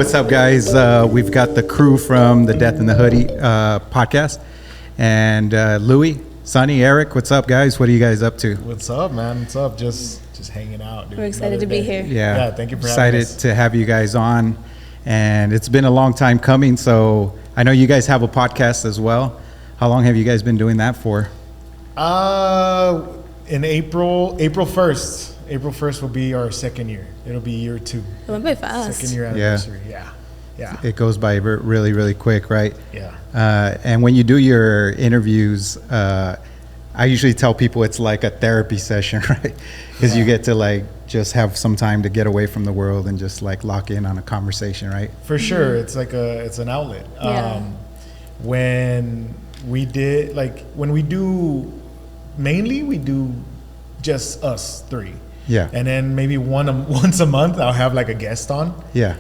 what's up, guys? We've got the crew from the Death in the Hoodie podcast. And Louie, Sunny, Eric, what's up, guys? What are you guys up to? What's up, man? What's up? Just hanging out, dude. We're excited to be here. Yeah, thank you for having us. Excited to have you guys on. And it's been a long time coming, so I know you guys have a podcast as well. How long have you guys been doing that for? In April 1st. April 1st will be our second year. It'll be year 2. It went by fast. Second year anniversary. Yeah. It goes by really, really quick, right? Yeah. And when you do your interviews, I usually tell people it's like a therapy session, right? Because you get to like just have some time to get away from the world and just like lock in on a conversation, right? For sure. It's like it's an outlet. Yeah. When we do, mainly we do just us 3. Yeah. And then maybe once a month I'll have like a guest on. Yeah.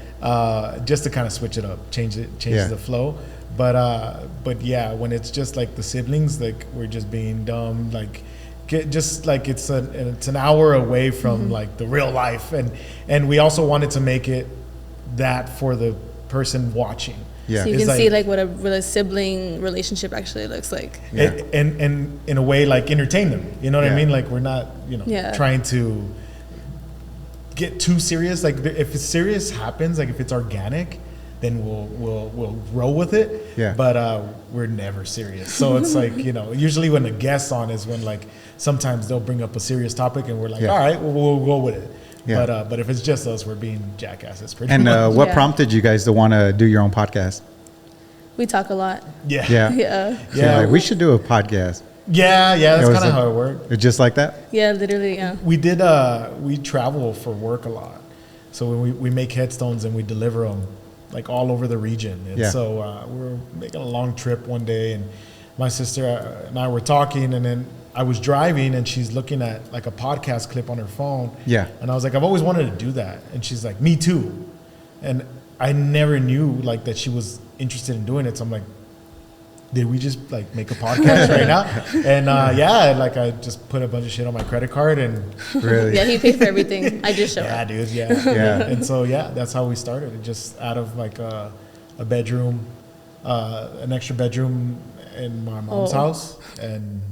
Just to kind of switch it up, change the flow. But yeah, when it's just like the siblings, like we're just being dumb, like it's an hour away from like the real life, and we also wanted to make it that for the person watching. Yeah. So you can see like what a sibling relationship actually looks like. Yeah. And in a way like entertain them. You know what I mean? Like we're not, trying to get too serious. Like if it's serious happens, like if it's organic, then we'll roll with it. Yeah. But we're never serious. So it's like, usually when the guest's on is when like sometimes they'll bring up a serious topic and we're like, all right, we'll go with it. Yeah. But if it's just us, we're being jackasses pretty And much. what prompted you guys to want to do your own podcast? We talk a lot. Yeah. Yeah. So like, we should do a podcast. Yeah, that's kind of how it worked. It's just like that? Yeah, literally, yeah. We did, we travel for work a lot. So we make headstones and we deliver them like all over the region. And so we were making a long trip one day and my sister and I were talking, and then I was driving and she's looking at like a podcast clip on her phone. Yeah. And I was like, I've always wanted to do that. And she's like, me too. And I never knew like that she was interested in doing it. So I'm like, did we just like make a podcast right now? And like I just put a bunch of shit on my credit card and Really? Yeah, he paid for everything. I just showed up. dude, Yeah. And so that's how we started. It just out of like a bedroom, an extra bedroom in my mom's house, and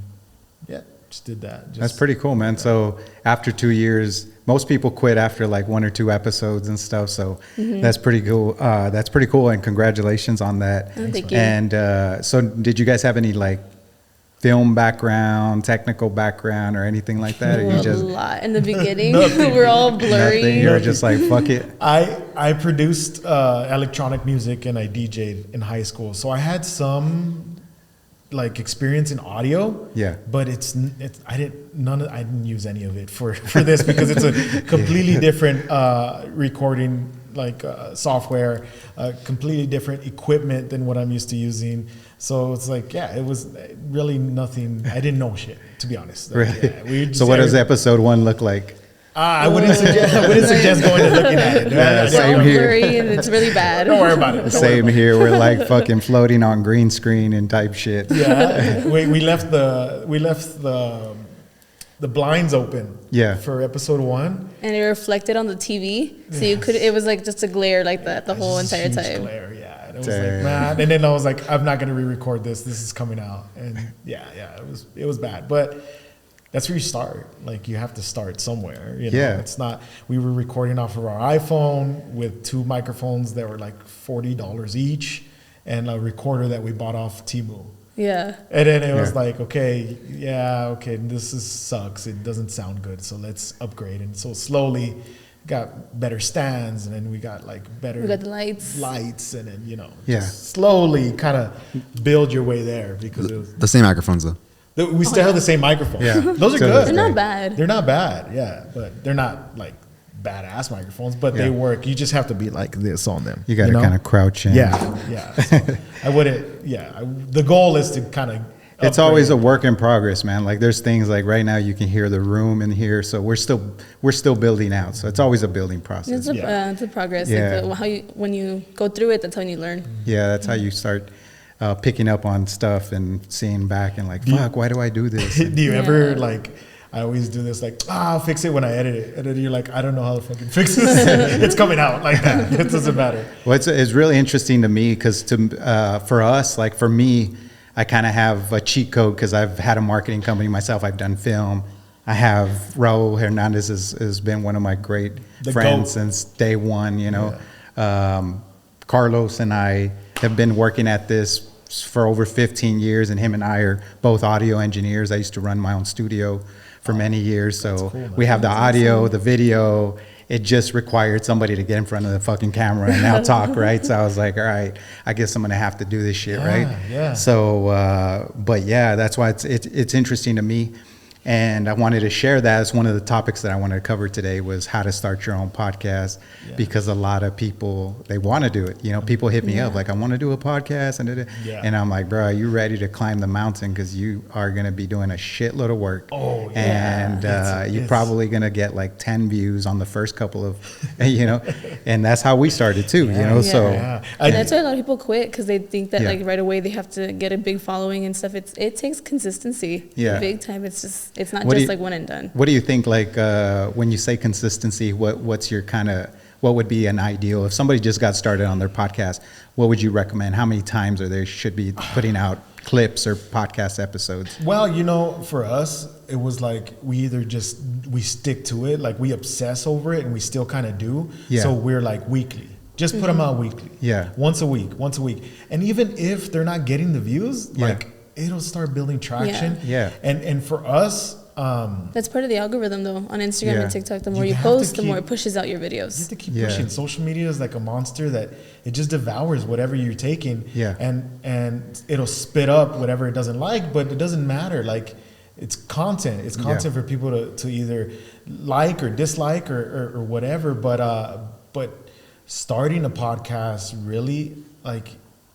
just did that. That's pretty cool, man. So after 2 years, most people quit after like 1 or 2 episodes and stuff. So that's pretty cool. That's pretty cool, and congratulations on that. Thank you. And so did you guys have any like film background, technical background, or anything like that? Or you A lot. In the beginning, we're all blurry. Nothing. You're just like, fuck it. I produced electronic music and I DJ'd in high school, so I had some like experience in audio. Yeah. But I didn't use any of it for this because it's a completely different recording like software, completely different equipment than what I'm used to using. So it's like, it was really nothing. I didn't know shit, to be honest. Like, Really? So what does episode 1 look like? I wouldn't suggest going and looking at it. Yeah, We're same all here. blurry and it's really bad. Don't worry about it. Same here. We're like fucking floating on green screen and type shit. Yeah, we left the blinds open. Yeah. For episode 1. And it reflected on the TV, so you could. It was like just a glare like that the whole Just entire huge time. glare, yeah. And it was Damn. like, man. And then I was like, I'm not gonna re-record this. This is coming out, and it was bad. But that's where you start. Like you have to start somewhere. Yeah. It's not. We were recording off of our iPhone with 2 microphones that were like $40 each, and a recorder that we bought off Temu. Yeah. And then it was like, okay, this sucks. It doesn't sound good, so let's upgrade. And so slowly got better stands, and then we got like better. We got the lights. And then Just slowly kind of build your way there because it was, The same microphones though. we still have the same microphone. Yeah. Those are So good. They're not bad. They're not bad, but they're not like badass microphones, but they work. You just have to be like this on them. You got to kind of crouch in. Yeah. So I wouldn't. The goal is to kind of. It's always a work in progress, man. Like there's things like right now you can hear the room in here, so we're still building out. So it's always a building process. It's a progress. Yeah. Like when you go through it, that's how you learn. Yeah, that's how you start picking up on stuff and seeing back and like, fuck, why do I do this? Do you ever like? I always do this like, I'll fix it when I edit it. And then you're like, I don't know how to fucking fix this. It's coming out like that. It doesn't matter. Well, it's really interesting to me because for us, like for me, I kind of have a cheat code because I've had a marketing company myself. I've done film. I have Raul Hernandez has been one of my great friends since day one, you know. Yeah. Carlos and I have been working at this for over 15 years, and him and I are both audio engineers. I used to run my own studio for many years. So cool, we have the audio, the video. It just required somebody to get in front of the fucking camera and now talk, right? So I was like, all right, I guess I'm gonna have to do this shit, right? Yeah. So, but yeah, that's why it's interesting to me. And I wanted to share that as one of the topics that I wanted to cover today was how to start your own podcast, because a lot of people, they want to do it. You know, people hit me up like, I want to do a podcast. And I'm like, bro, are you ready to climb the mountain? Because you are going to be doing a shitload of work. Oh, yeah. And you're probably going to get like 10 views on the first couple of, you know, and that's how we started too, you know. So and that's why a lot of people quit, because they think that like right away they have to get a big following and stuff. It takes consistency big time. It's not just like one and done. What do you think, like, when you say consistency, what's your kind of, what would be an ideal? If somebody just got started on their podcast, what would you recommend? How many times they should be putting out clips or podcast episodes? Well, you know, for us, it was like we stick to it, like we obsess over it, and we still kind of do. Yeah. So we're like weekly. Just put them out weekly. Yeah. Once a week. And even if they're not getting the views, like it'll start building traction. Yeah. And for us, that's part of the algorithm though on Instagram and TikTok. The more you post, the more it pushes out your videos. You have to keep pushing. Social media is like a monster that it just devours whatever you're taking. Yeah. And it'll spit up whatever it doesn't like, but it doesn't matter. Like it's content. It's content for people to either like or dislike or whatever. But starting a podcast really, like,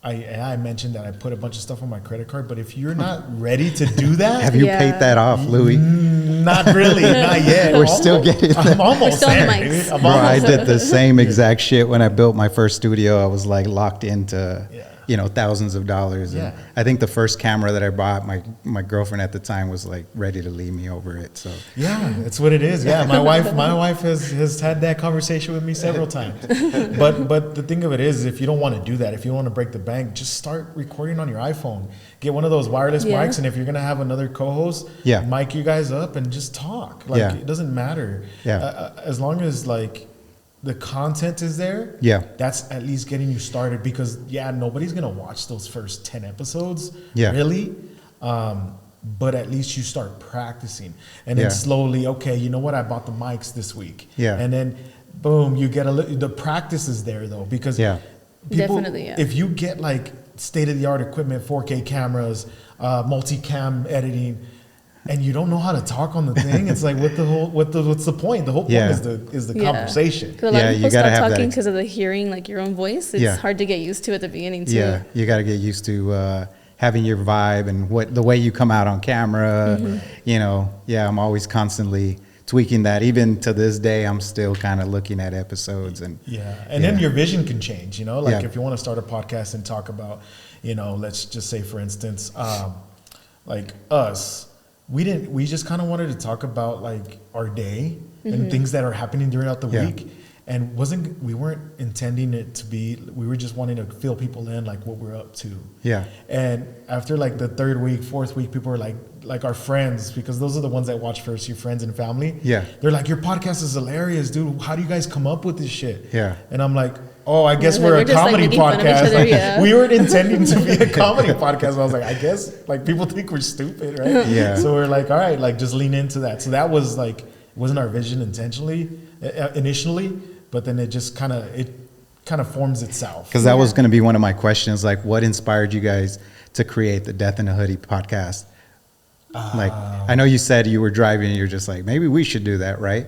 I mentioned that I put a bunch of stuff on my credit card, but if you're not ready to do that, have you paid that off, Louie? Not really, not yet. We're still getting. I'm almost there, dude. Bro, I did the same exact shit when I built my first studio. I was like locked into, you know, thousands of dollars. And I think the first camera that I bought, my girlfriend at the time was like ready to leave me over it. So yeah, that's what it is. Yeah, my wife has had that conversation with me several times. But the thing of it is, if you don't want to do that, if you want to break the bank, just start recording on your iPhone. Get one of those wireless mics, and if you're gonna have another co-host, mic you guys up and just talk. Like it doesn't matter. As long as like the content is there, that's at least getting you started, because nobody's gonna watch those first 10 episodes, really. But at least you start practicing, and then slowly, okay, you know what? I bought the mics this week, and then boom, you get the practice is there though, because people, if you get like state-of-the-art equipment, 4K cameras, multicam editing, and you don't know how to talk on the thing, it's like what's the point? The whole point is the conversation. Because a lot of people stop talking because of the hearing, like your own voice. It's hard to get used to at the beginning too. Yeah, you got to get used to having your vibe and the way you come out on camera. You know, I'm always constantly tweaking that. Even to this day, I'm still kind of looking at episodes and then your vision can change. You know, like if you want to start a podcast and talk about, you know, let's just say for instance, like us. We just kind of wanted to talk about like our day and things that are happening throughout the week, and we weren't intending it to be. We were just wanting to fill people in like what we're up to. Yeah. And after like the third week, fourth week, people were like our friends, because those are the ones that watch first, your friends and family. Yeah. They're like, your podcast is hilarious, dude. How do you guys come up with this shit? Yeah. And I'm like, oh, I guess we're a comedy podcast. Like, we weren't intending to be a comedy podcast. I was like, I guess like people think we're stupid, right? Yeah. So we're like, all right, like just lean into that. So that was like, it wasn't our vision initially, but then it just kind of forms itself. Because that was going to be one of my questions, like what inspired you guys to create the Death in a Hoodie podcast? Like, I know you said you were driving and you're just like, maybe we should do that, right?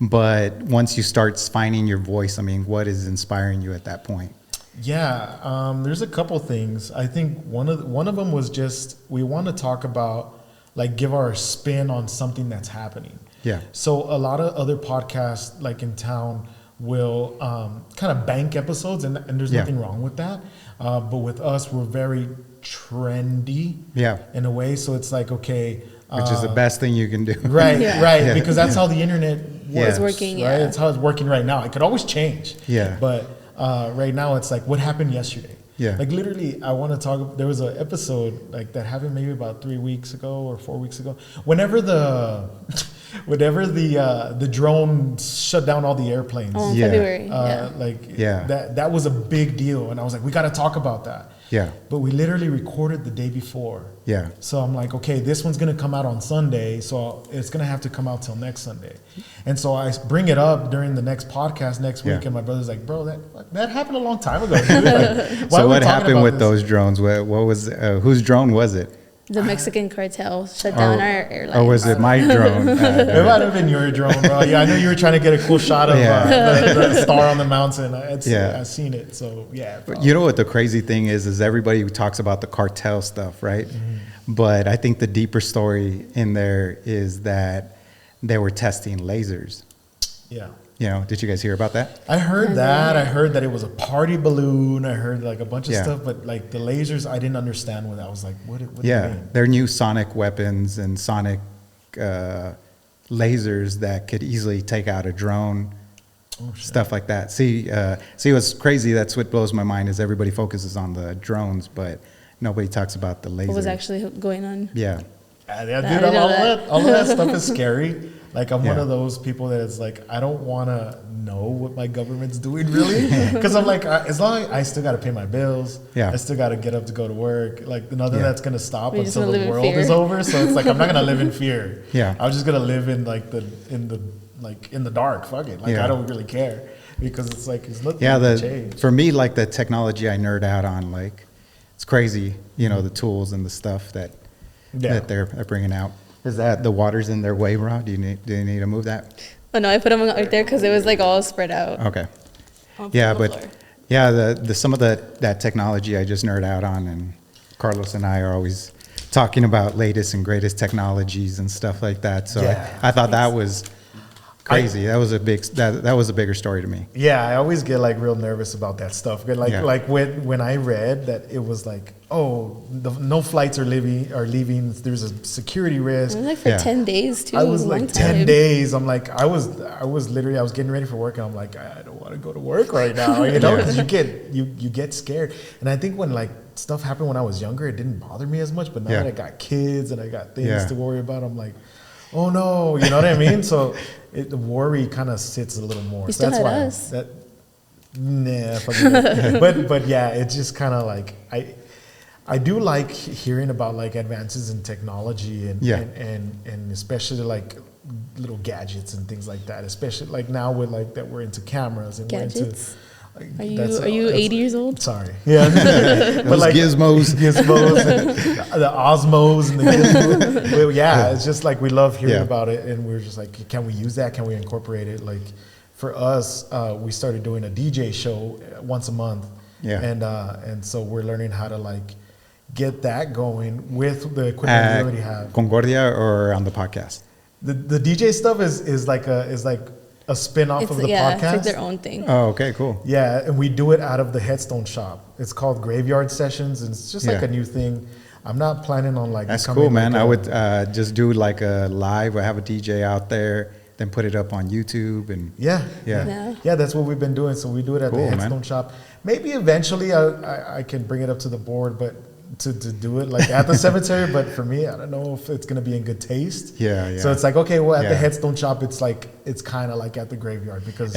But once you start finding your voice, I mean, what is inspiring you at that point? Yeah, there's a couple things. I think one of them was just, we want to talk about, like, give our spin on something that's happening. Yeah. So a lot of other podcasts, like in town, will kind of bank episodes, and there's nothing wrong with that. But with us, we're very trendy in a way. So it's like, okay, Which is the best thing you can do. Right, Yeah. right. Yeah. Because that's how the internet works. It's working, right? yeah. It's how it's working right now. It could always change. Yeah. But right now, it's like what happened yesterday. Yeah. Like literally, I want to talk. There was an episode like that happened maybe about 3 weeks ago or 4 weeks ago. Whenever the drone shut down all the airplanes. Oh, in Yeah. February. That was a big deal, and I was like, we got to talk about that. Yeah. But we literally recorded the day before. Yeah. So I'm like, okay, this one's gonna come out on Sunday, so it's gonna have to come out till next Sunday. And so I bring it up during the next podcast next week, Yeah. and my brother's like, bro, that happened a long time ago, dude. Like, why So are we what talking happened about with this? those drones? What was whose drone was it? The Mexican cartel shut down our airlines. Or was it my drone? It might have been your drone, bro. Yeah, I know you were trying to get a cool shot of the star on the mountain. I've seen it. So yeah. But you know what the crazy thing is everybody talks about the cartel stuff, right? Mm-hmm. But I think the deeper story in there is that they were testing lasers. Yeah. You know, did you guys hear about that? I heard that. I heard that it was a party balloon. I heard like a bunch of Yeah. stuff, but like the lasers, I didn't understand what I was like. What do you mean? They're new sonic weapons and sonic lasers that could easily take out a drone, stuff like that. See, what's crazy? That's what blows my mind is everybody focuses on the drones, but nobody talks about the lasers. What was actually going on? Yeah. Yeah, dude, didn't know all of that stuff is scary. Like I'm one Yeah. of those people that is like, I don't want to know what my government's doing really, because I'm like, as long as I still got to pay my bills, Yeah. I still got to get up to go to work. Like nothing that's gonna stop We just until wanna the live in world fear. is over. So it's like I'm not gonna live in fear. Yeah. I'm just gonna live in in the dark. Fuck it. Like Yeah. I don't really care because it's like it's nothing Yeah, to change. for me, like the technology I nerd out on, like it's crazy, you know, the tools and the stuff that they're bringing out. Is that the water's in their way, bro? Do you need to move that? Oh no, I put them right there because it was like all spread out. Okay. on Yeah, the but floor. yeah, the some of that technology I just nerd out on, and Carlos and I are always talking about latest and greatest technologies and stuff like that. So Yeah. I thought that was crazy. That was a bigger story to me. Yeah, I always get like real nervous about that stuff. Like Yeah. like when I read that it was like, oh, no flights are leaving. There's a security risk. It was like for Yeah. 10 days too. I It was a like long 10 time. days. I'm like, I was getting ready for work, and I'm like, I don't want to go to work right now, you know, because you get scared. And I think when like stuff happened when I was younger, it didn't bother me as much. But now that I got kids and I got things to worry about, I'm like, oh no, you know what I mean? So the worry kind of sits a little more. You So still that's had why us. fucking no. but yeah, it's just kind of like I do like hearing about like advances in technology and especially like little gadgets and things like that. Especially like now with like that we're into cameras and Gadgets? we're into. Like, Are you 80 years old? Sorry. Yeah. Those gizmos. And the Osmos and the gizmos. Well, it's just like we love hearing about it, and we're just like, can we use that? Can we incorporate it? Like for us, we started doing a DJ show once a month. Yeah. And so we're learning how to like get that going with the equipment we already have. Concordia or on the podcast? The DJ stuff is like a spin-off of the podcast. It's like their own thing. Oh, okay, cool. Yeah, and we do it out of the headstone shop. It's called Graveyard Sessions, and it's just like a new thing. I'm not planning on like. That's cool, man. I would just do like a live or have a DJ out there, then put it up on YouTube and. Yeah. That's what we've been doing. So we do it at the headstone shop. Maybe eventually I can bring it up to the board, but to do it like at the cemetery. But for me, I don't know if it's gonna be in good taste. Yeah. So it's like, okay, well, at the headstone shop, it's kind of like at the graveyard because.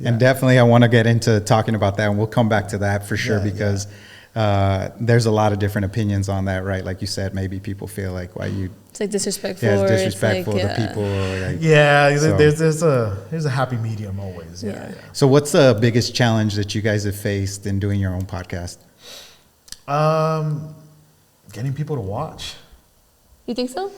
And definitely, I want to get into talking about that, and we'll come back to that for sure because there's a lot of different opinions on that, right? Like you said, maybe people feel like, why you? It's like disrespectful. Yeah, it's disrespectful like, to people. Or like, there's a happy medium always. Yeah. So what's the biggest challenge that you guys have faced in doing your own podcast? Getting people to watch. You think so?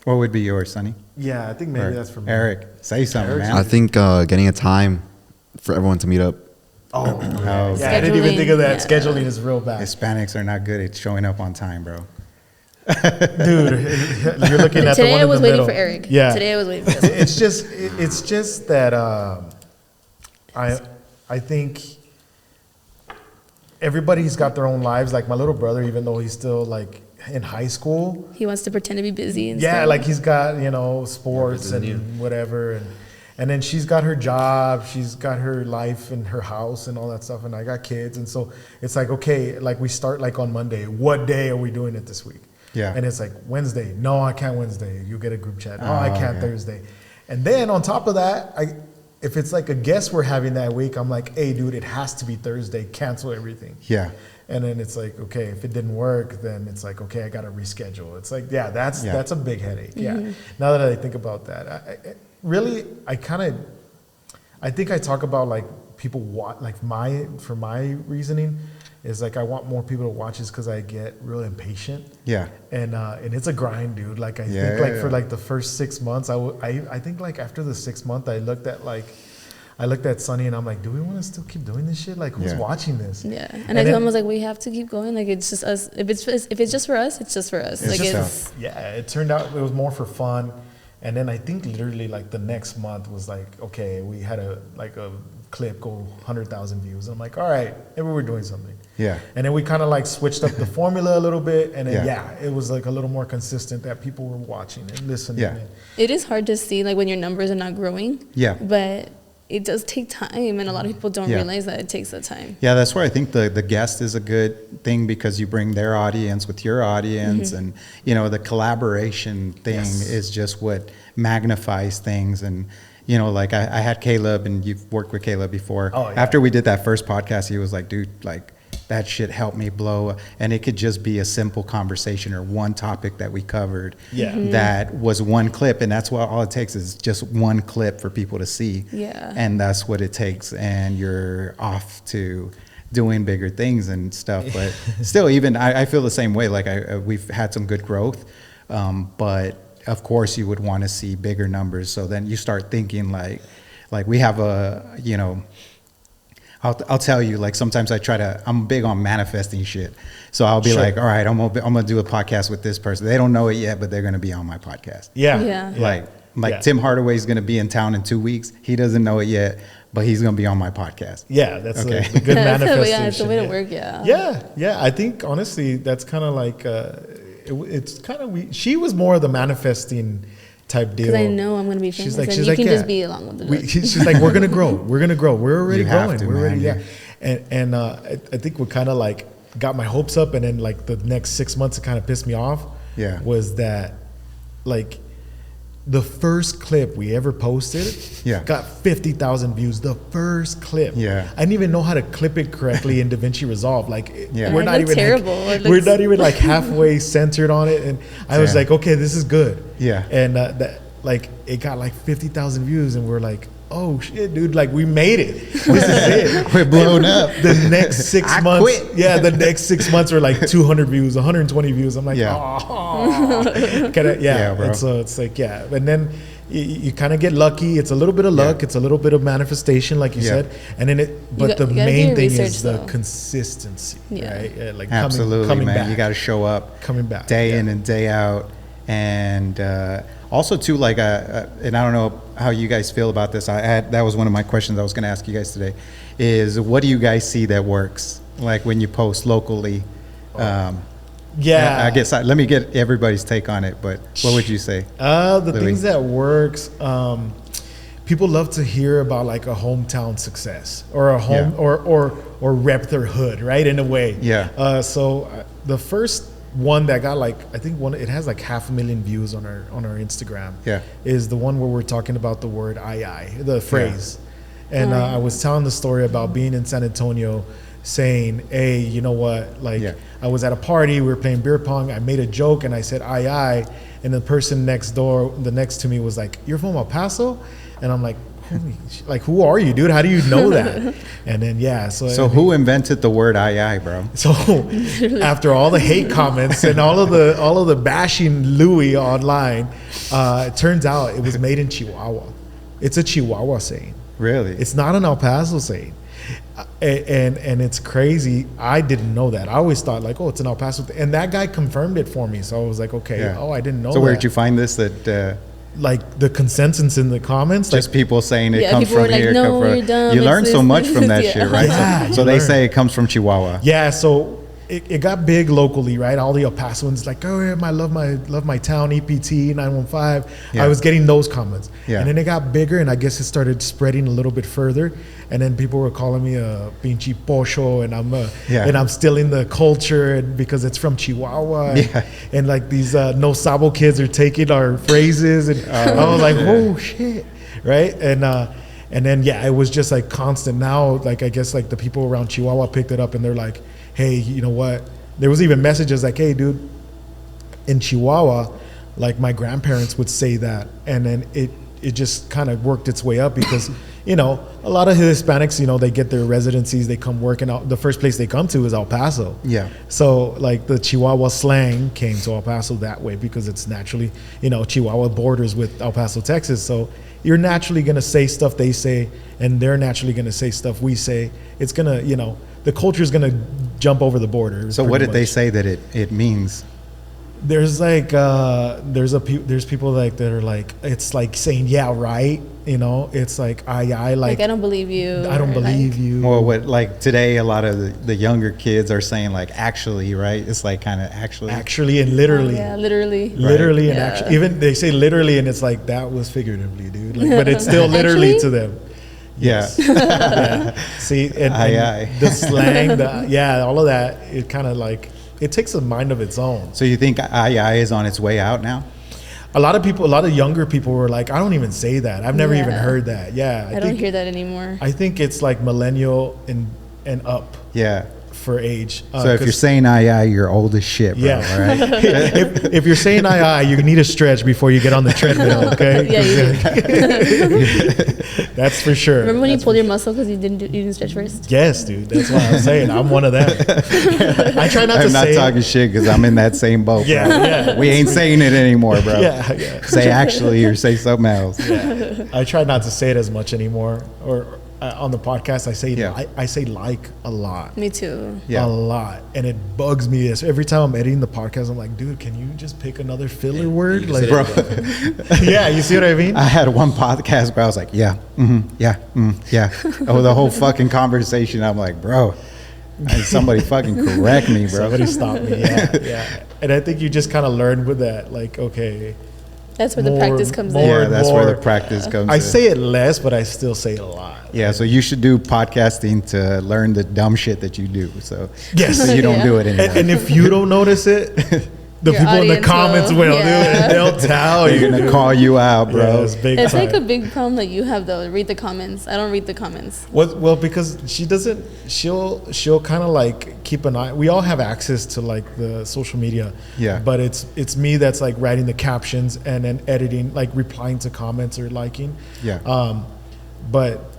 What would be yours, Sunny? Yeah, I think maybe that's for me. Eric, say something, man. I think getting a time for everyone to meet up. Oh, yeah. I didn't even think of that. Yeah. Scheduling is real bad. Hispanics are not good at showing up on time, bro. Dude, you're looking at Today the one I was in the waiting middle. for Eric. Yeah. Today I was waiting for Eric. It's just that I think everybody's got their own lives. Like my little brother, even though he's still like in high school, he wants to pretend to be busy and yeah, stuff. like he's got, you know, sports and whatever, and then she's got her job, she's got her life and her house and all that stuff, and I got kids, and so it's like, okay, like we start like on Monday, what day are we doing it this week? Yeah. And it's like Wednesday, no, I can't Wednesday. You get a group chat, no, I can't Thursday. And then on top of that, if it's like a guest we're having that week, I'm like, hey, dude, it has to be Thursday, cancel everything. Yeah. And then it's like, okay, if it didn't work, then it's like, okay, I got to reschedule. It's like, yeah, that's a big headache. Yeah. Now that I think about that, I think I talk about like people like for my reasoning is like, I want more people to watch this because I get real impatient. Yeah. And it's a grind, dude. Like I think like for like the first 6 months, I think like after the 6th month, I looked at Sunny and I'm like, do we want to still keep doing this shit? Like, who's watching this? Yeah. And I told him, I was like, we have to keep going. Like, it's just us. If it's just for us, it's just for us. It turned out it was more for fun. And then I think literally like the next month was like, okay, we had a clip go 100,000 views. And I'm like, all right, maybe we're doing something. Yeah. And then we kind of like switched up the formula a little bit. And then, it was like a little more consistent that people were watching and listening. Yeah. It is hard to see like when your numbers are not growing. Yeah. But it does take time, and a lot of people don't realize that it takes that time. Yeah, that's where I think the guest is a good thing, because you bring their audience with your audience, and you know, the collaboration thing is just what magnifies things. And you know, like I had Caleb, and you've worked with Caleb before. Oh, yeah. After we did that first podcast, he was like, dude, like that shit helped me blow. And it could just be a simple conversation or one topic that we covered that was one clip. And that's what all it takes is just one clip for people to see. Yeah. And that's what it takes. And you're off to doing bigger things and stuff. But still, even I feel the same way. Like we've had some good growth. But of course you would want to see bigger numbers. So then you start thinking like we have a, you know, I'll tell you, like sometimes I'm big on manifesting shit. So I'll be like, all right, I'm gonna do a podcast with this person. They don't know it yet, but they're gonna be on my podcast. Yeah. Like Tim Hardaway's gonna be in town in 2 weeks. He doesn't know it yet, but he's gonna be on my podcast. Yeah, that's a good manifestation. Yeah, it's the way to work. Yeah. I think honestly, that's kind of like it's kind of she was more of the manifesting type deal. Because I know I'm going to be famous, and you can just be along with the look. She's like, we're going to grow. We're already growing. We're already, man, And I think what kind of like got my hopes up, and then like the next 6 months, it kind of pissed me off. Yeah. Was that like the first clip we ever posted got 50,000 views. The first clip. Yeah. I didn't even know how to clip it correctly in DaVinci Resolve. Like we're it not even terrible. We're not even like halfway centered on it. And I was like, okay, this is good. Yeah. And that like it got like 50,000 views, and we're like, oh shit, dude, like we made it. This is it. We're blown up. The next 6 months. Quit. Yeah, the next 6 months were like 200 views, 120 views. I'm like, bro. And so it's like, and then you kind of get lucky. It's a little bit of luck. It's a little bit of manifestation, like you said. And then the main thing is the consistency, right? Like absolutely, coming man. back. You got to show up, coming back, day in and day out. And also too, like, and I don't know how you guys feel about this. That was one of my questions I was going to ask you guys today. Is what do you guys see that works? Like when you post locally. I guess let me get everybody's take on it. But what would you say? The things that works. People love to hear about like a hometown success or a home or rep their hood, right? In a way. Yeah. So the first one that got like, I think it has like 500,000 views on our Instagram. Yeah. Is the one where we're talking about the word the phrase. And I was telling the story about being in San Antonio, saying, hey, you know what? Like I was at a party, we were playing beer pong. I made a joke and I said, aye. And the person next to me was like, you're from El Paso? And I'm like, like, who are you, dude? How do you know that? And then, So who invented the word aye, bro? So after all the hate comments and all of the bashing Louie online, it turns out it was made in Chihuahua. It's a Chihuahua saying. Really? It's not an El Paso saying. And it's crazy. I didn't know that. I always thought like, oh, it's an El Paso thing. And that guy confirmed it for me. So I was like, okay, I didn't know that. So where did you find this? That like the consensus in the comments, just like people saying it comes people from were here. like, no, come you're from, dumb. you learn so much from that Yeah. shit, right? Yeah, so you they learn. say it comes from Chihuahua. Yeah, so it got big locally, right? All the El Pasoans like, oh, I love my town, EPT 915. Yeah. I was getting those comments, Yeah. and then it got bigger, and I guess it started spreading a little bit further. And then people were calling me a pinche pocho, and I'm still in the culture, and because it's from Chihuahua, and like these no sabo kids are taking our phrases, and I was like, oh shit, right? And then it was just like constant. Now, like I guess like the people around Chihuahua picked it up, and they're like, hey, you know what? There was even messages like, hey, dude, in Chihuahua, like my grandparents would say that, and then it just kind of worked its way up because, you know, a lot of Hispanics, you know, they get their residencies, they come working out. The first place they come to is El Paso. Yeah. So like the Chihuahua slang came to El Paso that way because it's naturally, you know, Chihuahua borders with El Paso, Texas. So you're naturally going to say stuff they say, and they're naturally going to say stuff we say. It's going to, you know, the culture is going to jump over the border. So what did they say that it means? There's like there's people like that are like, it's like saying yeah right, you know, it's like I like I don't believe you. I don't believe you. Or what, like today a lot of the younger kids are saying like actually, right? It's like kind of actually and literally. Yeah, literally. Literally and Yeah. actually. Even they say literally, and it's like that was figuratively, dude. Like, but it's still literally to them. Yes. Yeah. See, and the slang, all of that, it kind of like, it takes a mind of its own. So you think I is on its way out now? A lot of younger people were like, I don't even say that. I've never even heard that. Yeah. I don't hear that anymore. I think it's like millennial and up. Yeah. For age. So if you're saying you're old as shit, bro. Yeah. Right? if you're saying you need a stretch before you get on the treadmill, okay? That's for sure. Remember when you pulled your muscle because you didn't stretch first? Yes, dude. That's what I'm saying. I'm one of them. I try not to say. I'm not talking shit because I'm in that same boat. Yeah, bro. yeah. We ain't saying it anymore, bro. Yeah. Say actually or say something else. Yeah. I try not to say it as much anymore. Or on the podcast, I say like a lot. Me too. Yeah. A lot, and it bugs me. Every time I'm editing the podcast, I'm like, dude, can you just pick another filler word, like, Bro. Yeah, you see what I mean? I had one podcast where I was like, yeah. Oh, the whole fucking conversation. I'm like, bro, somebody fucking correct me, bro. Somebody stop me. Yeah. And I think you just kind of learn with that, like, okay. That's where the practice comes in. Yeah, that's where the practice comes in. I say it less, but I still say it a lot. Yeah, so you should do podcasting to learn the dumb shit that you do. So, yes. So you don't do it anymore. And if you don't notice it, the Your people in the audience comments will do it, and they'll tell you. They're going to call you out, bro. It's big It's time. like a big problem that you have though. Read the comments. I don't read the comments. Well, because she doesn't. She'll kind of like keep an eye. We all have access to like the social media. Yeah. But it's me that's like writing the captions and then editing, like replying to comments or liking. Yeah. But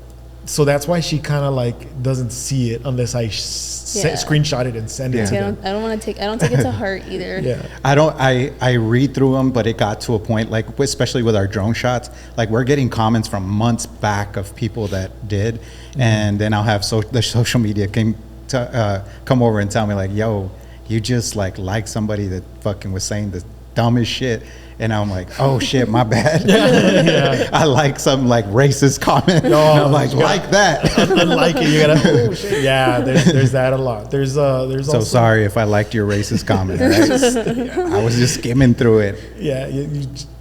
so that's why she kind of like doesn't see it unless I screenshot it and send it to them. I don't take it to heart either. Yeah. I read through them, but it got to a point, like especially with our drone shots, like we're getting comments from months back of people that did, and then I'll have the social media come over and tell me like, yo, you just like somebody that fucking was saying the dumbest shit. And I'm like, oh shit, my bad. Yeah. I like some like racist comment. No, I'm like that. Unlike it, you gotta. Oh shit. Yeah, there's that a lot. There's so also, sorry if I liked your racist comment. Right? I was just skimming through it. Yeah,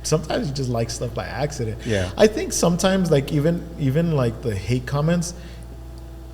sometimes you just like stuff by accident. Yeah. I think sometimes like even like the hate comments.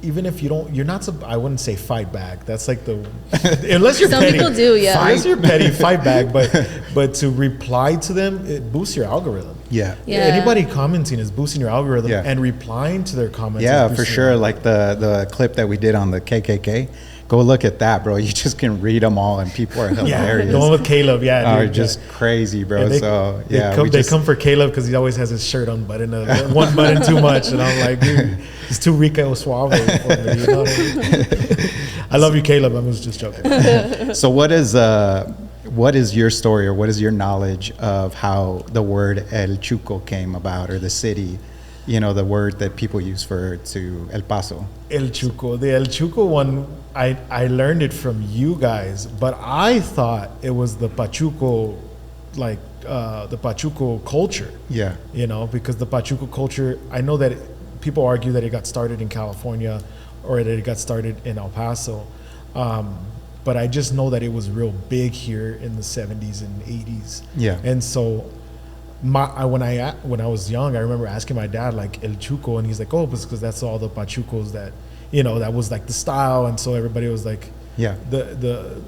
Even if you're not. I wouldn't say fight back. That's like unless you're Some petty. people do, yeah. Unless you're petty, fight back. But to reply to them, it boosts your algorithm. Yeah. Anybody commenting is boosting your algorithm, Yeah. and replying to their comments. Yeah, is for boosting sure. your Like the clip that we did on the KKK. Go look at that, bro. You just can read them all, and people are hilarious. Yeah, the one with Caleb, are just crazy, bro. They come for Caleb because he always has his shirt unbuttoned, one button too much, and I'm like, dude, it's too Rico Suave for me. You know what I mean? I love you, Caleb. I was just joking. So what is your story, or what is your knowledge of how the word El Chuco came about, or the city? You know, the word that people use to El Paso. El Chuco. The El Chuco one, I learned it from you guys, but I thought it was the Pachuco like the Pachuco culture. Yeah. You know, because the Pachuco culture, I know that people argue that it got started in California or that it got started in El Paso. But I just know that it was real big here in the 70s and 80s. Yeah. And so when I was young, I remember asking my dad, like, El Chuco, and he's like, oh, because that's all the Pachucos that, you know, that was like the style. And so everybody was like, yeah, the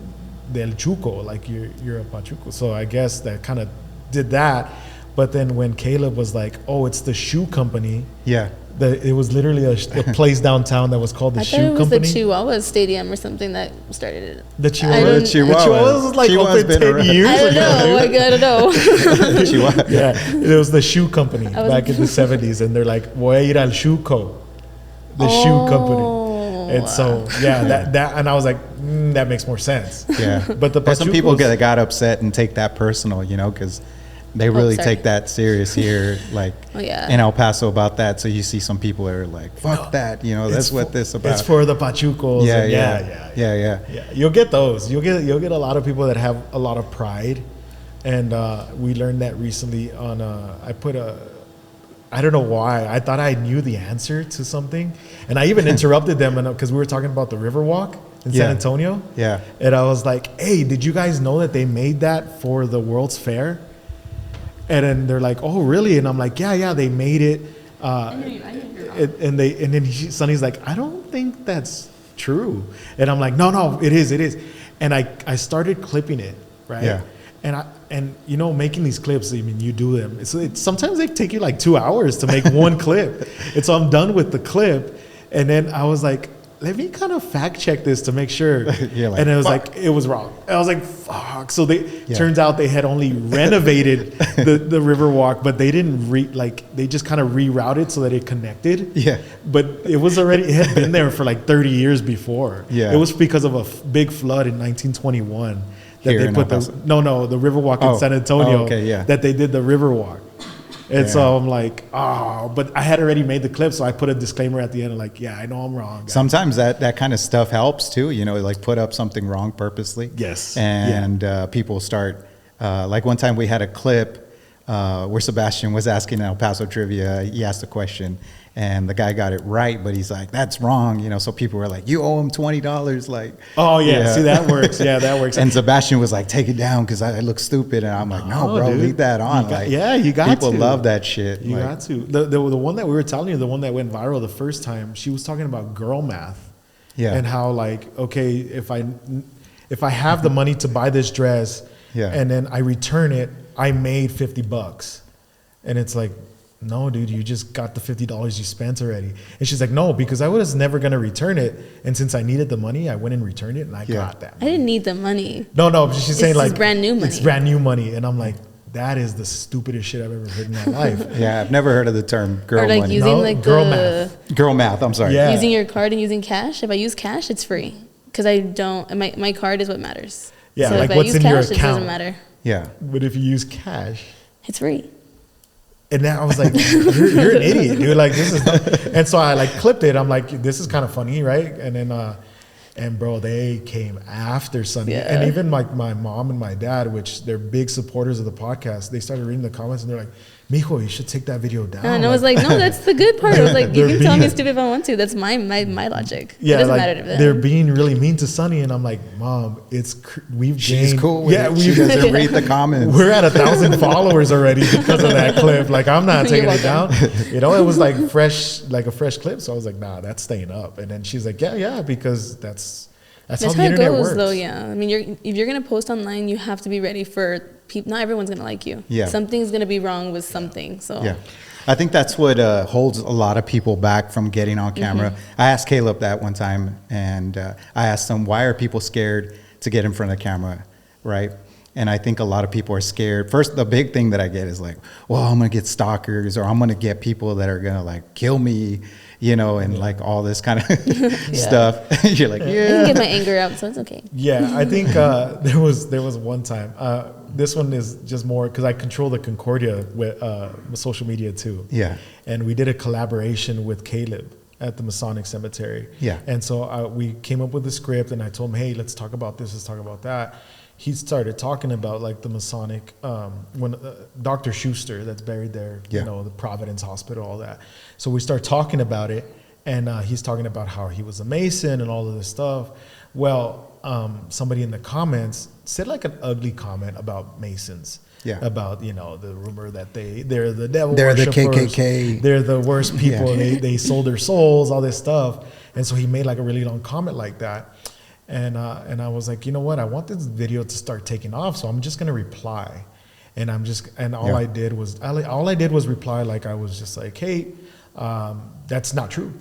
El Chuco, like you're a Pachuco. So I guess that kind of did that. But then when Caleb was like, oh, it's the shoe company. Yeah. It was literally a place downtown that was called the Shoe Company. I thought it was the Chihuahua Stadium or something that started it. The Chihuahua. The Chihuahua was like open 10 years I don't know. I don't know. Chihuahua. Yeah, it was the Shoe Company back in the 70s. And they're like, voy a ir al Chuco. The Shoe Company. And so, yeah, that and I was like, that makes more sense. Yeah. But there's some people that got upset and take that personal, you know, because they really take that serious here, like in El Paso about that. So you see some people that are like, fuck that, you know, that's what this about. It's for the Pachucos. Yeah. You'll get those. You'll get a lot of people that have a lot of pride. And we learned that recently on, I don't know why. I thought I knew the answer to something. And I even interrupted them because we were talking about the Riverwalk in San Antonio. Yeah. And I was like, hey, did you guys know that they made that for the World's Fair? And then they're like, oh, really? And I'm like, yeah, they made it. And then Sonny's like, I don't think that's true. And I'm like, no, it is. And I started clipping it, right? Yeah. And you know, making these clips, I mean, you do them. Sometimes they take you like 2 hours to make one clip. And so I'm done with the clip. And then I was like, let me kind of fact check this to make sure. And it was like, it was wrong. I was like, fuck. So turns out they had only renovated the Riverwalk, but they didn't they just kind of rerouted so that it connected. Yeah. But it had been there for like 30 years before. Yeah. It was because of a big flood in 1921 that Here they put the Riverwalk in San Antonio. That they did the Riverwalk. And so I'm like, but I had already made the clip, so I put a disclaimer at the end, like, I know I'm wrong, guys. Sometimes that kind of stuff helps too, you know, like put up something wrong purposely. Yes. And people start, like one time we had a clip where Sebastian was asking El Paso trivia. He asked a question and the guy got it right, but he's like, that's wrong, you know. So people were like, you owe him $20, like. Oh yeah, see, that works. Yeah, that works. And Sebastian was like, take it down because I look stupid. And I'm like, no, bro, dude, leave that on. You got people love that shit. You got to. The one that we were telling you, the one that went viral the first time, she was talking about girl math. Yeah. And how, like, okay, if I have the money to buy this dress, and then I return it, I made $50. And it's like, no, dude, you just got the $50 you spent already. And she's like, no, because I was never going to return it. And since I needed the money, I went and returned it and I got that money. I didn't need the money. No, she's saying like, it's brand new money. It's brand new money. And I'm like, that is the stupidest shit I've ever heard in my life. Yeah, I've never heard of the term girl money. Using girl math. Girl math, I'm sorry. Yeah. Using your card and using cash. If I use cash, it's free. Because I don't, my card is what matters. Yeah, so like if what's I use in cash, your account. It doesn't matter. Yeah. But if you use cash, it's free. And then I was like, you're an idiot, dude. Like, this is dumb. And so I like clipped it. I'm like, this is kind of funny, right? And then, and bro, they came after Sunny. Yeah. And even like my mom and my dad, which they're big supporters of the podcast, they started reading the comments and they're like, mijo, you should take that video down. And I was like, no, that's the good part. I was like, you can tell me stupid if I want to. That's my logic. Yeah, it doesn't like, matter to them. They're being really mean to Sunny, and I'm like, Mom, she's cool with it. She doesn't read the comments. We're at 1,000 followers already because of that clip. Like, I'm not taking it down. You know, it was like a fresh clip. So I was like, nah, that's staying up. And then she's like, yeah, because that's how the internet works. Though, yeah. I mean, if you're gonna post online, you have to be ready for people. Not everyone's gonna like you. Yeah. Something's gonna be wrong with something. So yeah, I think that's what holds a lot of people back from getting on camera. Mm-hmm. I asked Caleb that one time, and I asked him, why are people scared to get in front of the camera, right? And I think a lot of people are scared. First, the big thing that I get is like, well, I'm gonna get stalkers, or I'm gonna get people that are gonna like kill me, you know, and like all this kind of stuff. You're like, I can get my anger out, so it's okay. Yeah, I think there was one time. This one is just more because I control the Concordia with social media too. Yeah, and we did a collaboration with Caleb at the Masonic Cemetery. Yeah, and so we came up with a script, and I told him, hey, let's talk about this, let's talk about that. he started talking about like the Masonic, when Dr. Schuster that's buried there, you know, the Providence Hospital, all that. So we start talking about it, and he's talking about how he was a Mason and all of this stuff. Well, somebody in the comments said like an ugly comment about Masons. Yeah. About, you know, the rumor that they're the devil worshipers. They're the KKK. They're the worst people. They sold their souls, all this stuff. And so he made like a really long comment like that. And I was like, you know what? I want this video to start taking off, so I'm just gonna reply. And all I did was reply, like I was just like, hey, that's not true.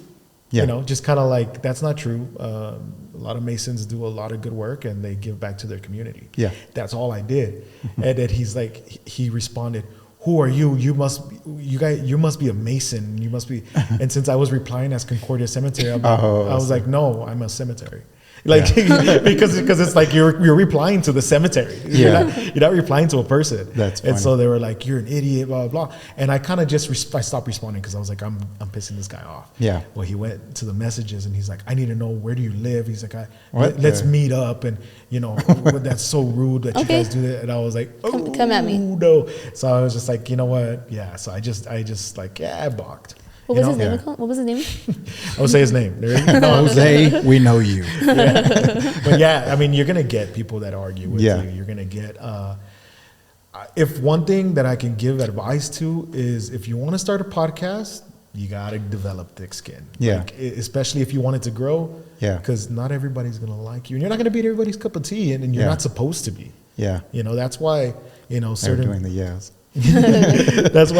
You know, just kind of like, that's not true. A lot of Masons do a lot of good work and they give back to their community. Yeah, that's all I did. And then he's like, he responded, "Who are you? You must be a Mason. You must be." And since I was replying as Concordia Cemetery, I was like, "No, I'm a cemetery." Like, because it's like you're replying to the cemetery. You're not replying to a person. That's funny. And so they were like, "You're an idiot," blah blah blah. And I kind of just I stopped responding because I was like, I'm pissing this guy off. Yeah. Well, he went to the messages and he's like, "I need to know, where do you live?" He's like, let's meet up, and you know, that's so rude that you guys do that. And I was like, "Oh, come at me." No. So I was just like, you know what? Yeah. So I just like, I blocked. What was his name? What was his name? I would say his name. Jose, we know you. But yeah, I mean, you're going to get people that argue with you. You're going to get, if one thing that I can give advice to is, if you want to start a podcast, you got to develop thick skin. Yeah. Like, especially if you want it to grow. Yeah. Because not everybody's going to like you. And you're not going to be everybody's cup of tea. And you're not supposed to be. Yeah. You know, that's why, you know, certain. They're doing the yes. that's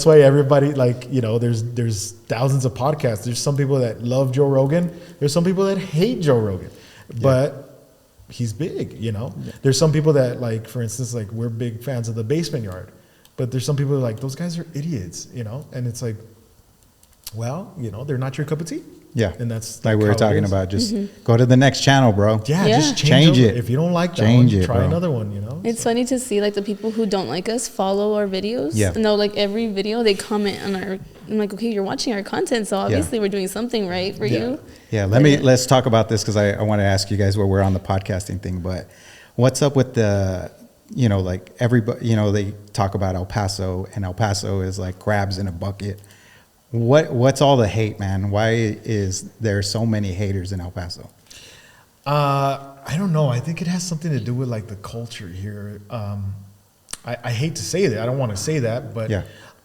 why everybody, like, you know, there's thousands of podcasts. There's some people that love Joe Rogan. There's some people that hate Joe Rogan, but he's big, you know. There's some people that, like, for instance, like, we're big fans of the Basement Yard, but there's some people that are like, those guys are idiots, you know. And it's like, well, you know, they're not your cup of tea. Yeah. And that's like we were talking about. Just go to the next channel, bro. Yeah. Just change it. If you don't like that one, try another one, you know? It's funny to see, like, the people who don't like us follow our videos. Yeah. And they'll, like, every video, they comment on our, I'm like, okay, you're watching our content, so obviously we're doing something right for you. Yeah. Let's talk about this, because I want to ask you guys while we're on the podcasting thing, but what's up with the, you know, like, everybody, you know, they talk about El Paso, and El Paso is like crabs in a bucket. What's all the hate, man? Why is there so many haters in El Paso? I don't know. I think it has something to do with, like, the culture here. I hate to say that. I don't want to say that, but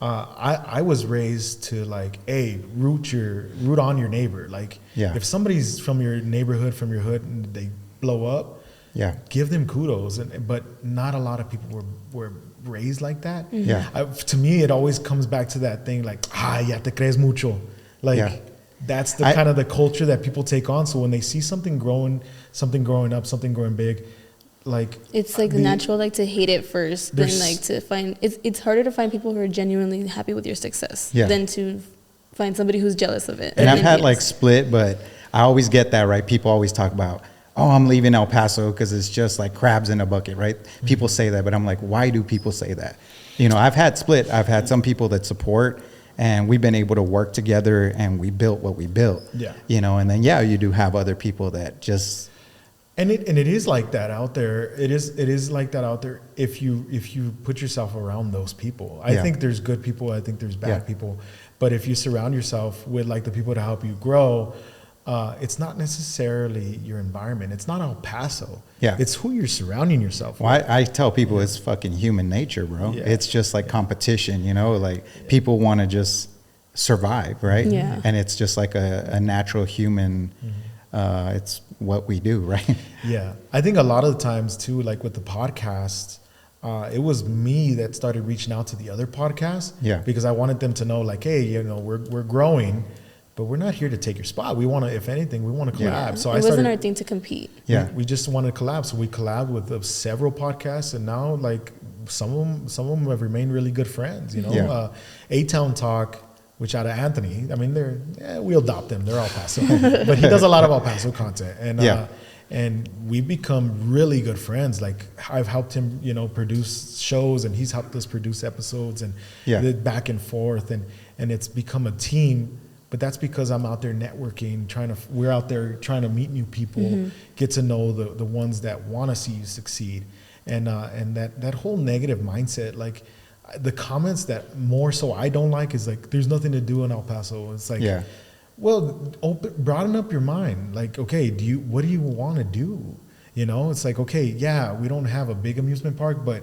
I was raised to, like, root on your neighbor. Like, if somebody's from your neighborhood, from your hood, and they blow up, give them kudos. But not a lot of people were raised like that. To me, it always comes back to that thing, like, ya te crees mucho. Like, that's the kind of the culture that people take on. So when they see something growing up, something growing big, like, it's like natural, like, to hate it first, then, like, to find it's harder to find people who are genuinely happy with your success than to find somebody who's jealous of it. And I've had, like, split, but I always get that, right? People always talk about, oh, I'm leaving El Paso because it's just like crabs in a bucket, right? Mm-hmm. People say that, but I'm like, why do people say that? You know, I've had split. I've had some people that support, and we've been able to work together, and we built what we built. Yeah. You know, and then, you do have other people that just... And it is like that out there. It is like that out there if you put yourself around those people. I think there's good people. I think there's bad people. But if you surround yourself with, like, the people to help you grow... it's not necessarily your environment. It's not El Paso. Yeah. It's who you're surrounding yourself with. Well, I tell people it's fucking human nature, bro. Yeah. It's just like competition, you know, like people want to just survive, right? Yeah. And it's just like a natural human, it's what we do, right? Yeah. I think a lot of the times too, like with the podcast, it was me that started reaching out to the other podcasts. Yeah. Because I wanted them to know, like, hey, you know, we're growing, but we're not here to take your spot. We want to, if anything, we want to collab. Yeah. So it wasn't our thing to compete. Yeah, we just wanted to collab. So we collabed with several podcasts, and now, like, some of them have remained really good friends. You know, A-Town Talk, which out of Anthony. I mean, we'll adopt them. They're El Paso, but he does a lot of El Paso content, and we've become really good friends. Like, I've helped him, you know, produce shows, and he's helped us produce episodes, and back and forth, and it's become a team but that's because I'm out there networking, we're out there trying to meet new people, get to know the ones that want to see you succeed. And that whole negative mindset, like the comments that more so I don't like is like, there's nothing to do in El Paso. It's like, well, broaden up your mind. Like, okay, what do you want to do? You know, it's like, okay, yeah, we don't have a big amusement park, but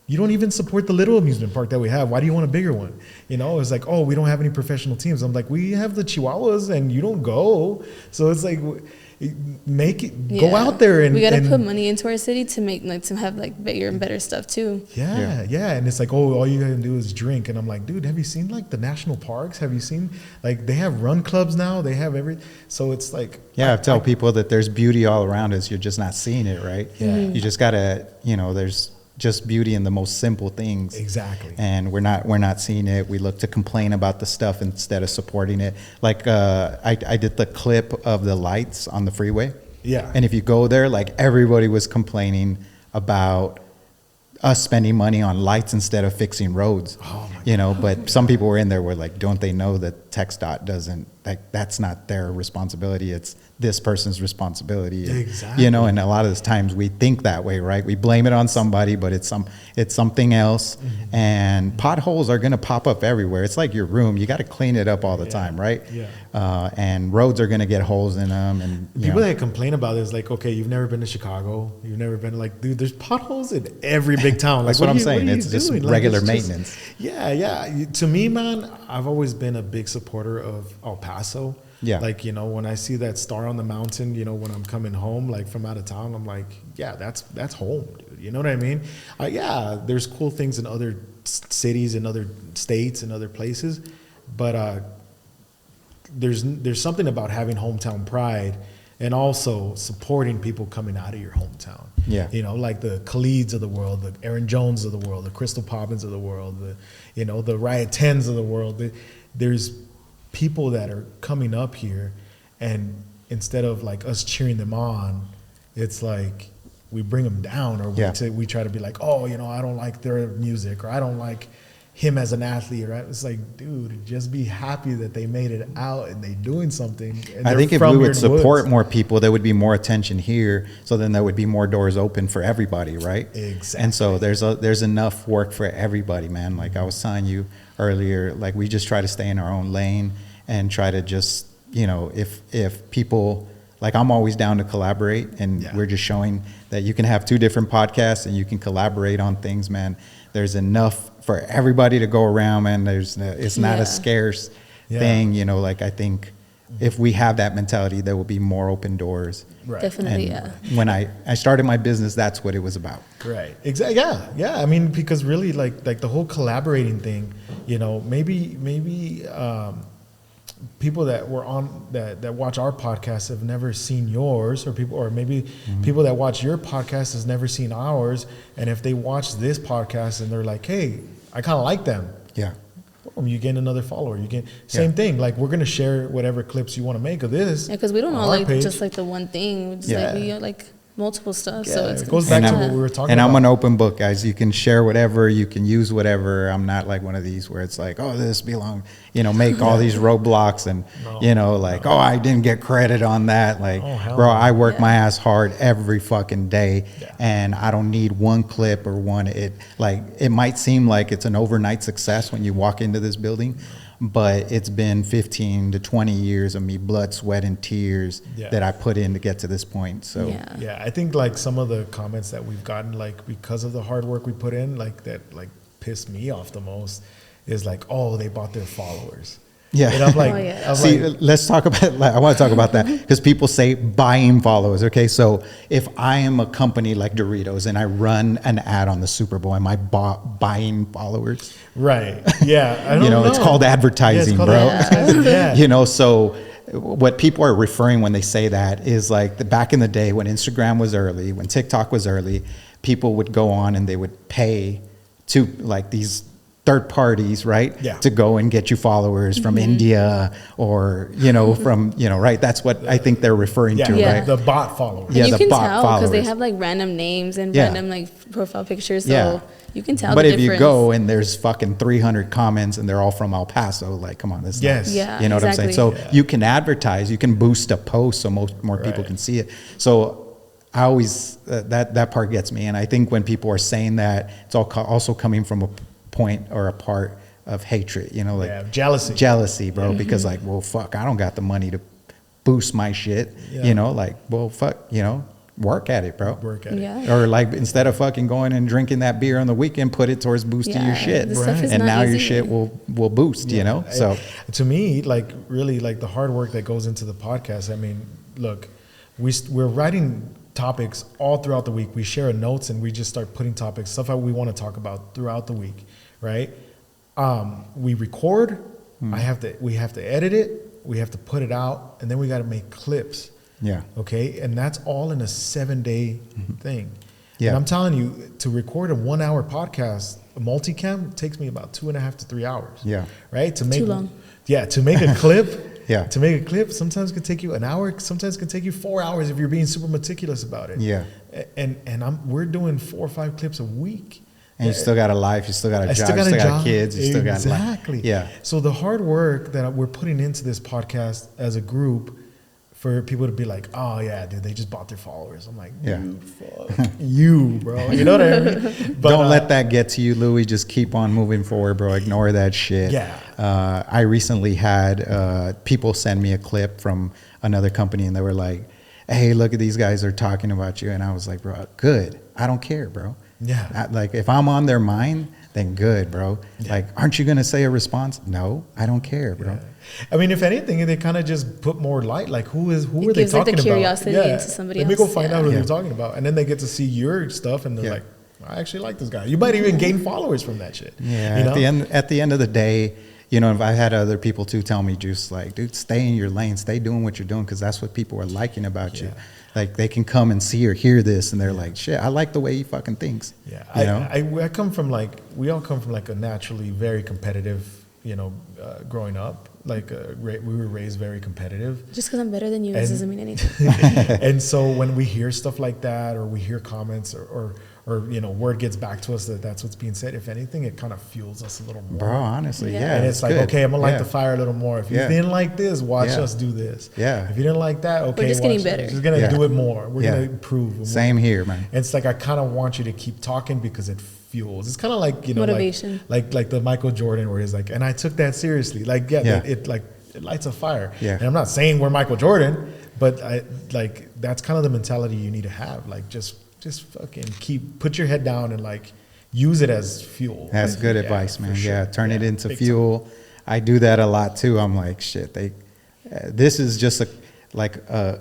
you don't even support the little amusement park that we have. Why do you want a bigger one? You know, it's like, oh, we don't have any professional teams. I'm like, we have the Chihuahuas and you don't go. So it's like, go out there and we got to put money into our city to make to have like bigger and better stuff too. Yeah. And it's like, oh, all you gotta do is drink. And I'm like, dude, have you seen like the national parks? Have you seen like they have run clubs now? They have so it's like, I tell people that there's beauty all around us. You're just not seeing it, right? Yeah. You just gotta, there's just beauty in the most simple things. Exactly. And we're not seeing it. We look to complain about the stuff instead of supporting it. Like I did the clip of the lights on the freeway. Yeah. And if you go there, like everybody was complaining about us spending money on lights instead of fixing roads. Oh my God. But some people were in there were like, don't they know that TxDOT doesn't, like, that's not their responsibility. It's this person's responsibility. Exactly. And a lot of the times we think that way, right? We blame it on somebody, but it's something else. Mm-hmm. And potholes are going to pop up everywhere. It's like your room. You got to clean it up all the time, right? Yeah. And roads are going to get holes in them. And people that complain about it is like, okay, you've never been to Chicago. You've never been like, dude, there's potholes in every big town. Like, that's what I'm saying. It's just regular maintenance. Yeah. To me, man, I've always been a big supporter of El Paso. Yeah. Like, when I see that star on the mountain, when I'm coming home, like from out of town, I'm like, yeah, that's home, dude. You know what I mean? There's cool things in other cities and other states and other places, but there's something about having hometown pride and also supporting people coming out of your hometown. Yeah. Like the Khalids of the world, the Aaron Jones of the world, the Crystal Poppins of the world, the Riot 10s of the world. There's people that are coming up here, and instead of like us cheering them on, it's like we bring them down, or we try to be like, oh, I don't like their music, or I don't like him as an athlete, right? It's like, dude, just be happy that they made it out and they doing something. I think if we would support more people, there would be more attention here. So then there would be more doors open for everybody, right? Exactly. And so there's enough work for everybody, man. Like I was telling you earlier, like we just try to stay in our own lane and try to just, if people, like I'm always down to collaborate, and we're just showing that you can have two different podcasts and you can collaborate on things, man. There's enough for everybody to go around, man. It's not a scarce thing, like I think if we have that mentality, there will be more open doors. Right. Definitely, When I started my business, that's what it was about. Right. Exactly. Yeah. I mean, because really like the whole collaborating thing, maybe people that were on that watch our podcast have never seen yours, or maybe people that watch your podcast has never seen ours. And if they watch this podcast and they're like, hey, I kind of like them. Yeah. You gain another follower. You get same thing. Like we're gonna share whatever clips you want to make of this. Yeah, because we don't all just like the one thing. We like multiple stuff. So it goes back to what we were talking about. And I'm an open book, guys. You can share whatever, you can use whatever. I'm not like one of these where it's like, oh, this belongs, make all these roadblocks and, oh, I didn't get credit on that. Like, bro, I work my ass hard every fucking day, and I don't need one clip or it might seem like it's an overnight success when you walk into this building, but it's been 15 to 20 years of me blood, sweat, and tears that I put in to get to this point. So I think like some of the comments that we've gotten, like because of the hard work we put in, like that like pissed me off the most is like, oh, they bought their followers. Yeah. And I'm like, let's talk about, I want to talk about that because people say buying followers. Okay. So if I am a company like Doritos and I run an ad on the Super Bowl, am I buying followers? Right. Yeah. I don't know. It's called advertising, bro. Advertising, So what people are referring when they say that is like back in the day when Instagram was early, when TikTok was early, people would go on and they would pay to like these third parties, right? Yeah. To go and get you followers from India or, you know, from, you know, right? That's what I think they're referring to, Yeah. right? The bot followers. And Yeah, you the can bot tell because they followers. have like random names and Yeah. random like profile pictures, so Yeah. you can tell. But the if difference. you go and there's fucking 300 comments and they're all from El Paso, like, come on, this. Yes. Yeah, You know what I'm saying? exactly. So you can advertise, you can boost a post so more people Right. can see it. So I always, that part gets me. And I think when people are saying that, it's also coming from a point or a part of hatred, you know, like jealousy, bro, because like, well, fuck, I don't got the money to boost my shit, you know, like, well, fuck, you know, work at it, bro. Work at it. Yeah. Or like, instead of fucking going and drinking that beer on the weekend, put it towards boosting your shit. This stuff is And not now your easy. shit will boost, you know? So to me, like really like the hard work that goes into the podcast. I mean, look, we're writing topics all throughout the week. We share notes and we just start putting topics, stuff that we want to talk about throughout the week, right? We record. We have to edit it. We have to put it out, and then we got to make clips. yeah. Okay, and that's all in a 7-day thing. Yeah. And I'm telling you, to record a 1-hour podcast, a multicam takes me about 2.5 to 3 hours. Yeah. Right. To make Too long. Yeah, to make a clip. Yeah. To make a clip, sometimes it can take you an hour. Sometimes it can take you 4 hours if you're being super meticulous about it. Yeah. And we're doing 4 or 5 clips a week. And you still got a life, you still got a job, you still got kids, you still got exactly. Yeah. So the hard work that we're putting into this podcast as a group, for people to be like, oh yeah, dude, they just bought their followers. I'm like, dude, fuck you, bro. You know what I mean? But, don't let that get to you, Louie. Just keep on moving forward, bro. Ignore that shit. Yeah. I recently had people send me a clip from another company, and they were like, hey, look at these guys are talking about you. And I was like, bro, good. I don't care, bro. Yeah. Like, if I'm on their mind, then good, bro. Yeah. Like, aren't you going to say a response? No, I don't care, bro. Yeah. I mean, if anything, they kind of just put more light. Like, who are they gives, like, talking the about? curiosity into somebody Let me go else. find Yeah. out who Yeah. they're talking about, and then they get to see your stuff, and they're Yeah. like, I actually like this guy. You might even gain followers from that shit. Yeah. You know? At the end of the day, you know, if I had other people too tell me, just like, dude, stay in your lane, stay doing what you're doing, because that's what people are liking about you. Yeah. Like, they can come and see or hear this, and they're like, shit, I like the way he fucking thinks. Yeah, You know? I come from like, we all come from like a naturally very competitive, you know, growing up. Like we were raised very competitive. Just because I'm better than you, this And- doesn't mean anything. And so when we hear stuff like that, or we hear comments, or you know, word gets back to us that that's what's being said, if anything, it kind of fuels us a little more. Bro, honestly, Yeah. yeah. And it's like, good. okay, I'm gonna light Yeah. the fire a little more. If you Yeah. didn't like this, watch Yeah. us do this. Yeah. If you didn't like that, okay, just getting watch better. us. We're gonna Yeah. do it more. We're Yeah. gonna improve. Same here, man. And it's like, I kind of want you to keep talking because it fuels. It's kind of like, you know, Motivation. like the Michael Jordan, where he's like, and I took that seriously. Like, Yeah. It lights a fire. Yeah. And I'm not saying we're Michael Jordan, but that's kind of the mentality you need to have. Like, just fucking put your head down and like use it as fuel. That's Like, good yeah, advice, for man. sure. Yeah, turn it Yeah, into big fuel. I do that a lot too. I'm like, shit, this is just a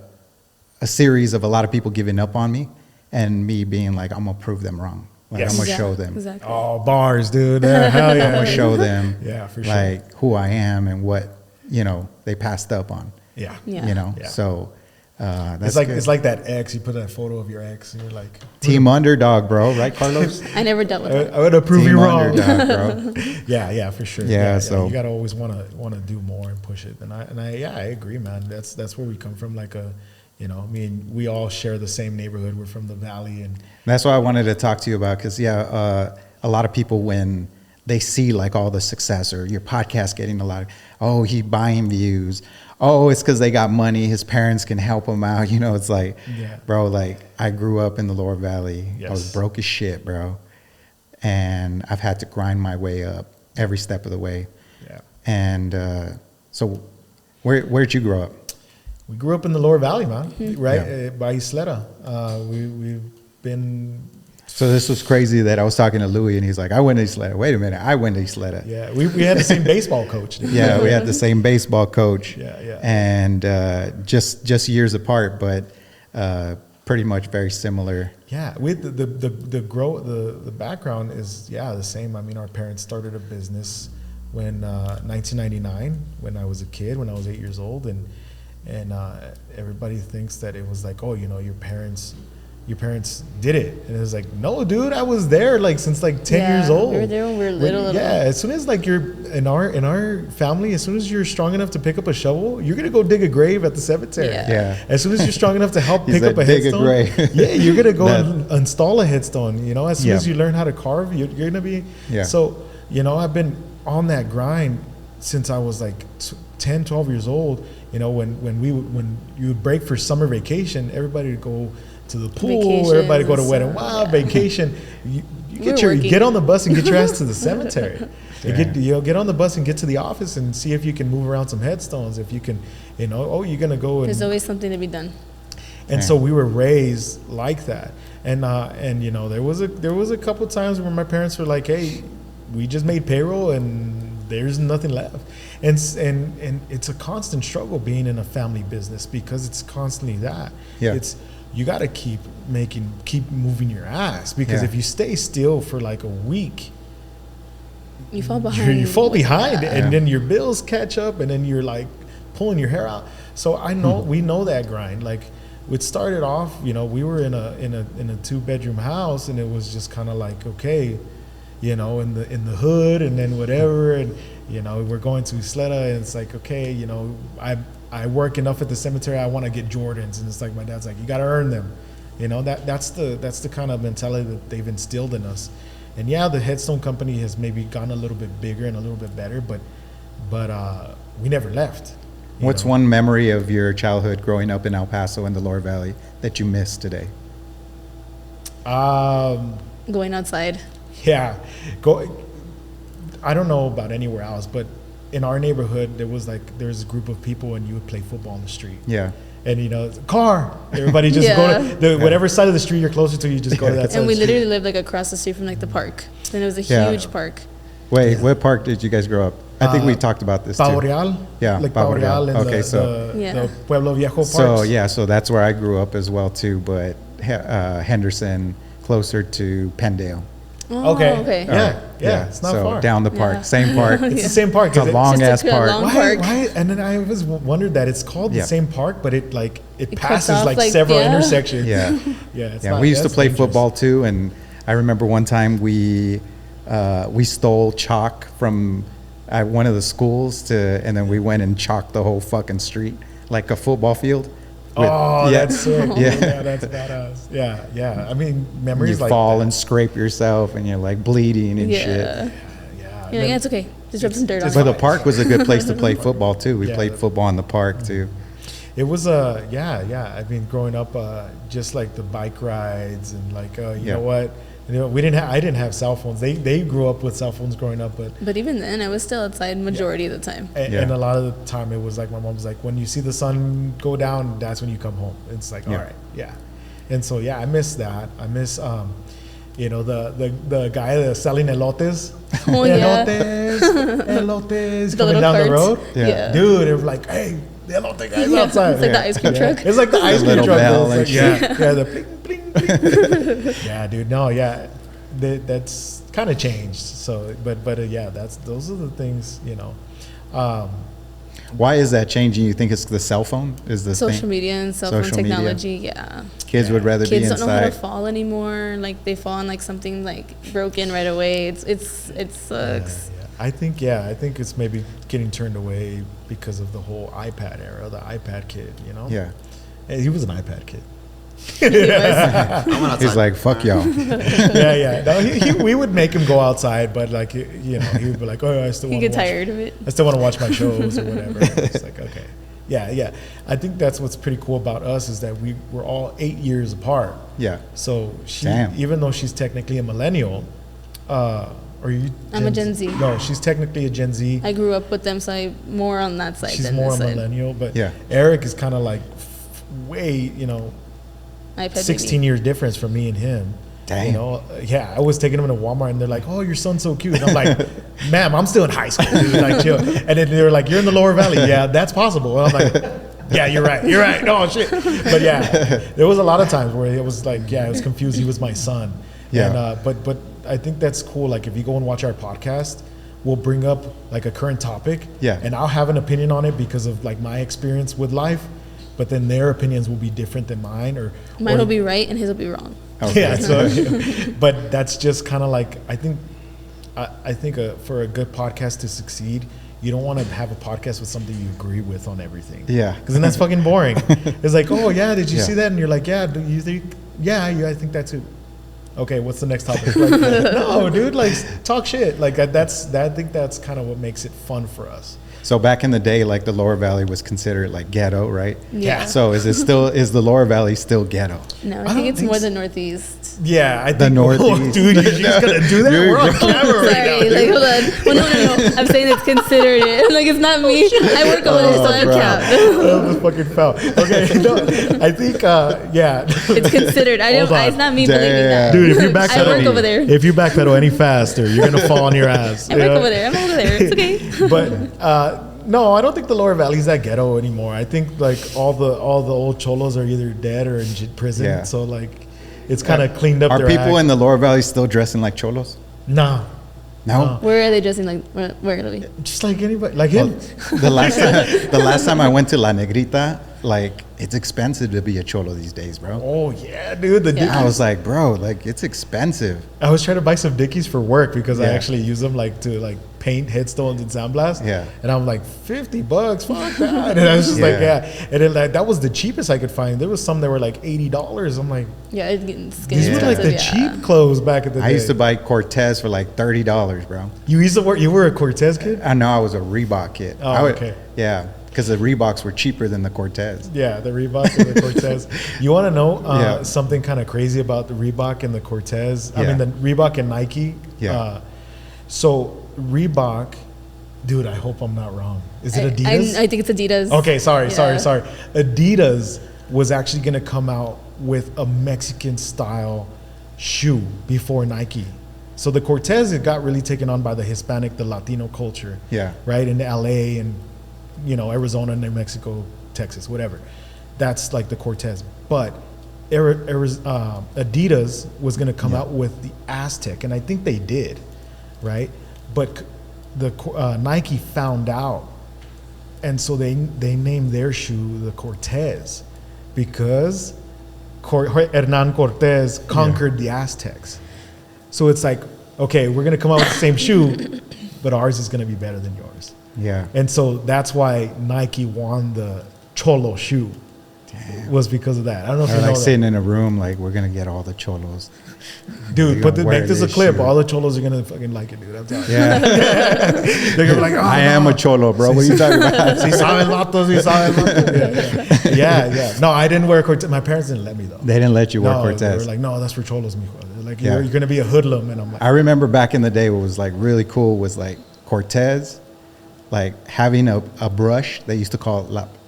series of a lot of people giving up on me and me being like, I'm gonna prove them wrong. Like, Yes. I'm gonna show them. Exactly. Oh, bars, dude. Yeah, hell yeah. I'm gonna show them Yeah, for sure. like who I am and what, you know, they passed up on. Yeah. Yeah. You know? Yeah. So that's It's like good. it's like that ex. You put that photo of your ex, and you're like, Team underdog, bro, right, Carlos? I never dealt with it. I would have proved Team you wrong. underdog, bro. Yeah, for sure. Yeah, so- you gotta always wanna do more and push it. And I agree, man. That's where we come from. Like you know, we all share the same neighborhood. We're from the valley, and That's what I wanted to talk to you about, because a lot of people, when they see like all the success or your podcast getting a lot of, oh, he buying views, oh, it's because they got money, his parents can help him out, you know, it's like, Yeah. bro, like, I grew up in the Lower Valley. I was Yes. broke as shit, bro, and I've had to grind my way up every step of the way. yeah. And so where'd you grow up? We grew up in the Lower Valley, man. Right Yeah. by Isleta. We've been. So this was crazy that I was talking to Louie, and he's like, I went to Isleta. Wait a minute, I went to Isleta. Yeah, we had the same baseball coach. Dude. Yeah, we had the same baseball coach. Yeah. And just years apart, but pretty much very similar. Yeah, with the background is the same. I mean, our parents started a business when 1999, when I was a kid, when I was 8 years old, and everybody thinks that it was like, oh, you know, your parents, your parents did it. And it was like, no, dude, I was there like since like 10 years old. We were there when we were little. Yeah, as soon as like you're in our family, as soon as you're strong enough to pick up a shovel, you're gonna go dig a grave at the cemetery. Yeah. As soon as you're strong enough to help pick up a dig headstone, a grave. yeah, you're gonna go and install a headstone. You know, as soon as you learn how to carve, you're gonna be. Yeah. So, you know, I've been on that grind since I was like 10, 12 years old. You know, when you would break for summer vacation, everybody would go to the pool, everybody go to Wet and Wild, vacation. You get on the bus and get your ass to the cemetery. Get on the bus and get to the office and see if you can move around some headstones. If you can, you know, you're gonna go. And, there's always something to be done. And so we were raised like that. And you know, there was a couple times where my parents were like, "Hey, we just made payroll and there's nothing left." And it's a constant struggle being in a family business because it's constantly that. Yeah. You got to keep moving your ass, because if you stay still for like a week, you fall behind. You fall behind, and then your bills catch up, and then you're like pulling your hair out. So I know we know that grind. Like, it started off, you know, we were in a 2-bedroom house, and it was just kind of like, okay, you know, in the hood, and then whatever, and you know, we're going to Isleta, and it's like, okay, you know, I work enough at the cemetery, I want to get Jordans, and it's like my dad's like, you got to earn them, you know. That's the kind of mentality that they've instilled in us. And yeah, the headstone company has maybe gotten a little bit bigger and a little bit better, but we never left. What's one memory of your childhood growing up in El Paso in the Lower Valley that you miss today? Going outside. Yeah, I don't know about anywhere else, but in our neighborhood, there's a group of people, and you would play football on the street. Yeah. And you know, car. Everybody just go to whatever side of the street you're closer to. You just go to that side. And we of the street. literally lived like across the street from like the park, and it was a huge park. Wait, what park did you guys grow up? I think we talked about this too. Pavo Real. Yeah, like Pavo Pavo Real. Okay, the Pueblo Viejo parks. So that's where I grew up as well too, but Henderson, closer to Pendale. Oh, okay. Yeah. It's not far. Down the park, same park. It's the same park. It's a long ass park. Why? And then I always wondered that it's called the same park, but it passes like several intersections. Yeah. Yeah. We used to play football too, and I remember one time we stole chalk from one of the schools and then we went and chalked the whole fucking street like a football field. That's sick. Yeah, that's badass. Yeah. I mean, memories you like fall that. And scrape yourself, and you're like bleeding and shit. Yeah. Yeah, it's okay. Just rub some dirt on it. But the park was a good place to play football too. We played football in the park too. It was I mean, growing up, just like the bike rides and like you know what. You know, I didn't have cell phones. They grew up with cell phones growing up, but even then, I was still outside majority of the time. And a lot of the time, it was like my mom was like, when you see the sun go down, that's when you come home. It's like, all right, and so I miss that. I miss you know, the guy that's selling elotes, elotes coming down the road. Dude, it was like, hey, the elote guy's outside. It's like the ice cream truck. It's like the ice cream truck. The bling. Yeah, dude. No, that's kind of changed. So, but those are the things, you know. Why is that changing? You think it's the cell phone? Is the social media and cell phone technology? Yeah. Kids would rather be inside. Kids don't know how to fall anymore. Like they fall on like something like broken right away. It sucks. I think it's maybe getting turned away because of the whole iPad era, the iPad kid. You know. Yeah. He was an iPad kid. He's like, fuck y'all. No, we would make him go outside, but like, you know, he would be like, oh, I still want to get tired of it. I still want to watch my shows or whatever. It's like, okay. Yeah. I think that's what's pretty cool about us is that we're all 8 years apart. Yeah. So even though she's technically a millennial, I'm a Gen Z. No, she's technically a Gen Z. I grew up with them, so I'm more on that side. She's more a millennial, but Eric is kind of like way, you know, 16 years difference from me and him. Damn. You know, I was taking him to Walmart and they're like, oh, your son's so cute. And I'm like, ma'am, I'm still in high school. Dude. Like, chill. And then they were like, you're in the Lower Valley. Yeah, that's possible. And I'm like, yeah, you're right. No, shit. But there was a lot of times where it was like, I was confused. He was my son. Yeah. And, but I think that's cool. Like if you go and watch our podcast, we'll bring up like a current topic. Yeah. And I'll have an opinion on it because of like my experience with life. but then their opinions will be different than mine, or mine will be right and his will be wrong. Okay. Yeah. So, but that's just kind of like, I think for a good podcast to succeed, you don't want to have a podcast with something you agree with on everything. Yeah. Because then that's fucking boring. It's like, oh yeah, did you see that? And you're like, yeah. Do you think? Yeah, I think that too. Okay, what's the next topic? Like, no, dude, like talk shit. Like I think that's kind of what makes it fun for us. So back in the day, like the Lower Valley was considered like ghetto, right? Yeah. So is the Lower Valley still ghetto? No, I think it's more the Northeast. Yeah, I think The Northeast. Oh, dude, you're just gonna do that? We're on camera right now. Sorry, like hold on. Well, no. I'm saying it's considered it. Like it's not me. I work over there, so I count. That was fucking foul. Okay, no, I think yeah. It's considered. It's not me believing that. Dude, if you backpedal, I work over there. If you backpedal any faster, you're gonna fall on your ass. I work over there. I'm over there. It's okay. But no, I don't think the Lower Valley's that ghetto anymore. I think like all the old cholos are either dead or in prison. Yeah. So like, it's kind of cleaned up. Are their people act. in the Lower Valley still dressing like cholos? No, No. Where are they dressing like? Where are they? just like anybody, like him. The last time I went to La Negrita, like it's expensive to be a cholo these days, bro. Oh yeah, dude. Yeah. I was like, bro, like it's expensive. I was trying to buy some Dickies for work because I Yeah. actually use them like to like paint headstones and sandblast. Yeah. And I'm like, $50, fuck that. And I was just like, yeah. And then like, that was the cheapest I could find. There was some that were like $80. I'm like, Yeah, it's getting skinny. these were like the cheap clothes back at the day. I used to buy Cortez for like $30, bro. You were a Cortez kid? I know I was a Reebok kid. Oh, okay. Yeah, because the Reeboks were cheaper than the Cortez. Yeah, the Reebok and the Cortez. You want to know Yeah. something kind of crazy about the Reebok and the Cortez? I Yeah. mean, the Reebok and Nike. Yeah. So Reebok, dude, I hope I'm not wrong. Is it Adidas? I think it's Adidas. Okay, sorry. Yeah. Adidas was actually going to come out with a Mexican style shoe before Nike. So the Cortez, it got really taken on by the Hispanic, the Latino culture. Yeah. Right? In LA and, Arizona, New Mexico, Texas, whatever. That's like the Cortez. But Adidas was going to come out with the Aztec, and I think they did, right? But the Nike found out, and so they named their shoe the Cortez because Hernan Cortez conquered the Aztecs. So it's like, okay, we're going to come out with the same shoe, but ours is going to be better than yours. Yeah. And so that's why Nike won the Cholo shoe. Damn. Was because of that. I don't know if Or you know like that. sitting in a room, like we're gonna get all the cholos. Dude, We're gonna wear make this a this clip. shoe. All the cholos are gonna fucking like it, dude. I'm telling you. Yeah. They're gonna be like, oh, I am a cholo, bro. What are you talking about? Si saben vatos, si saben vatos. Yeah. No, I didn't wear Cortez. My parents didn't let me though. They didn't let you wear No, they Cortez. were like, no, that's for cholos, mijo. They're like, Yeah. you're gonna be a hoodlum, and I'm like, I remember back in the day what was like really cool was like Cortez, like having a brush they used to call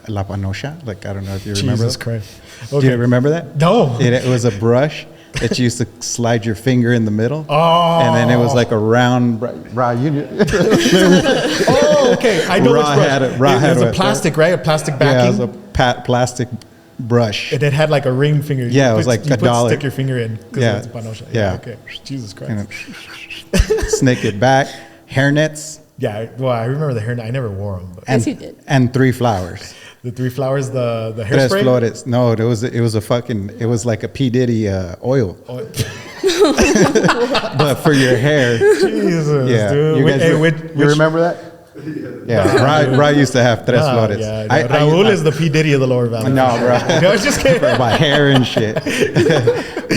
La Panocha. Like, I don't know if you remember. Jesus that. Christ. Do you remember that? No. It was a brush that you used to slide your finger in the middle. Oh. And then it was like a round. Oh, okay. I know which brush. It was a plastic, right? A plastic backing. Yeah, it was a plastic brush. And it had like a ring finger. Yeah, it was like $1. Stick your finger in. Yeah. It's panosha. Yeah. Okay. Jesus Christ. And snake it back. Hairnets. Yeah. Well, I remember the hairnet. I never wore them. But Yes, you did. And 3 flowers. the 3 flowers, the Tres hairspray. flores. No, it was like a P. Diddy oil. Oh, But for your hair. Jesus, Yeah. dude. You, guys you remember that? Yeah. Ra used to have Tres flores. Yeah, Raul is the P. Diddy of the Lower Valley. No, bro. No, I was just kidding. For my hair and shit.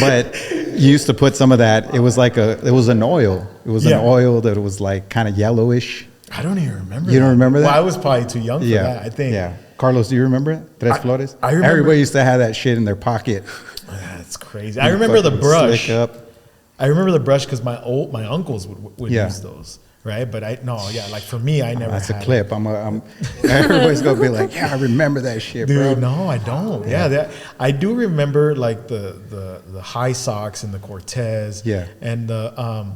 But you used to put some of that. It was an oil. It was an oil that was like kind of yellowish. I don't even remember. You don't remember that? Well, I was probably too young for that, I think. Yeah. Carlos, do you remember it? Tres flores? I remember. Everybody used to have that shit in their pocket. That's crazy. I remember the brush. Slick up. I remember the brush because my uncles would Yeah. use those, right? But like for me, I never. That's a had clip. Everybody's gonna be like, yeah, I remember that shit, bro. Dude, no, I don't. Yeah, I do remember like the high socks and the Cortez. Yeah. And the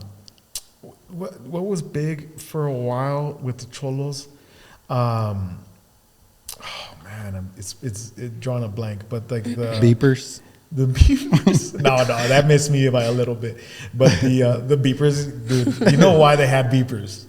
what was big for a while with the cholos? Oh man, it's drawing a blank. But like the Beepers. The beepers. No, that missed me by a little bit. But the beepers, dude, you know why they had beepers?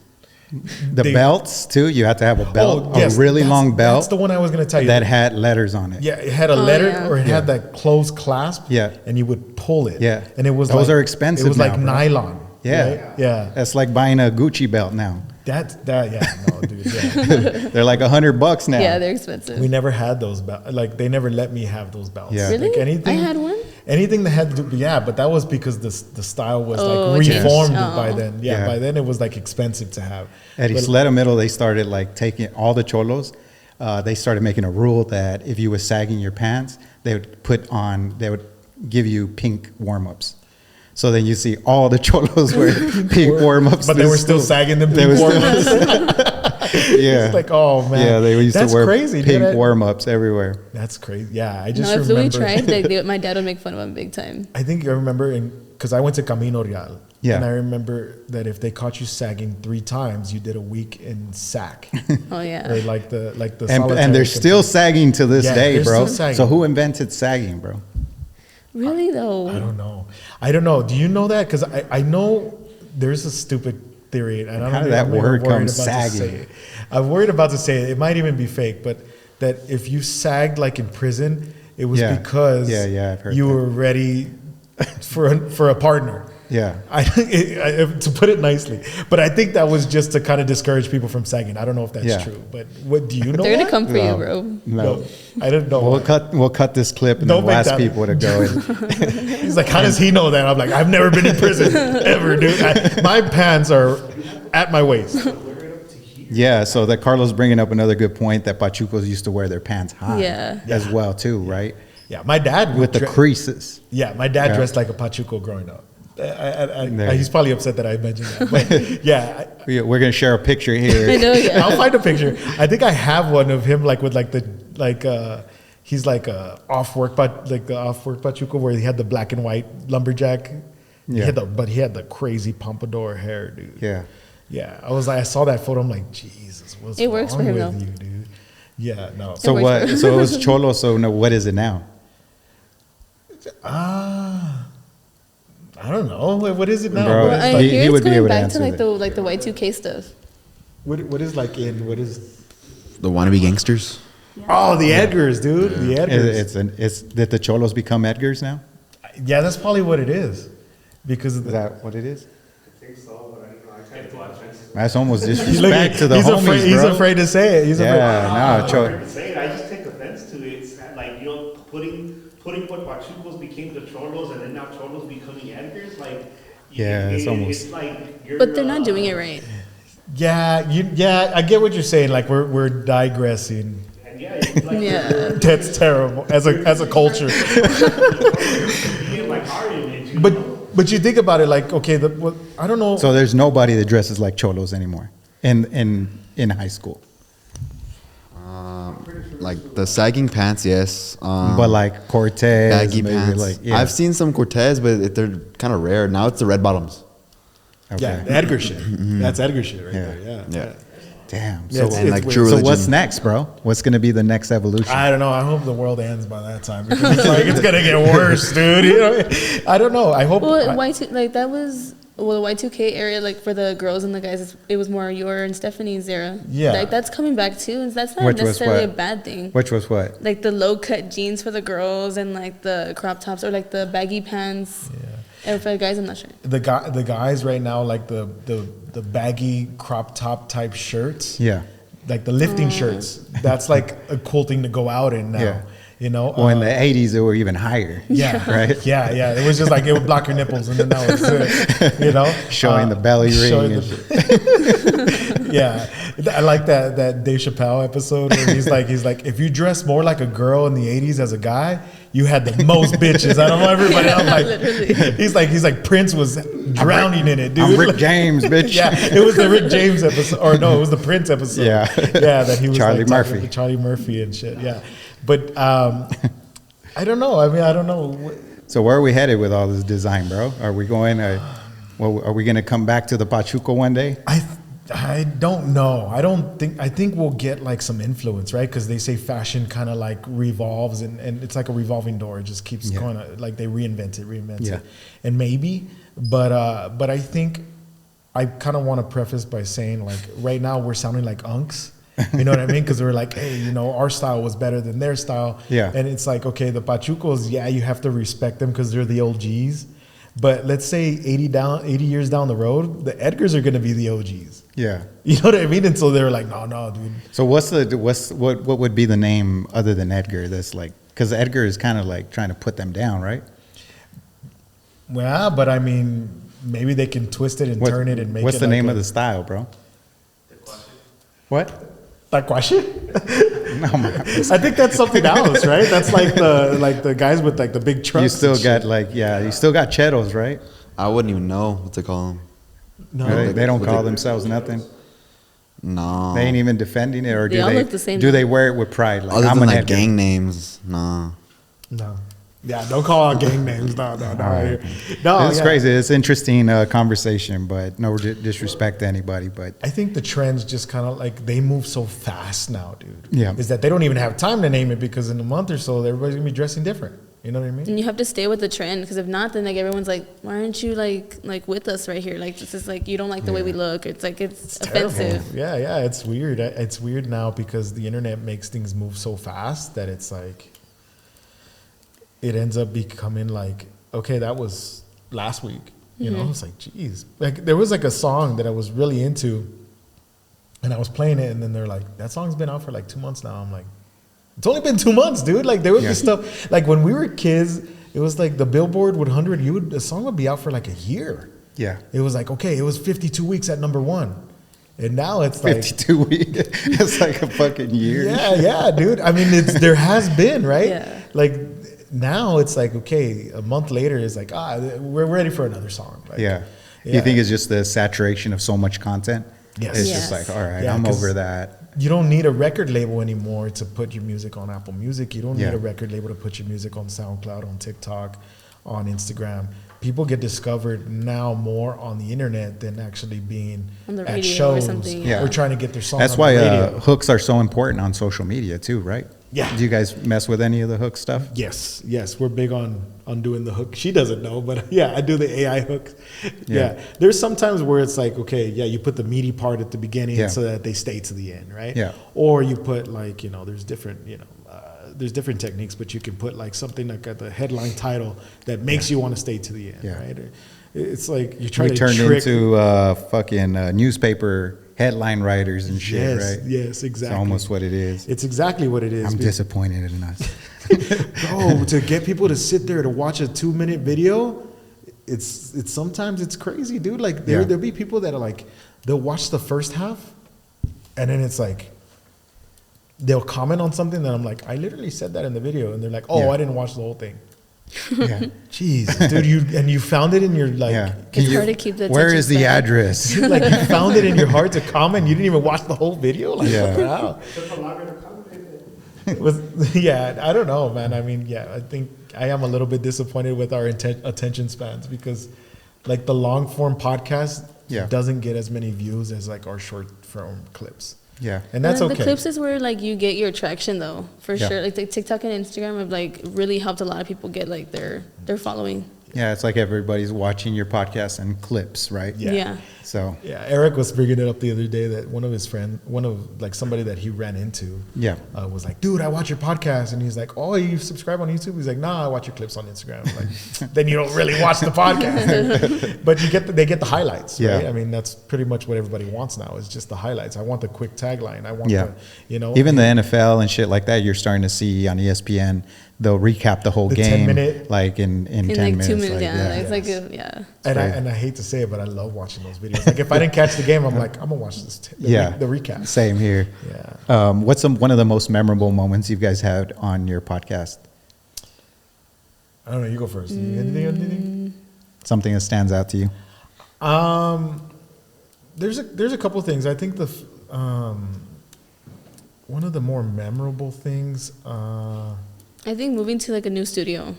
The belts too. You had to have a belt, a really long belt. That's the one I was going to tell you. That had letters on it. Yeah, it had a letter, or it had that closed clasp. Yeah, and you would pull it. Yeah, and it was those are expensive. It was now, like bro. nylon. Yeah, right? Yeah. That's like buying a Gucci belt now. Yeah, no, dude. Yeah. They're like $100 now. Yeah, they're expensive. We never had those belts. Like they never let me have those belts. Yeah. Really? Like anything. I had one. Anything that had to do, but that was because the style was like changed. reformed by then. Yeah. By then it was like expensive to have. At Isleta Middle, they started like taking all the cholos. They started making a rule that if you were sagging your pants, they would give you pink warm-ups. So then you see all the cholos wear pink warm-ups. But they were still sagging them pink warm-ups. Yeah. It's like, oh man. Yeah, they used That's to wear crazy, pink dude. warm-ups everywhere. That's crazy. Yeah, I just If remember. Louie tried, my dad would make fun of him big time. I think I remember, because I went to Camino Real. Yeah. And I remember that if they caught you sagging 3 times, you did a week in sack. Oh yeah. Or like the And they're still sagging to this day, they're bro. still sagging. So who invented sagging, bro? Really though? I don't know. Do you know that? Because I know there's a stupid theory, and I don't How know did that word come, sagging? I'm worried about to say it. It might even be fake, but that if you sagged like in prison, it was because I've heard you that. were ready for a partner. Yeah. To put it nicely, but I think that was just to kind of discourage people from sagging. I don't know if that's true, but what do you know? They're gonna that? come for you, bro. No. I didn't know. We'll cut this clip and Don't then we'll make ask that- people to go. He's like, how does he know that? I'm like, I've never been in prison ever, dude. My pants are at my waist. Yeah, so that Carlos bringing up another good point that Pachucos used to wear their pants high as Yeah. well too, right? Yeah, my dad With the creases. Yeah, my dad Yeah. dressed like a Pachuco growing up. He's probably upset that I mentioned that. But yeah, We're gonna share a picture I here. know, yeah. I'll find a picture. I think I have one of him like with he's like a off work Pachuco where he had the black and white lumberjack. Yeah. But he had the crazy pompadour hair, dude. Yeah. Yeah, I saw that photo. I'm like, Jesus, what's It works wrong for him, with though. you, dude? Yeah, no. So works what? for him. So it was Cholo. So no, what is it now? I don't know. What is it now? Bro, What Well, is I he hear would it's be able going to back to answer like the Y2K stuff. what is like in what is? The wannabe gangsters. Oh, the Edgars, dude. The Edgars. It's did the Cholos become Edgars now? Yeah, that's probably what it is. Because of Is that what it is? I think so, but I don't know. I can't watch it. That's almost Look, disrespect to the he's homies, afraid, bro. He's afraid to say it. He's afraid. Yeah, no, I'm Cho- afraid to say it. I just take offense to it. It's like, putting what Pachucos became the Cholos and then now Cholos becoming Edgars. Like, Yeah, it's almost- It's like you're, But they're not doing it right. Yeah, I get what you're saying. Like we're digressing. And yeah, it's like Yeah. That's terrible as a culture. you're like our image. But you think about it, like okay, I don't know. So there's nobody that dresses like Cholos anymore in high school. Like the sagging pants, yes. But like Cortez, baggy maybe pants. like yeah. I've seen some Cortez, but they're kind of rare. Now it's the red bottoms. Yeah, Okay. Edgar shit. That's Edgar shit right Yeah. there. Yeah. Damn. Yeah, So, it's And like weird. True so Religion. what's next, bro? What's gonna be the next evolution? I don't know. I hope the world ends by that time because it's like it's gonna get worse, dude. You know? I don't know. I hope. Well, Y2 like that was the Y2K area like for the girls and the guys. It was more your and Stephanie's era. Yeah. like that's coming back too, and that's not Which was necessarily a what? bad thing. Which was what? Like the low cut jeans for the girls and like the crop tops or like the baggy pants. Yeah. And for the guys, I'm not sure. The guys right now like the baggy crop top type shirts. Yeah. Like the lifting shirts. That's like a cool thing to go out in now. Yeah. You know. Well, in the '80s, they were even higher. Yeah. Right. Yeah. It was just like it would block your nipples, and then that was it. You know, Showing the belly ring showing and the- Yeah, I like that Dave Chappelle episode where he's like, if you dress more like a girl in the '80s as a guy, you had the most bitches. I don't know everybody. I'm like, Literally. he's like Prince was drowning in it, dude. I'm Rick Like- James, bitch. Yeah, it was the Rick James episode, or no, it was the Prince episode. Yeah. that he was Charlie like, talking Murphy. to Charlie Murphy and shit. Yeah, but I don't know. I mean, I don't know. So where are we headed with all this design, bro? Are we going? Are we going to come back to the Pachuco one day? I don't know. I think we'll get like some influence, right? Because they say fashion kind of like revolves and it's like a revolving door. It just keeps going, like they reinvent Yeah. it. And maybe, but I think I kind of want to preface by saying, like, right now we're sounding like unks. You know what I mean? Because we're like, hey, you know, our style was better than their style. Yeah. And it's like, okay, the Pachucos, yeah, you have to respect them because they're the OGs. But let's say 80 years down the road, the Edgars are going to be the OGs. Yeah. You know what I mean? And so they're like, no, dude. So what would be the name other than Edgar? That's like, because Edgar is kind of like trying to put them down, right? Well, but I mean, maybe they can twist it and turn it and make it. What's the name of the style, bro? What? Taquache? No, man. I think that's something else, right? That's like the guys with like the big trucks. You still got you still got Cheetos, right? I wouldn't even know what to call them. No, They don't call themselves nothing. No. They ain't even defending it, or They all look the same do though. they wear it with pride? Like, Other I'm than an like Edgar. gang names, no. No. Yeah, don't call out gang names. No. right. No, It's yeah. crazy. It's interesting conversation, but no disrespect to anybody. But I think the trends just kind of like they move so fast now, dude. Yeah. Is that they don't even have time to name it because in a month or so everybody's gonna be dressing different. You know what I mean? And you have to stay with the trend, because if not, then like everyone's like, why aren't you like with us right here? Like, this is like, you don't like the way we look. It's like it's offensive. Terrible. Yeah, it's weird. It's weird now because the internet makes things move so fast that it's like it ends up becoming like, okay, that was last week. You know, it's like, geez. Like there was like a song that I was really into, and I was playing it, and then they're like, that song's been out for like 2 months now. I'm like, it's only been 2 months, dude. Like there would be stuff like when we were kids, it was like the Billboard 100. The song would be out for like a year. yeah, It was like, okay, it was 52 weeks at number one, and now it's like 52 weeks. It's like a fucking year. yeah, dude. I mean, there has been, right? Yeah. Like now it's like, okay, a month later it's like, we're ready for another song. Like, Yeah. You think it's just the saturation of so much content? Yes. It's Yes. just like, all right, Yeah, I'm 'cause over that. you don't need a record label anymore to put your music on Apple Music. You don't need Yeah. a record label to put your music on SoundCloud, on TikTok, on Instagram. People get discovered now more on the internet than actually being On the at radio or shows something, yeah. or trying to get their song That's on why the radio. hooks are so important on social media too, right? Yeah. Do you guys mess with any of the hook stuff? Yes, we're big on doing the hook. She doesn't know, but yeah, I do the AI hook. Yeah. There's sometimes where it's like, okay, yeah, you put the meaty part at the beginning Yeah. so that they stay to the end, right? Yeah. Or you put like, there's different, there's different techniques, but you can put like something like at the headline title that makes you want to stay to the end, Yeah. right? It's like you're trying We to turned trick. into fucking newspaper headline writers and shit, Yes, right? yes, exactly. It's almost what it is. It's exactly what it is. I'm disappointed in us. Bro, to get people to sit there to watch a 2-minute video, it's sometimes it's crazy, dude. Like there'll be people that are like, they'll watch the first half, and then it's like, they'll comment on something that I'm like, I literally said that in the video, and they're like, oh, Yeah. I didn't watch the whole thing. Yeah. Jeez, dude, you found it in your like, Yeah. It's hard to keep the Where attention is the span. address? like you found it in your heart to comment. You didn't even watch the whole video. Like, Yeah. wow. Yeah, I don't know, man. I mean, yeah, I think I am a little bit disappointed with our attention spans because, like, the long form podcast doesn't get as many views as like our short form clips. Yeah. And that's okay. The clips is where like you get your traction though, for sure. Like the TikTok and Instagram have like really helped a lot of people get like their following. Yeah, it's like everybody's watching your podcast and clips, right? Yeah. So Yeah, Eric was bringing it up the other day that one of his friends, like somebody that he ran into, was like, "Dude, I watch your podcast," and he's like, "Oh, you subscribe on YouTube?" He's like, "Nah, I watch your clips on Instagram." I'm like, then you don't really watch the podcast, but they get the highlights, right? Yeah. I mean, that's pretty much what everybody wants now is just the highlights. I want the quick tagline. I want even the NFL and shit like that. You're starting to see on ESPN. They'll recap the whole The game 10-minute like in 10 like minutes. 2 minutes, like, yeah. It's like And I hate to say it, but I love watching those videos. Like if I didn't catch the game, I'm like, I'm gonna watch this. The recap. Same here. Yeah. What's one of the most memorable moments you guys had on your podcast? I don't know. You go first. Anything? Something that stands out to you? There's a couple of things. I think one of the more memorable things. I think moving to like a new studio,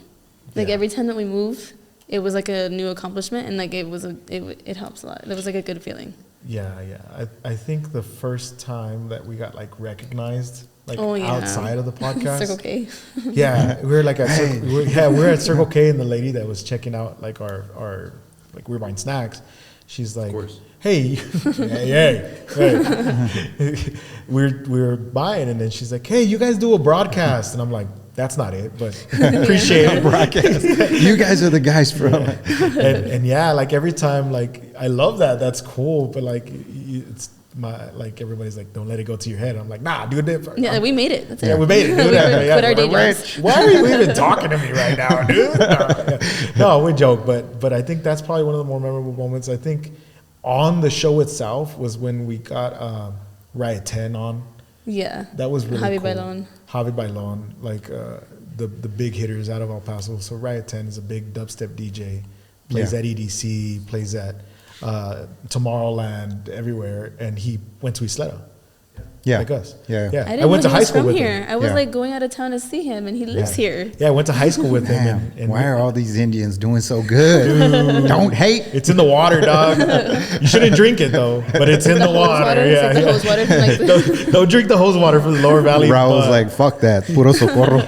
like every time that we move, it was like a new accomplishment, and like it helps a lot. It was like a good feeling. Yeah. I think the first time that we got like recognized, like Oh, yeah. outside of the podcast. Circle K. Yeah, we were like at we're at Circle K, and the lady that was checking out like our like we were buying snacks. She's like, of course. Hey, we're buying, and then she's like, hey, you guys do a broadcast, and I'm like, that's not it, but appreciate it. Broadcast. You guys are the guys from. And yeah, like every time, like I love that. That's cool, but like it's my like everybody's like, don't let it go to your head. I'm like, nah, do it. Yeah, we made it. That's it. Yeah, we made it. Do that. Quit our day jobs. Why are you even talking to me right now, dude? No, we joke, but I think that's probably one of the more memorable moments. I think on the show itself was when we got Riot 10 on. Yeah. That was really cool. Javi Bailon, like the big hitters out of El Paso. So Riot 10 is a big dubstep DJ. Plays at EDC, plays at Tomorrowland, everywhere, and he went to Isleta. Yeah, like us. Yeah. I went to high school with him. I was like going out of town to see him, and he lives here. Yeah, I went to high school with him. And why are all these Indians doing so good? Don't hate. It's in the water, dog. You shouldn't drink it though, but it's in the water. Don't drink the hose water from the lower valley. Raul's like, fuck that, puro socorro.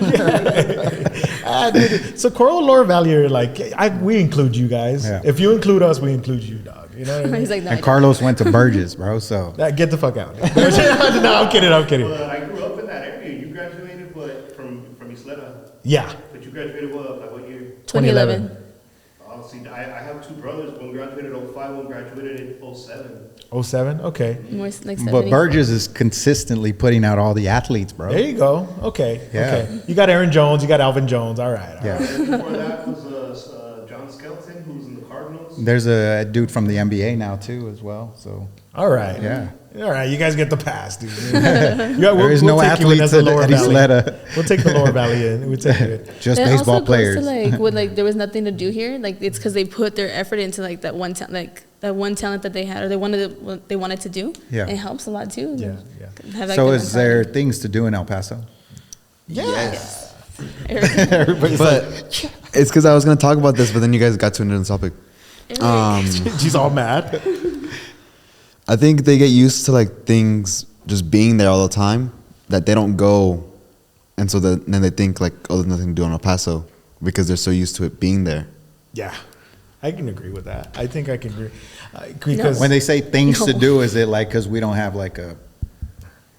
Dude, Socorro, lower valley are like, we include you guys. Yeah. If you include us, we include you, dog. You know what I mean? He's like, no, and Carlos went to Burgess, bro. So get the fuck out. No, I'm kidding. Well, I grew up in that area. You graduated, from Isleta. Yeah. But you graduated what year? 2011. Oh, see, I have two brothers. One graduated in 05, one graduated in 07. 07? Okay. More like 70. But Burgess is consistently putting out all the athletes, bro. There you go. Okay. Yeah. Okay. You got Aaron Jones. You got Alvin Jones. All right. Yeah. Before that was John Skelton, who was in the Cardinals. There's a dude from the NBA now, too, as well. So. All right. Yeah. All right. You guys get the pass, dude. There is no athletes at Isleta. We'll take the lower valley in. We'll take it. Just baseball players. To, there was nothing to do here. Like, it's because they put their effort into like that one talent, that they had, or they wanted to do. Yeah. It helps a lot too. Yeah. So is there things to do in El Paso? Yes. Everybody's but it's because I was going to talk about this, but then you guys got to another topic. She's all mad. I think they get used to like things just being there all the time that they don't go, and so then they think like, oh, there's nothing to do in El Paso because they're so used to it being there. Yeah, I can agree with that. I think I can agree because when they say things to do, is it like because we don't have like a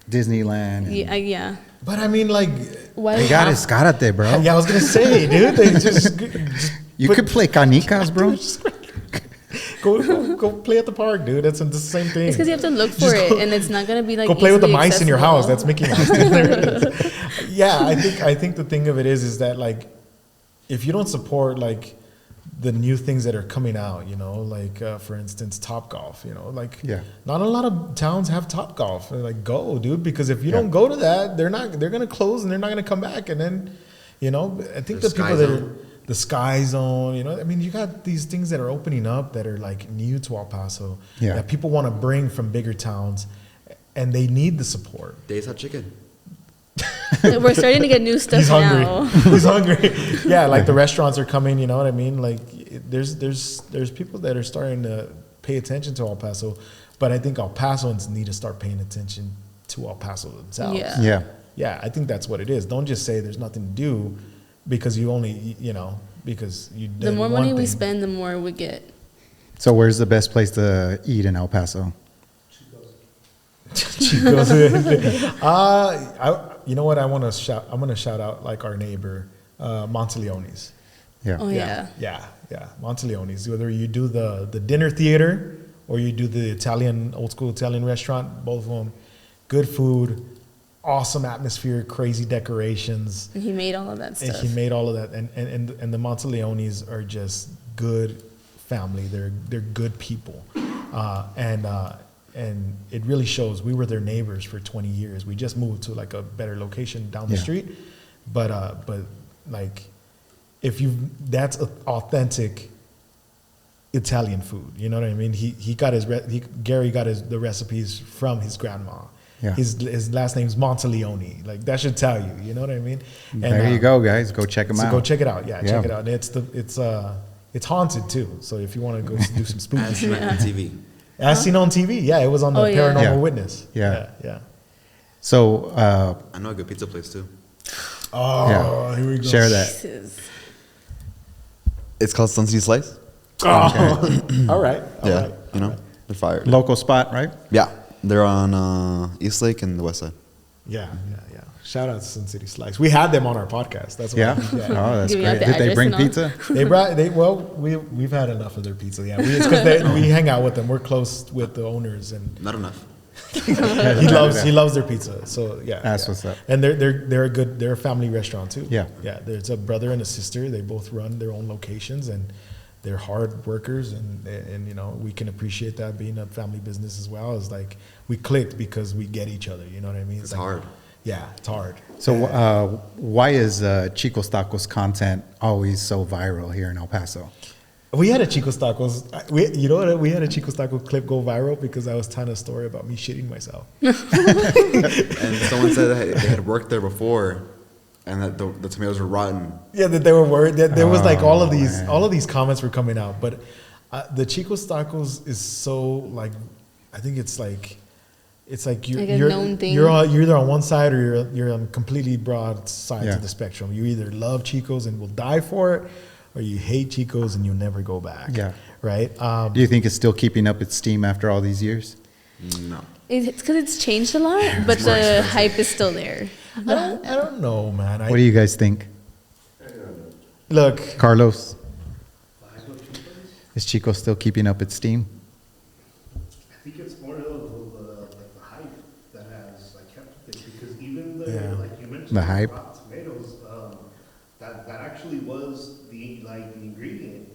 Disneyland? Yeah. But I mean, like, they got Escárate, bro. Yeah, I was gonna say, dude, they just you could play canicas, bro. Go play at the park, dude. That's the same thing. It's because you have to look for it, and it's not gonna be like. Go play with the mice in your accessible. house. That's Mickey Mouse. There it is. Yeah, I think the thing of it is that like, if you don't support like the new things that are coming out, you know, like for instance, Topgolf, you know, like not a lot of towns have Topgolf. Like, go, dude, because if you don't go to that, they're gonna close and they're not gonna come back. And then, you know, I think the people that are the Sky Zone, you know, I mean, you got these things that are opening up that are like new to El Paso that people want to bring from bigger towns, and they need the support. Days Hot Chicken. We're starting to get new stuff He's hungry. now. He's hungry. Yeah, like the restaurants are coming. You know what I mean? Like there's people that are starting to pay attention to El Paso, but I think El Pasoans need to start paying attention to El Paso themselves. Yeah. I think that's what it is. Don't just say there's nothing to do because you only because you. The more money we spend, the more we get. So where's the best place to eat in El Paso? Chicos. You know what? I'm gonna shout out like our neighbor, Monteleone's. Yeah. Oh yeah. Yeah. Monteleone's. Whether you do the dinner theater or you do the old school Italian restaurant, both of them, good food, awesome atmosphere, crazy decorations. And he made all of that stuff. And the Monteleone's are just good family. They're good people, and it really shows. We were their neighbors for 20 years. We just moved to like a better location down the street, but like that's authentic Italian food. You know what I mean? Gary got the recipes from his grandma. Yeah. His last name's Monteleone. Like that should tell you. You know what I mean? And, there you go, guys. Go check them out. Go check it out. Yeah, check it out. And it's haunted too. So if you want to go do some spooky I've seen it on TV. I've seen it on TV. Yeah, it was on the Paranormal Witness. Yeah. So I know a good pizza place too. Oh, here we go. Share that. Jesus. It's called Sun City Slice. Oh, all right. You know, they're fire. Local spot, right? Yeah, they're on East Lake and the West Side. Yeah. Shout out to Sun City Slice. We had them on our podcast. That's why. Yeah. Oh, that's Give me out great. the Did they address bring and all. pizza? We've had enough of their pizza. Yeah, it's because we hang out with them. We're close with the owners, and Not enough. he loves their pizza. So yeah, That's what's up. And they're a family restaurant too. Yeah. There's a brother and a sister. They both run their own locations, and they're hard workers, and you know, we can appreciate that being a family business as well. Is like we clicked because we get each other. You know what I mean? It's like, hard. Yeah, it's hard. So why is Chico's Tacos content always so viral here in El Paso? We had a Chico's Tacos. You know what? We had a Chico's Taco clip go viral because I was telling a story about me shitting myself. And someone said that they had worked there before, and that the tomatoes were rotten. Yeah, that they were worried. That there was like all of man. these comments were coming out. But the Chico's Tacos is so like, I think it's like Like a known thing. you're either on one side or you're on completely broad sides Yeah. of the spectrum. You either love Chico's and will die for it, or you hate Chico's and you'll never go back. Yeah. Right. Do you think it's still keeping up its steam after all these years? No. It's because it's changed a lot, but the hype is still there. I don't know, man. What do you guys think? Look? Carlos, is Chico still keeping up its steam? I think it's more of the hype that has like kept it, because even Yeah. like you mentioned, The hype. Rotten Tomatoes, that actually was the ingredient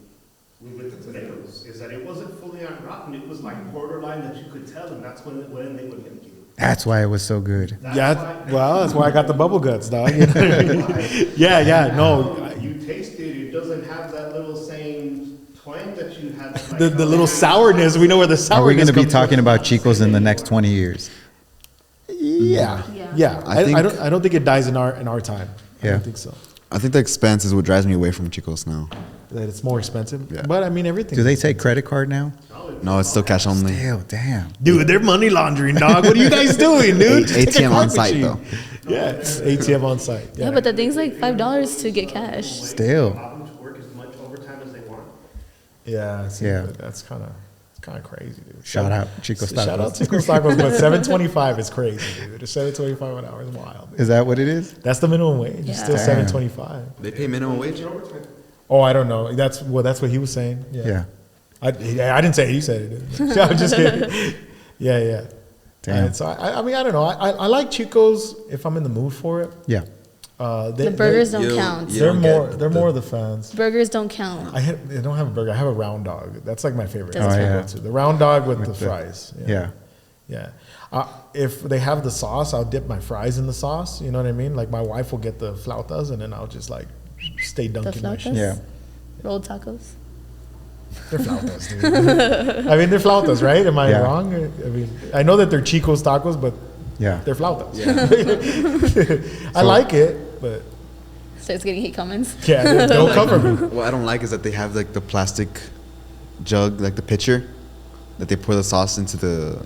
with the tomatoes, is that it wasn't fully on rotten. It was like borderline that you could tell, and that's when they would make you. That's why it was so good. That's why I got the bubble guts, dog. You know what I mean? Yeah. No. You taste it doesn't have that little same twang that you had. Like, The little sourness. We know where the Are sourness we going to be comes talking from. about Chico's in the next 20 years? Yeah. I don't think it dies in our time. I Yeah. don't think so. I think the expense is what drives me away from Chico's now. That it's more expensive. Yeah. But I mean, everything. Do they take credit card now? No, it's still cash only. Still, damn. Dude, they're money laundering, dog. What are you guys doing, dude? Just take a ATM on card site, machine. though. Yeah, it's ATM on site. Yeah, but the thing's like $5 to get cash. Still. allow them to work as much overtime as they want. Yeah, see, Yeah. that's kind of crazy, dude. Shout out Chico's Tacos. Shout out Chico's Tacos, but $7.25 is crazy, dude. It's $7.25 an hour is wild. Dude. Is that what it is? That's the minimum wage. It's Yeah. still Damn. $7.25. They pay minimum wage? Oh, I don't know. That's what he was saying. Yeah. I didn't say it. He said it. I'm just kidding. Yeah. Damn. So I mean, I don't know. I like Chico's if I'm in the mood for it. Yeah. The burgers don't You- count. you- They're don't more. get They're the- more of the fans. Burgers don't count. I don't have a burger. I have a round dog. That's like my favorite. That's That's Oh, my yeah. go-to. The round dog with the the- fries. Yeah. Yeah. If they have the sauce, I'll dip my fries in the sauce. You know what I mean? Like my wife will get the flautas, and then I'll just like stay The dunking my shit. flautas? Yeah. Rolled tacos. They're flautas, dude. I mean, they're flautas, right? Am I Yeah. wrong? I mean, I know that they're Chico's tacos, but Yeah. they're flautas. Yeah. I like it, but Starts getting hate comments. yeah, don't cover me. What I don't like is that they have like the plastic jug, like the pitcher, that they pour the sauce into the.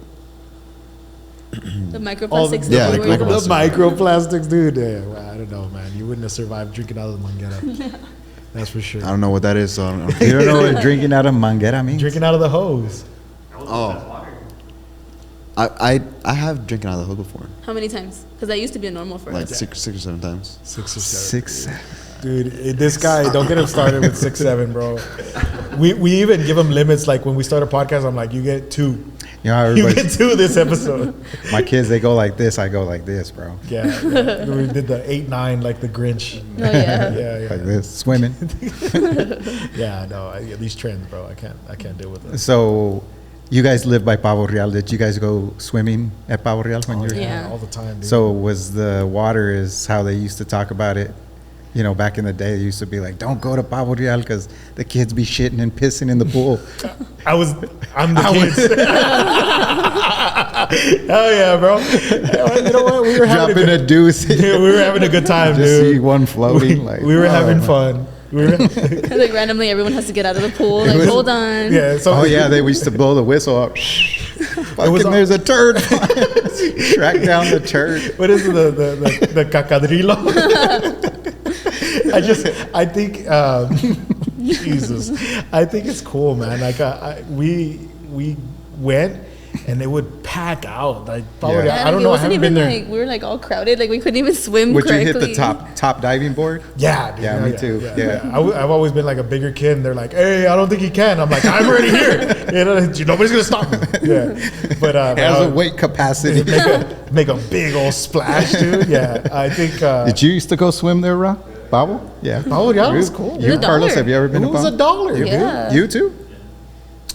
The microplastics. Yeah, that like we were- The microplastics, dude. Yeah, well, I don't know, man. You wouldn't have survived drinking out of the manguera. That's for sure. I don't know what that is, so I don't. You don't know what drinking out of manguera means? Drinking out of the hose. Oh. I have drinking out of the hood before, How many times? Because that used to be a normal for like us. six or seven times. 6 or 7. 6. Dude, this guy, don't get him started with 6, 7, bro. We even give him limits. Like when we start a podcast, I'm like, you get 2. You know how You everybody, get 2 this episode. my kids, they go like this, I go like this, bro. Yeah. We did the 8, 9 like the Grinch. Oh, yeah. Yeah. Like this, swimming. Yeah, no, these trends, bro. I can't deal with them. So, you guys live by Pavo Real. Did you guys go swimming at Pavo Real when you were? Yeah. All the time, dude. So, was the water is how they used to talk about it? You know, back in the day, they used to be like, "Don't go to Pavo Real because the kids be shitting and pissing in the pool." I'm the kids. Hell yeah, bro. You know what? We were having Dropping a deuce. dude, we were having a good time, Just see dude. one floating. Like We were oh, having my- fun. We were, Like randomly, everyone has to get out of the pool. Like, was- hold on. yeah. So Oh yeah, they used to blow the whistle up. Fucking, was all- there's a turd. Track down the turd. What is the cacadrillo? I think Jesus. I think it's cool, man. Like we we went. And they would pack out. Like, I don't know. I haven't been there. Like, we were like all crowded. Like we couldn't even swim correctly. Would you hit the top diving board? Yeah, dude, yeah, me too. Yeah. I've always been like a bigger kid, and they're like, "Hey, I don't think you can." I'm like, "I'm already here. You know, nobody's gonna stop me." Yeah, but it has a weight capacity. Make a big old splash, dude. Yeah, I think. Did you used to go swim there, Rob? Pavo? Yeah. Oh yeah, it was cool. You, Carlos, have you ever been to Pavo? It was $1. Yeah. You too?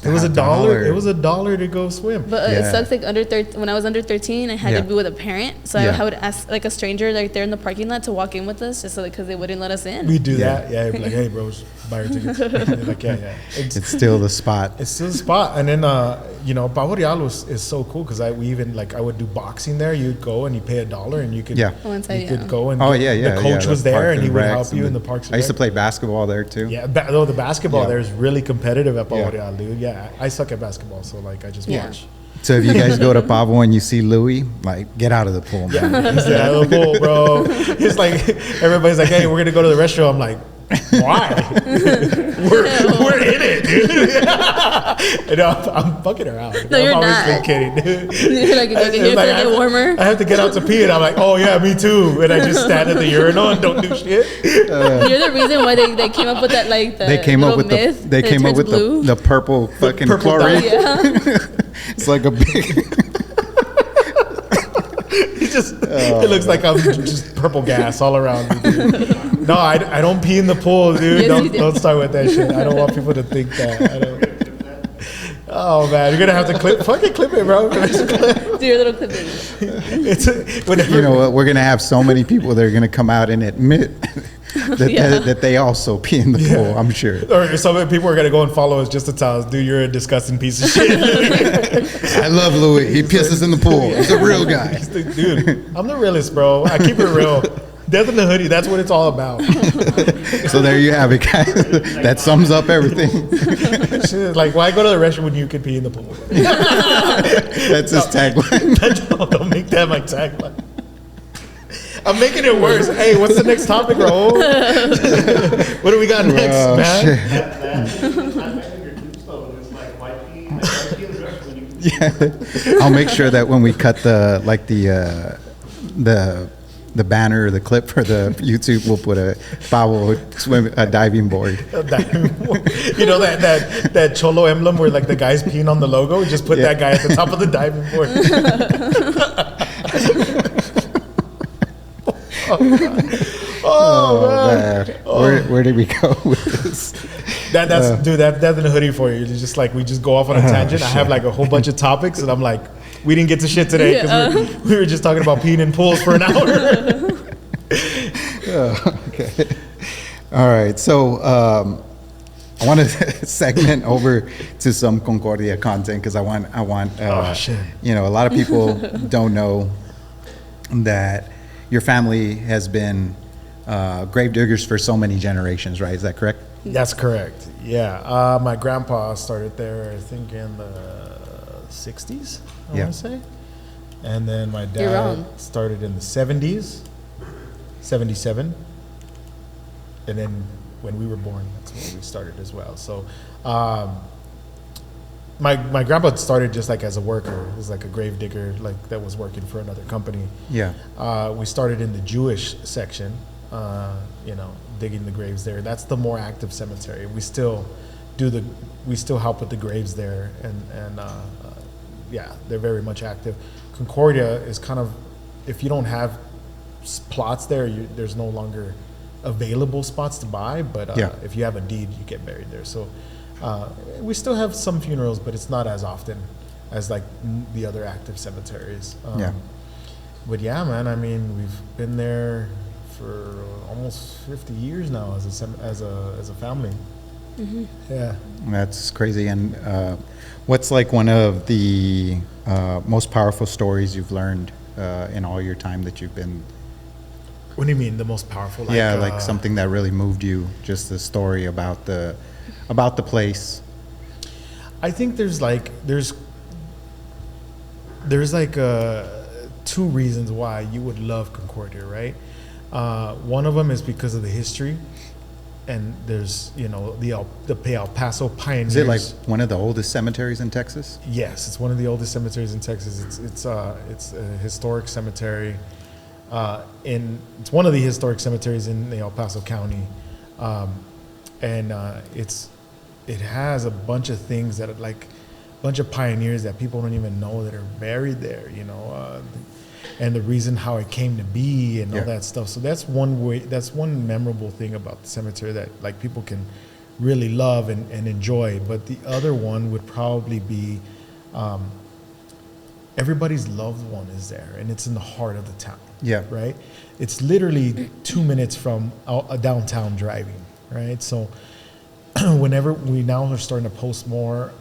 It was $1. It was $1 to go swim. But it sucks. Like when I was under 13, I had to be with a parent, so I would ask like a stranger like there in the parking lot to walk in with us, just so because they wouldn't let us in. We do that. Yeah, like, hey, bros, buy your tickets. Like, yeah. It's still the spot. It's still the spot. And then Pavo Real is so cool because I would do boxing there. You'd go and you pay $1 and you could could go and the coach was there and he would help you in the parks. I used to play basketball there too. Yeah, the basketball there is really competitive at Pavo Real, dude. Yeah, I suck at basketball, so like I just watch. So if you guys go to Pavo and you see Louie, like get out of the pool, man. Yeah, he's out of the pool, bro. It's like everybody's like, hey, we're gonna go to the restaurant. I'm like, why? we're in it, dude. I'm fucking around. No, you're I'm not. obviously kidding, dude. You're like, you're like get warmer. I have to get out to pee, and I'm like, oh yeah, me too. And I just stand at the urinal and don't do shit. You're the reason why they came up with that they came up with myth the purple fucking chlorine. Yeah. It's like a big. It looks like I'm just purple gas all around me, dude. No, I don't pee in the pool, dude. Yes, don't start with that shit. I don't want people to think that. Oh man, you're gonna have to clip it, bro. Do your little clip. You know what? We're gonna have so many people that are gonna come out and admit that they also pee in the pool. I'm sure. Or some people are gonna go and follow us just to tell us, dude, you're a disgusting piece of shit. I love Louie. He pisses in the pool. He's a real guy. Dude, I'm the realest, bro. I keep it real. Death in the Hoodie, that's what it's all about. So there you have it, guys. That sums up everything. Like, why go to the restaurant when you could pee in the pool? That's his tagline. Don't make that my tagline. I'm making it worse. Hey, what's the next topic, Raul? What do we got next, man? Yeah, I'll make sure that when we cut the banner or the clip for the YouTube, we'll put a diving board. You know that Cholo emblem where like the guy's peeing on the logo? Just put that guy at the top of the diving board. Man. Where did we go with this? That's in a hoodie for you. It's just like we just go off on a tangent. I have like a whole bunch of topics, and I'm like, we didn't get to shit today because we were just talking about peeing in pools for an hour. Okay. All right. So I want to segment over to some Concordia content because I want. You know, a lot of people don't know that your family has been gravediggers for so many generations, right? Is that correct? That's correct. Yeah. My grandpa started there, I think, in the 60s, I want to say. And then my dad started in the 70s, 77. And then when we were born, that's when we started as well. So my grandpa started just like as a worker. He was like a gravedigger, like that was working for another company. Yeah. We started in the Jewish section, digging the graves there. That's the more active cemetery. We still help with the graves there, and they're very much active. Concordia is kind of, if you don't have plots there, there's no longer available spots to buy, but if you have a deed, you get buried there. So we still have some funerals, but it's not as often as like the other active cemeteries. But yeah, man, I mean, we've been there for almost 50 years now as a family. Mm-hmm. Yeah, that's crazy. And what's like one of the most powerful stories you've learned in all your time that you've been? What do you mean the most powerful? Like something that really moved you. Just the story about the place. I think there's two reasons why you would love Concordia, right? One of them is because of the history. and there's the Paso pioneers. Is it like one of the oldest cemeteries in Texas? Yes, it's one of the oldest cemeteries in Texas. It's a historic cemetery. It's one of the historic cemeteries in the El Paso County, and it has a bunch of things that are like a bunch of pioneers that people don't even know that are buried there. And the reason how it came to be and all that stuff. So that's one memorable thing about the cemetery that like people can really love and enjoy. But the other one would probably be everybody's loved one is there, and it's in the heart of the town. Yeah. Right? It's literally 2 minutes from a downtown driving, right? So whenever we now are starting to post more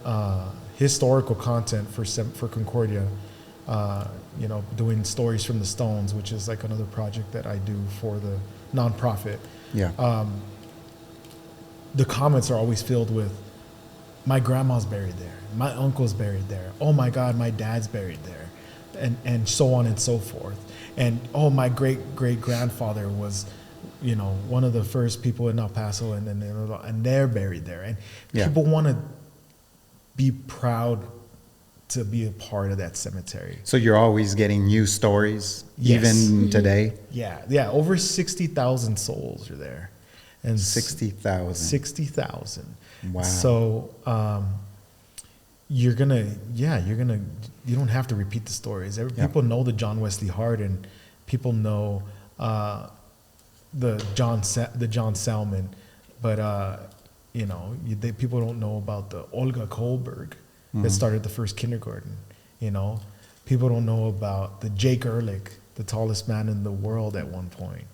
historical content for Concordia, doing Stories from the Stones, which is like another project that I do for the nonprofit. Yeah. The comments are always filled with, my grandma's buried there, my uncle's buried there, oh my God, my dad's buried there, and so on and so forth. And oh, my great-great-grandfather was, one of the first people in El Paso, and they're buried there. And people want to be proud to be a part of that cemetery. So you're always getting new stories, even today? Yeah. Over 60,000 souls are there. And 60,000. 60,000. Wow. So you don't have to repeat the stories. People know the John Wesley Hart, and people know the John Salmon, but people don't know about the Olga Kohlberg that started the first kindergarten. People don't know about the Jake Ehrlich, the tallest man in the world at one point.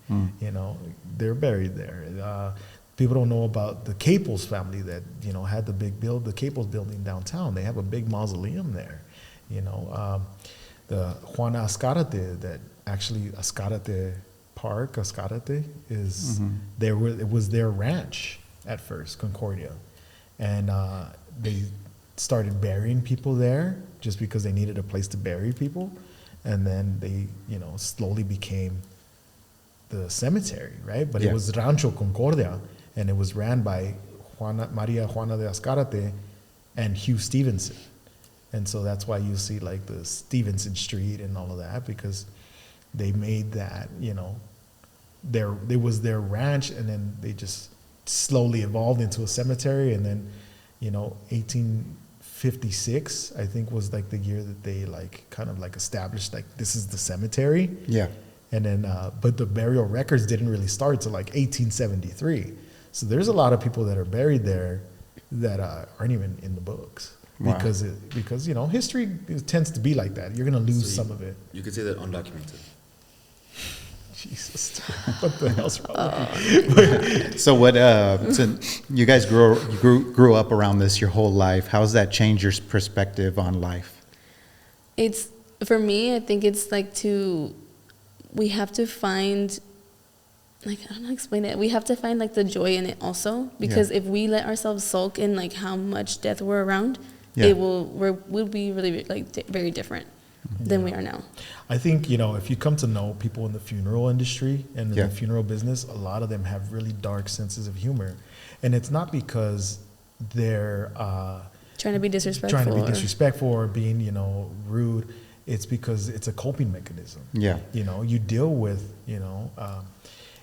They're buried there. People don't know about the Caples family that had the the Caples building downtown. They have a big mausoleum there. The Juana Azcárate, that actually Azcárate Park, Azcárate is it was their ranch at first, Concordia, and they started burying people there just because they needed a place to bury people, and then they slowly became the cemetery, right? But it was Rancho Concordia, and it was ran by Maria Juana de Azcárate and Hugh Stevenson. And so that's why you see like the Stevenson Street and all of that, because they made that, it was their ranch, and then they just slowly evolved into a cemetery. And then, 1856, I think, was like the year that they like kind of like established like this is the cemetery. Yeah. And then, but the burial records didn't really start till like 1873. So there's a lot of people that are buried there that aren't even in the books. Wow. Because history tends to be like that. You're going to lose some of it. You could say that undocumented. Jesus, what the hell's wrong with you? So what? So you guys grew up around this your whole life. How has that changed your perspective on life? It's, for me, I think it's like we have to find, like, I don't know how to explain it. We have to find like the joy in it also, because if we let ourselves sulk in like how much death we're around, we'll be really like very different than we are now. I think, if you come to know people in the funeral industry and in the funeral business, a lot of them have really dark senses of humor. And it's not because they're trying to be disrespectful or being, rude. It's because it's a coping mechanism. Yeah. You deal with,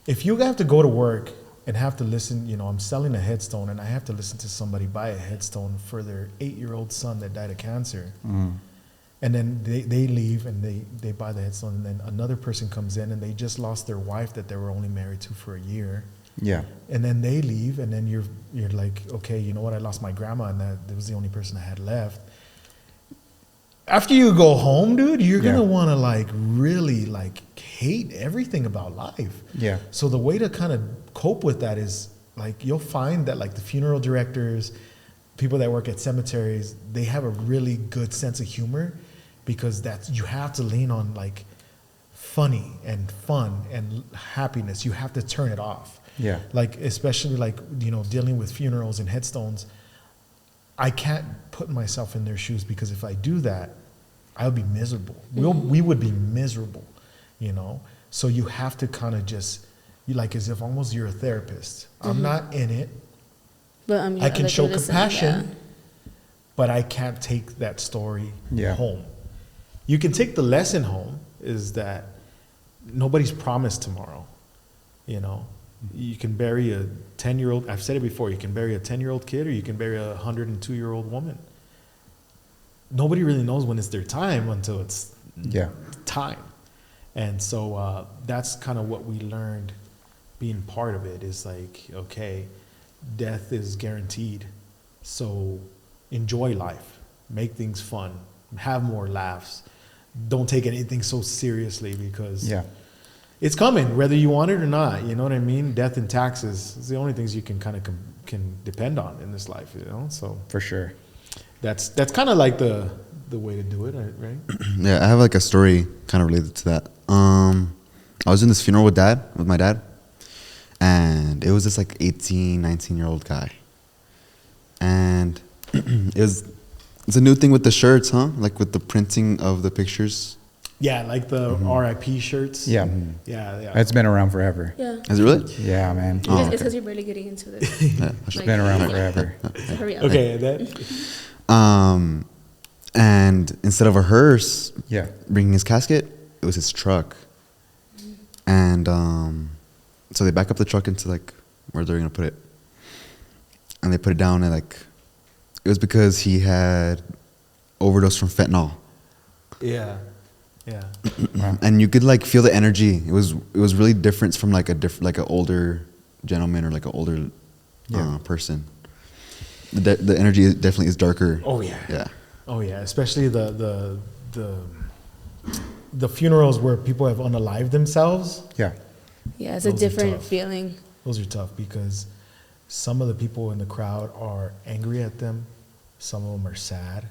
if you have to go to work and have to listen, I'm selling a headstone and I have to listen to somebody buy a headstone for their 8-year-old son that died of cancer. And then they leave and they buy the headstone, and then another person comes in and they just lost their wife that they were only married to for a year. Yeah. And then they leave, and then you're like, okay, you know what? I lost my grandma, and that was the only person I had left. After you go home, dude, you're gonna want to like really like hate everything about life. Yeah. So the way to kind of cope with that is like you'll find that like the funeral directors, people that work at cemeteries, they have a really good sense of humor, because you have to lean on like funny and fun and happiness. You have to turn it off. Yeah. Like, especially like, dealing with funerals and headstones, I can't put myself in their shoes, because if I do that, I'll be miserable. We would be miserable, So you have to kind of just like as if almost you're a therapist. I'm not in it. But I'm I can show listening, compassion, but I can't take that story Yeah. home. You can take the lesson home is that nobody's promised tomorrow. You know, you can bury a 10-year-old. I've said it before. You can bury a 10-year-old kid, or you can bury a 102-year-old woman. Nobody really knows when it's their time until it's Yeah. time. And so that's kind of what we learned being part of it is like, okay, death is guaranteed. So enjoy life, make things fun, have more laughs. Don't take anything so seriously because Yeah. it's coming, whether you want it or not. You know what I mean? Death and taxes is the only things you can kind of can depend on in this life, you know? So For sure. that's kind of like the way to do it, right? Yeah, I have like a story kind of related to that. I was in this funeral with my dad, and it was this like 18, 19-year-old guy. And it's a new thing with the shirts, huh? Like with the printing of the pictures. Yeah, like the RIP shirts. Yeah. Yeah. It's been around forever. Yeah. Is it really? Yeah, man. Oh, It's okay. because you're barely getting into this. Yeah, It's been around forever. So hurry up. Okay, that and instead of a hearse Yeah. bringing his casket, it was his truck. And so they back up the truck into like where they're gonna put it, and they put it down, and like it was because he had overdosed from fentanyl. yeah. And you could like feel the energy. It was really different from like like an older gentleman or like an older person. The energy definitely is darker. Oh yeah. Yeah. Oh yeah. Especially the funerals where people have unalived themselves. Yeah. Yeah, it's a Those are different tough. feeling. Those are tough because some of the people in the crowd are angry at them. Some of them are sad.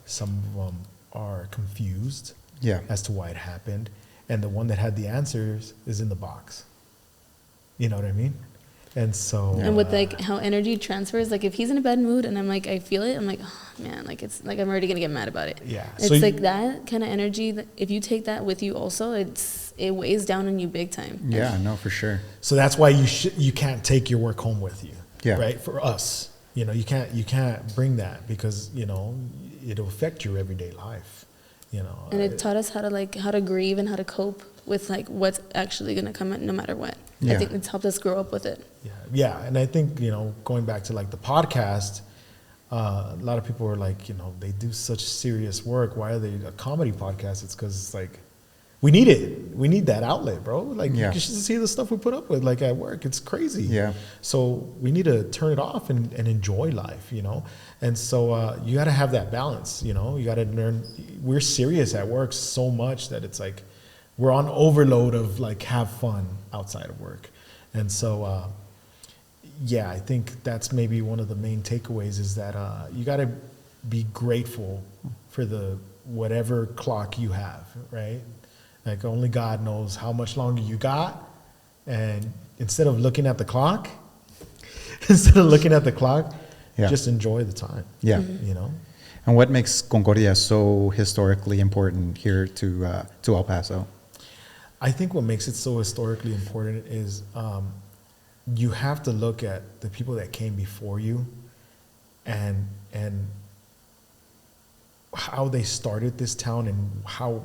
Some of them are confused Yeah. as to why it happened. And the one that had the answers is in the box. You know what I mean? And so. And with like how energy transfers, like if he's in a bad mood and I'm like, I feel it, I'm like, oh man, like it's like I'm already gonna get mad about it. Yeah. It's So like that kind of energy that if you take that with you also, it weighs down on you big time. Yeah, no, for sure. So that's why you can't take your work home with you. Yeah. Right? For us. You know, you can't bring that because, you know, it'll affect your everyday life. You know. And it taught us how to grieve and how to cope with like what's actually gonna come no matter what. Yeah. I think it's helped us grow up with it. Yeah, and I think, you know, going back to like the podcast, a lot of people are like, you know, they do such serious work. Why are they a comedy podcast? It's because it's like, we need it. We need that outlet, bro. Like, Yeah. you should see the stuff we put up with, like at work. It's crazy. Yeah. So we need to turn it off and enjoy life, you know? And so you got to have that balance, you know? You got to learn. We're serious at work so much that it's like we're on overload of like have fun outside of work. And so, yeah, I think that's maybe one of the main takeaways is that you got to be grateful for the whatever clock you have, right? Like only God knows how much longer you got. And instead of looking at the clock, Yeah. just enjoy the time. Yeah. You know? And what makes Concordia so historically important here to El Paso? I think what makes it so historically important is you have to look at the people that came before you and how they started this town and how,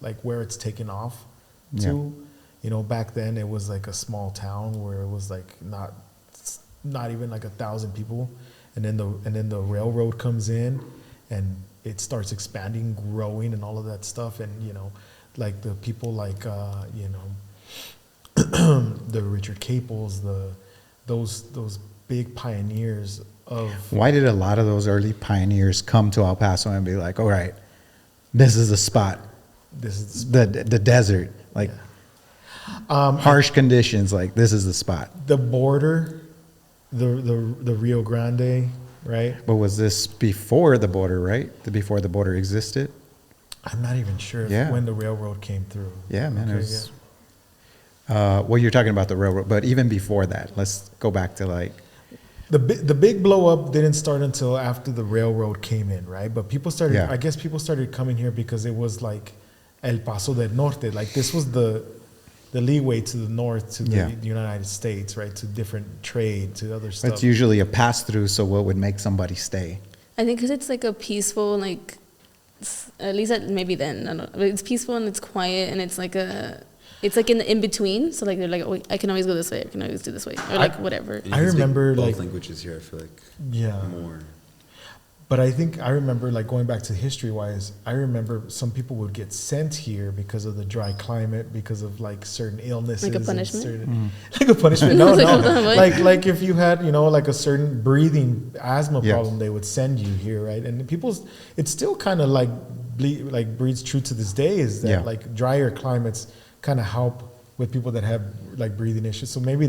like, where it's taken off to. Yeah. You know, back then it was like a small town where it was like not even like 1,000 people, and then the railroad comes in and it starts expanding, growing, and all of that stuff. And you know, like the people like you know, the Richard Capels, those big pioneers of. Why did a lot of those early pioneers come to El Paso and be like, all right, this is the spot, This is the desert, like harsh conditions, like this is the spot. the border, the Rio Grande, right? But was this before the border, right? Before the border existed? I'm not even sure Yeah. when the railroad came through. Yeah, man. Okay, It was, well, you're talking about the railroad, but even before that, let's go back to like, The big blow up didn't start until after the railroad came in, right? But people started, Yeah. I guess people started coming here because it was like El Paso del Norte. Like this was leeway to the north, to the Yeah. United States, right, to different trade, to other stuff. That's usually a pass through. So what would make somebody stay? I think because it's like a peaceful, like, at least maybe then, I don't know. It's peaceful and it's quiet and it's like in the in-between. So like they're like, oh, I can always go this way. I can always do this way. Or like whatever. And you I can speak remember, both like- languages here. I feel like Yeah. more. But I remember, like, going back to history-wise, I remember some people would get sent here because of the dry climate, because of, like, certain illnesses. Like a and punishment? Like a punishment? No, Like, no. what? Like if you had, like a certain breathing asthma Yes. problem, they would send you here, right? And it's still kind of, like, breeds true to this day, is that, Yeah. like, drier climates kind of help with people that have, like, breathing issues. So maybe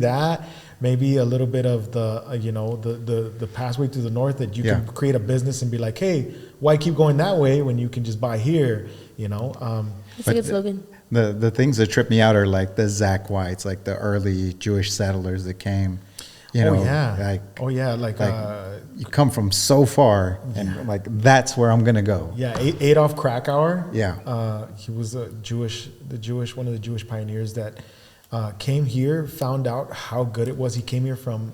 a little bit of the pathway to the north, that you can create a business and be like, hey, why keep going that way when you can just buy here, It's a But good slogan. The things that trip me out are like the Zach Whites, like the early Jewish settlers that came. Like you come from so far, and like that's where I'm gonna go. Yeah, Adolf Krakauer. Yeah. He was one of the Jewish pioneers that came here, found out how good it was. He came here from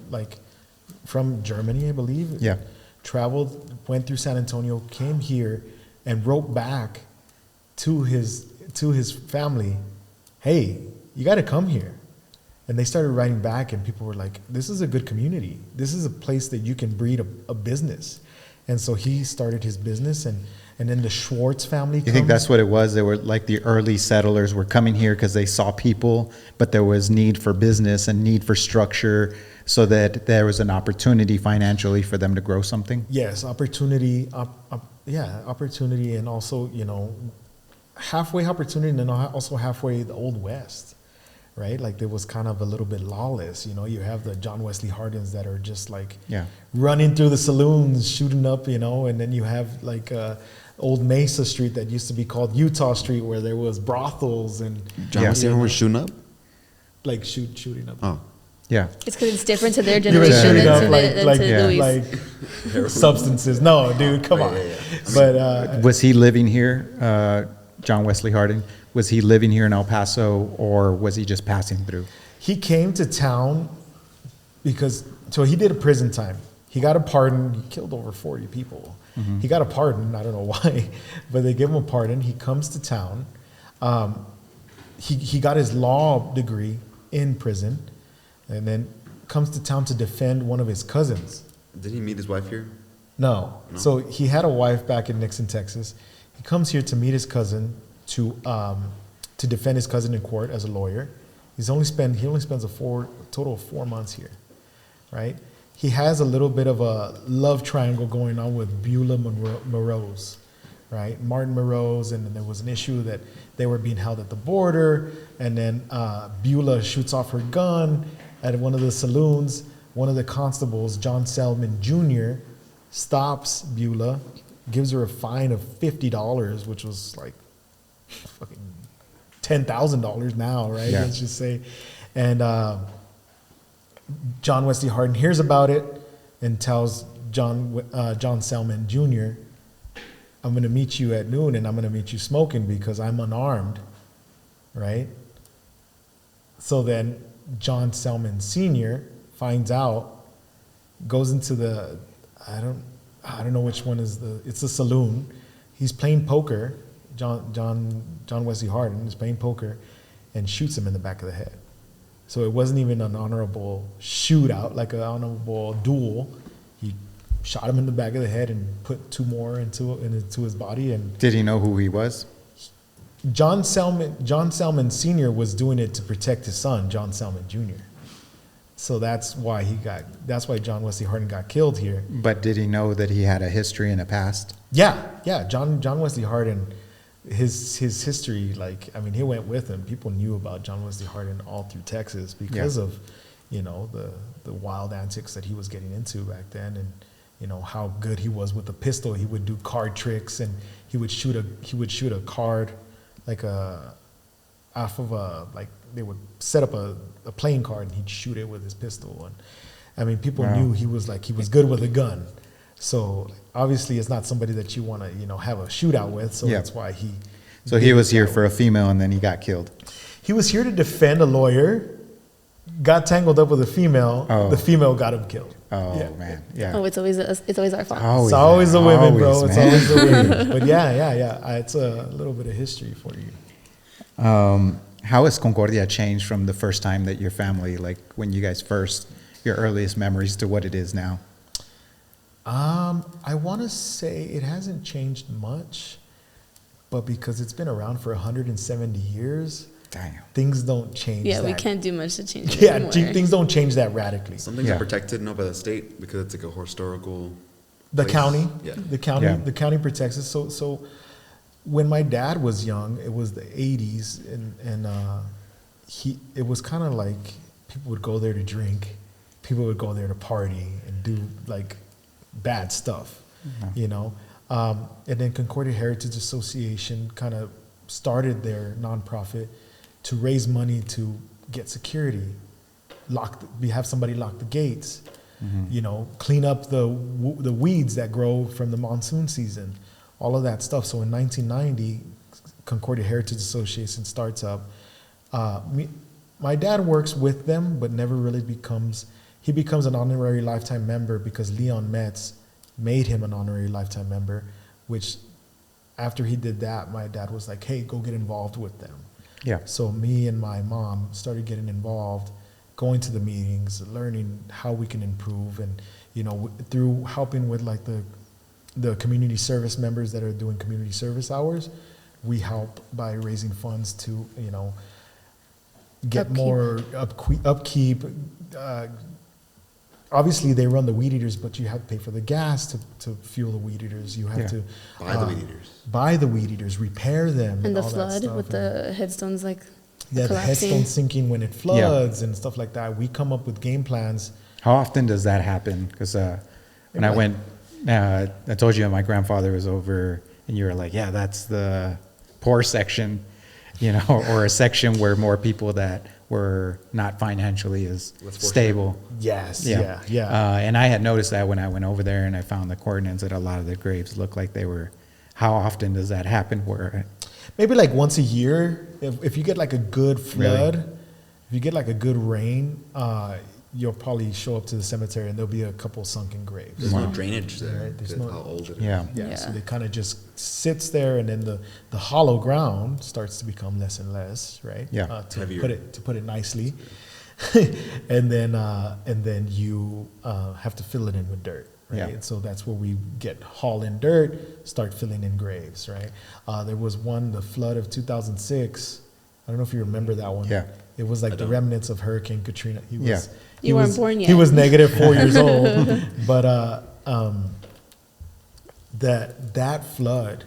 Germany, I believe. Yeah. Traveled, went through San Antonio, came here, and wrote back to his family, "Hey, you got to come here." And they started writing back, and people were like, "This is a good community. This is a place that you can breed a business." And so he started his business, and then the Schwartz family. You think that's what it was? They were like the early settlers were coming here because they saw people, but there was need for business and need for structure, so that there was an opportunity financially for them to grow something. Yes, opportunity. Opportunity, and also halfway opportunity, and then also halfway the Old West. Right, like it was kind of a little bit lawless. You have the John Wesley Hardins that are just like running through the saloons, shooting up. And then you have like Old Mesa Street that used to be called Utah Street, where there was brothels and John Wesley was shooting up. Like shooting up. Oh, Yeah. It's because it's different to their You were generation shooting up than to Louis. like substances. No, dude, come on. But Was he living here, John Wesley Harding? Was he living here in El Paso, or was he just passing through? he came to town so he did a prison time. He got a pardon. He killed over 40 people. He got a pardon. I don't know why, but they gave him a pardon. He comes to town. He got his law degree in prison, and then comes to town to defend one of his cousins. did he meet his wife here? No. So he had a wife back in Nixon, Texas. He comes here to meet his cousin to defend his cousin in court as a lawyer. He only spends a total of 4 months here, right? He has a little bit of a love triangle going on with Beulah Morose, right? Martin Morose, and then there was an issue that they were being held at the border, and then Beulah shoots off her gun at one of the saloons. One of the constables, John Selman Jr., stops Beulah, gives her a fine of $50, which was like fucking $10,000 now, right? Yeah. Let's just say. And John Wesley Hardin hears about it and tells John Selman Jr., "I'm going to meet you at noon, and I'm going to meet you smoking because I'm unarmed," right? So then John Selman Sr. finds out, goes into I don't know which one it's a saloon. He's playing poker. John Wesley Hardin is playing poker and shoots him in the back of the head. So it wasn't even an honorable shootout, like an honorable duel. He shot him in the back of the head and put 2 more into his body. And Did he know who he was? John Selman Sr. was doing it to protect his son, John Selman Jr. So that's why John Wesley Hardin got killed here. But did he know that he had a history and a past? Yeah. John Wesley Hardin, his history, he went with him. People knew about John Wesley Hardin all through Texas because of, the wild antics that he was getting into back then, and how good he was with the pistol. He would do card tricks, and he would shoot a card they would set up a playing card, and he'd shoot it with his pistol. And people knew he was good with a gun. So obviously it's not somebody that you want to have a shootout with. So that's why he. So he was here for a female, and then he got killed. He was here to defend a lawyer, got tangled up with a female. Oh. The female got him killed. Oh Yeah. man, yeah. Oh, it's always our fault. It's always the women, bro. Always, It's man. always the women. But yeah. It's a little bit of history for you. How has Concordia changed from the first time that your family, like when you guys first, your earliest memories to what it is now? I want to say it hasn't changed much, but because it's been around for 170 years, Damn. things don't change. Yeah, we that- can't do much to change it Yeah, anymore. things don't change that radically. Some things Yeah. are protected, no, by the state because it's like a historical. The place. county, Yeah. Yeah. the county protects us. So when my dad was young, it was the 80s, and it was kind of like people would go there to drink, people would go there to party and do like bad stuff, you know. And then Concordia Heritage Association kind of started their nonprofit to raise money to get security, have somebody lock the gates, you know, clean up the weeds that grow from the monsoon season, all of that stuff. So in 1990, Concordia Heritage Association starts up. My dad works with them, but never really becomes an honorary lifetime member because Leon Metz made him an honorary lifetime member, which after he did that, my dad was like, hey, go get involved with them. Yeah. So me and my mom started getting involved, going to the meetings, learning how we can improve, and, you know, through helping with like the community service members that are doing community service hours, we help by raising funds to, you know, get Upkeep. more upkeep. Obviously, they run the weed eaters, but you have to pay for the gas to fuel the weed eaters. You have Yeah. to Buy the weed eaters. buy the weed eaters, repair them, And the all that flood stuff. with the headstones, like the collapsing. headstone sinking when it floods and stuff like that. We come up with game plans. How often does that happen? Because when I went, I told you my grandfather was over, and you were like, yeah, that's the poor section, you know, or a section where more people that were not financially as Less fortunate. stable. Yes, Yeah. yeah. And I had noticed that when I went over there and I found the coordinates that a lot of the graves looked like they were. How often does that happen? Where Maybe like once a year, if you get like a good flood, Really? if you get like a good rain, you'll probably show up to the cemetery and there'll be a couple sunken graves. There's no drainage there. Right, there's because no- how old it is. yeah, Yeah, so Yeah. they kind of just sits there, and then the hollow ground starts to become less and less, right? Yeah. To Heavier. put it nicely, and then you have to fill it in with dirt, right? Yeah. And so that's where we haul in dirt, start filling in graves, right? There was the flood of 2006. I don't know if you remember that one. Yeah. It was like the don't. remnants of Hurricane Katrina. He was, Yeah. he You weren't was- born He yet. was negative 4 years old, but that flood,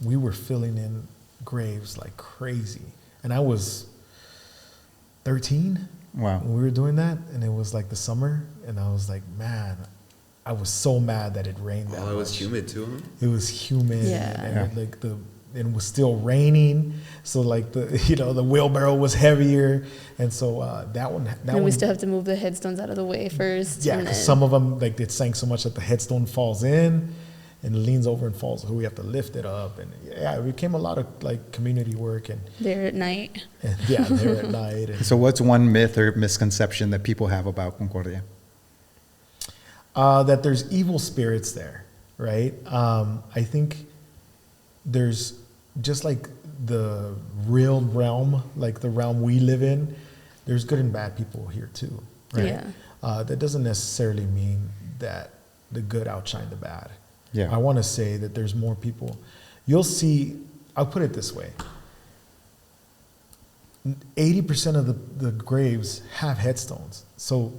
we were filling in graves like crazy, and I was 13 Wow. when we were doing that, and it was like the summer, and I was like, man, I was so mad that it rained that Oh, it was much. humid too, huh? It was humid, Yeah. and and it was still raining, so like the wheelbarrow was heavier, and so that one. and we still have to move the headstones out of the way first. Yeah, and because then- some of them, like, it sank so much that the headstone falls in and leans over and falls. So we have to lift it up. And yeah, it became a lot of, like, community work. And there at night. yeah, there at night. And, So what's one myth or misconception that people have about Concordia? that there's evil spirits there, right? I think there's just like the real realm, like the realm we live in, there's good and bad people here too, right? Yeah. That doesn't necessarily mean that the good outshine the bad. Yeah. I want to say that there's more people. You'll see, I'll put it this way. 80% of the graves have headstones. So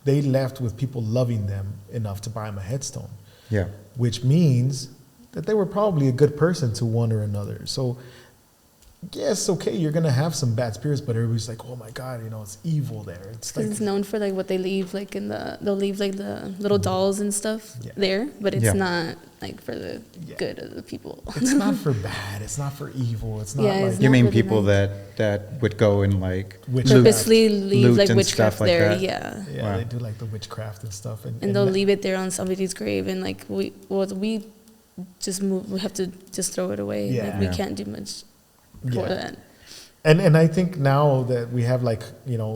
they left with people loving them enough to buy them a headstone, Yeah. which means that they were probably a good person to one or another. So yes, okay, you're going to have some bad spirits, but everybody's like, oh my God, it's evil there. It's Because like, it's known for like what they leave, like they'll leave like the little dolls and stuff Yeah. there, but it's Yeah. not like for the Yeah. good of the people. it's not for bad. It's not for evil. It's not Yeah, like it's You not mean really people nice. that would go and like witchcraft. Purposely leave loot like and witchcraft stuff like there, that? yeah. Yeah, Wow. they do like the witchcraft and stuff. And they'll leave it there on somebody's grave, and like we just move. We have to just throw it away. Yeah. Like we Yeah. can't do much for Yeah. that. And I think now that we have like,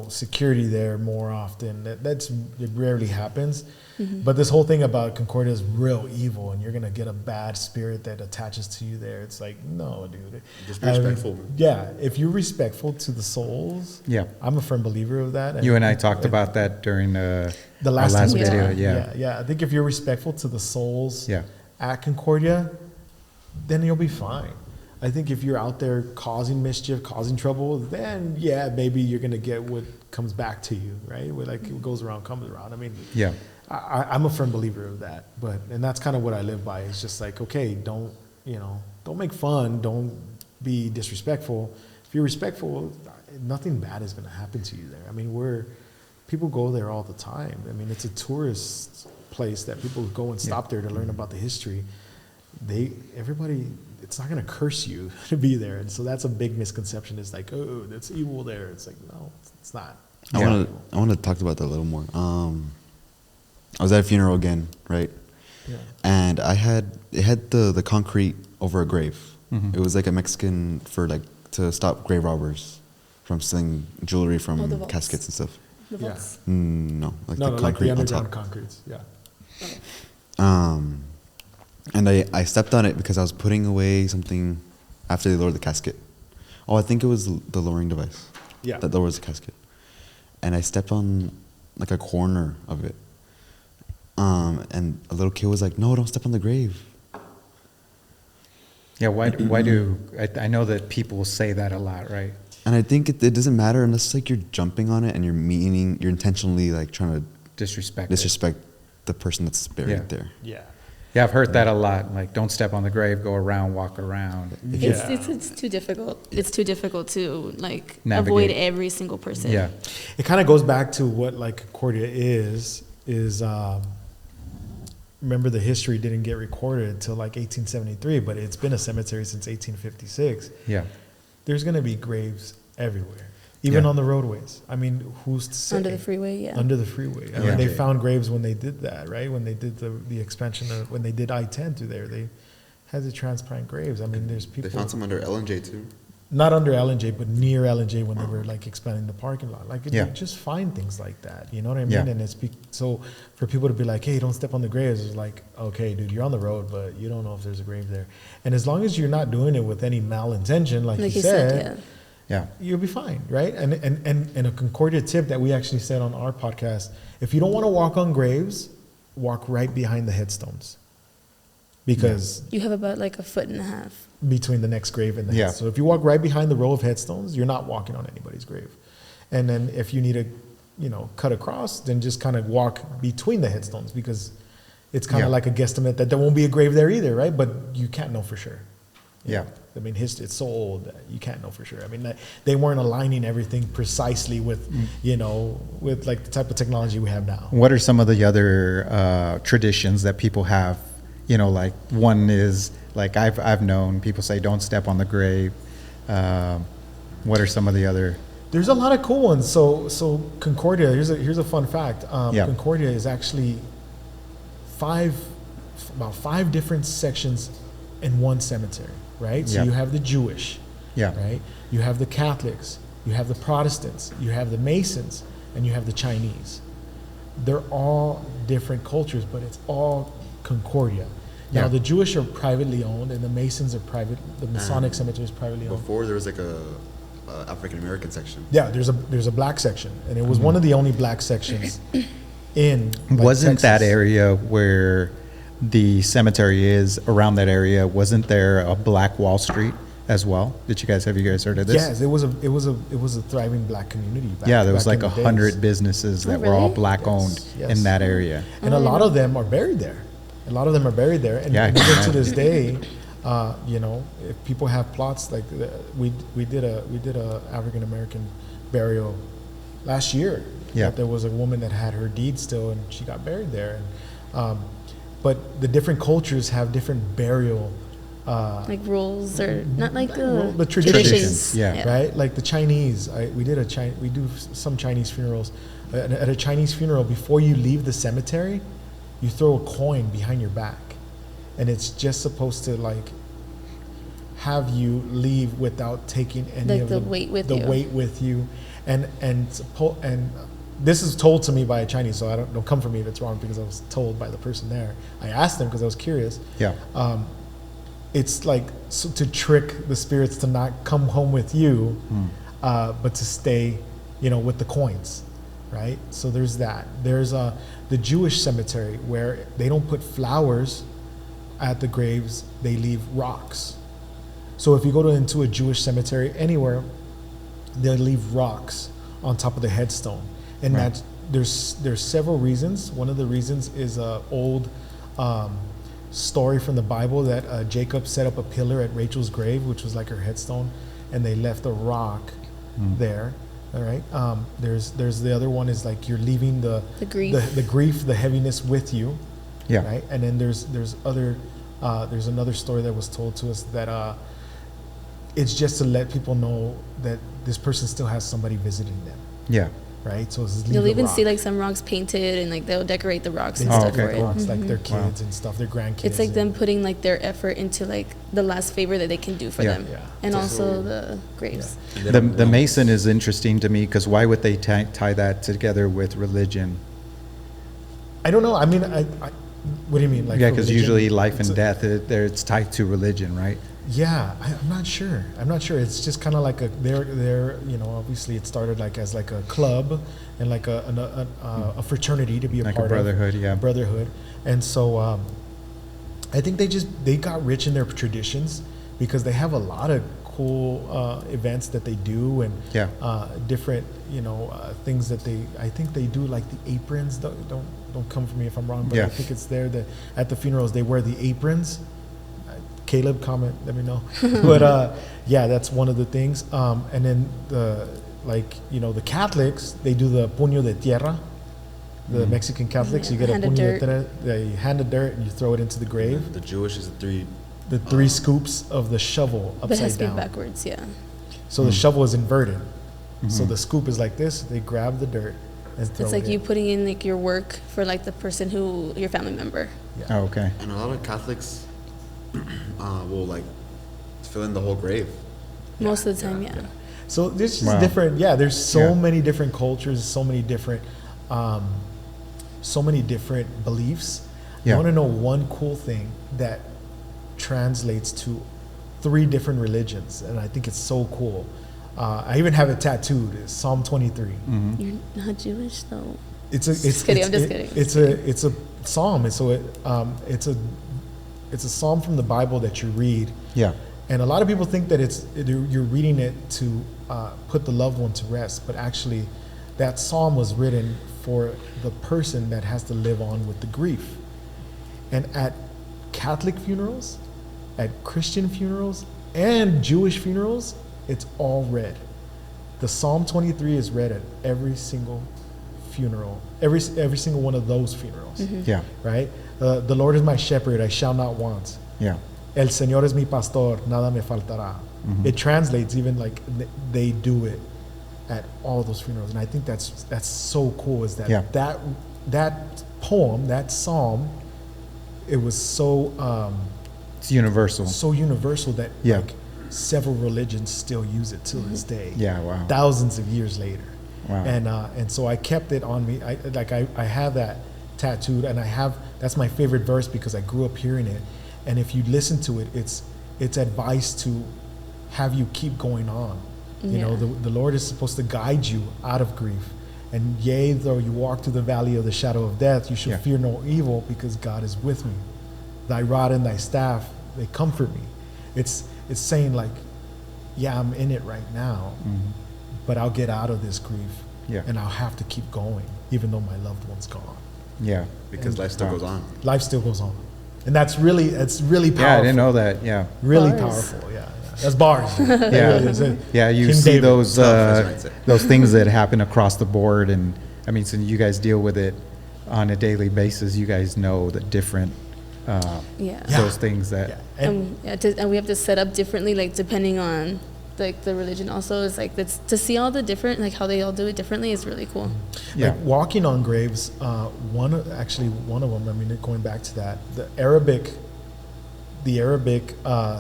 security there more often, it rarely happens. But this whole thing about Concordia is real evil, and you're gonna get a bad spirit that attaches to you there. It's like, no, dude. Just be respectful. Yeah, if you're respectful to the souls, Yeah. I'm a firm believer of that. You and I talked about that during the last last time we video. talked. Yeah. Yeah. I think if you're respectful to the souls Yeah. at Concordia, then you'll be fine. I think if you're out there causing mischief, causing trouble, then yeah, maybe you're gonna get what comes back to you, right? Where like what goes around comes around. I mean, Yeah. I'm a firm believer of that, and that's kind of what I live by. It's just like, okay, don't make fun, don't be disrespectful. If you're respectful, nothing bad is gonna happen to you there. I mean, people go there all the time. I mean, it's a tourist place that people go and stop there to learn about the history. Everybody, it's not going to curse you to be there. And so that's a big misconception. It's like, oh, that's evil there. It's like, no, it's not. I want to talk about that a little more. I was at a funeral again, right? Yeah. And it had the concrete over a grave. It was like a Mexican to stop grave robbers from stealing jewelry from the vaults. caskets and stuff. The Yeah. vaults. No, like No, the like concrete the on underground top. concretes. Yeah. And I stepped on it because I was putting away something after they lowered the casket. Oh, I think it was the lowering device. Yeah. That lowers the casket. And I stepped on like a corner of it. And a little kid was like, "No, don't step on the grave." Yeah. Why do I know that people say that a lot, right? And I think it doesn't matter unless like you're jumping on it and you're intentionally like trying to Disrespect. disrespect the person that's buried there. Yeah. Yeah, I've heard that a lot. Like, don't step on the grave, go around, walk around. It's too difficult. It's too difficult to like Navigate. avoid every single person. Yeah. It kind of goes back to what like Concordia is remember the history didn't get recorded until like 1873, but it's been a cemetery since 1856. Yeah. There's going to be graves everywhere, even Yeah. on the roadways. I mean, who's to say? Under the freeway, yeah. Under the freeway. I Yeah. mean, they found graves when they did that, right? When they did the expansion when they did I-10 through there, they had to transplant graves. I mean, there's people. They found some under L&J too. Not under L&J, but near L&J when they were like expanding the parking lot. Like, Yeah. you just find things like that. You know what I mean? Yeah. And so for people to be like, hey, don't step on the graves, it's like, okay, dude, you're on the road, but you don't know if there's a grave there. And as long as you're not doing it with any malintention, like you said, Yeah. you'll be fine, right? And a Concordia tip that we actually said on our podcast, if you don't want to walk on graves, walk right behind the headstones. Because You have about like a foot and a half. between the next grave and the Yeah. headstone. So if you walk right behind the row of headstones, you're not walking on anybody's grave. And then if you need to, cut across, then just kind of walk between the headstones, because it's kind of Yeah. like a guesstimate that there won't be a grave there either, right? But you can't know for sure. Yeah. I mean, it's so old that you can't know for sure. I mean, they weren't aligning everything precisely with, with like the type of technology we have now. What are some of the other traditions that people have? Like one is like I've known people say don't step on the grave. What are some of the other? There's a lot of cool ones. So Concordia. Here's a fun fact. Concordia is actually about five different sections in one cemetery, right? So Yeah. you have the Jewish, Yeah. right? You have the Catholics, you have the Protestants, you have the Masons, and you have the Chinese. They're all different cultures, but it's all Concordia. Now Yeah. the Jewish are privately owned, and the Masons are private. The Masonic cemetery is privately owned. Before there was like a African American section. Yeah, there's a black section, and it was one of the only black sections in. like, Wasn't that Texas. area where the cemetery is around that area? Wasn't there a Black Wall Street as well? Have you guys heard of this? Yes, it was a thriving black community. Yeah, there was back like in the 100 days. businesses that Oh, were all really? black owned Yes. in that area. And a lot of them are buried there. And Yeah, I and can even to imagine. this day, if people have plots like we did a African American burial last year. Yeah. There was a woman that had her deed still, and she got buried there. And but the different cultures have different burial. Like rules or not like The traditions, yeah. right? Like the Chinese, we do some Chinese funerals. At a Chinese funeral, before you leave the cemetery, you throw a coin behind your back, and it's just supposed to like have you leave without taking any Like of the weight with you. weight with you, and this is told to me by a Chinese, so don't come for me if it's wrong, because I was told by the person there. I asked them because I was curious. Yeah. It's like to trick the spirits to not come home with you, but to stay, with the coins, right? So there's that. There's the Jewish cemetery where they don't put flowers at the graves; they leave rocks. So if you go into a Jewish cemetery anywhere, they'll leave rocks on top of the headstone, and Right. there's several reasons. One of the reasons is a old story from the Bible that Jacob set up a pillar at Rachel's grave, which was like her headstone, and they left a rock there. All right. There's the other one is like you're leaving the grief. the grief, the heaviness with you. Yeah. Right. And then there's another story that was told to us that it's just to let people know that this person still has somebody visiting them. Yeah. Right. So it's You'll even see like some rocks painted, and like they'll decorate the rocks and stuff okay, for it. cool. rocks, like their Mhm. kids and stuff, their grandkids. It's like them and- putting like their effort into like the last favor that they can do for Yeah. them, Yeah. and So- also the graves. And they The don't know. Mason is interesting to me because why would they tie that together with religion? I don't know. I mean, I what do you mean? Like Yeah, for because religion? usually life It's and a- death, it's tied to religion, right? Yeah, I'm not sure. It's just kind of like they're obviously it started like as like a club and like a fraternity to be a Like a part brotherhood, of. yeah. A brotherhood. And so I think they got rich in their traditions because they have a lot of cool events that they do and Yeah. different things that I think they do, like the aprons. Don't come for me if I'm wrong, but Yeah. I think it's there that at the funerals they wear the aprons. Caleb, comment, let me know. But yeah, that's one of the things. And then the Catholics, they do the puño de tierra. The Mexican Catholics, Yeah, you get a hand of puño de dirt. tierra, they hand of dirt and you throw it into the grave. The Jewish is The three scoops of the shovel But it has upside to be down. backwards, yeah. So the shovel is inverted. So the scoop is like this. They grab the dirt and throw It's it like you in. putting in like your work for like the person who your family member. Oh, okay. And a lot of Catholics will like fill in the whole grave. Most of the time, yeah. So there's just Wow. different. Yeah, there's so Yeah. many different cultures, so many different beliefs. Yeah. You want to know one cool thing that translates to 3 different religions, and I think it's so cool. I even have it tattooed. It's Psalm 23. You're not Jewish though. It's a. It's kidding, it's, I'm just it- kidding. It's a psalm. It's a psalm from the Bible that you read. Yeah. And a lot of people think that you're reading it to put the loved one to rest, but actually, that psalm was written for the person that has to live on with the grief. And at Catholic funerals, at Christian funerals, and Jewish funerals, it's all read. The Psalm 23 is read at every single funeral, every single one of those funerals, Yeah. right? The Lord is my shepherd; I shall not want. Yeah. El Señor es mi pastor, nada me faltará. It translates even like they do it at all those funerals, and I think that's so cool. Is that Yeah. that poem, that psalm, it was so It's universal. so universal that Yeah. like several religions still use it to this day. Yeah, wow. Thousands of years later. Wow. And so I kept it on me. I have that tattooed, and that's my favorite verse because I grew up hearing it. And if you listen to it, it's advice to have you keep going on. You know, Yeah. the Lord is supposed to guide you out of grief. And yea, though you walk through the valley of the shadow of death, you shall Yeah. fear no evil because God is with me. Thy rod and thy staff, they comfort me. It's saying like, yeah, I'm in it right now, but I'll get out of this grief. Yeah. And I'll have to keep going, even though my loved one's gone. Yeah. Because life still Wow. goes on. Life still goes on. And it's really powerful. Yeah, I didn't know that. Yeah. Really Bars. powerful, yeah. That's bars. It Yeah. really is. Yeah, you King see David. those That's right. those things that happen across the board, and I mean, since you guys deal with it on a daily basis, you guys know the different Yeah. Yeah. those things that Yeah. And And we have to set up differently, like depending on like the religion. Also, is like that's to see all the different, like how they all do it differently is really cool. yeah, like walking on graves, one of them, I mean, going back to that, the Arabic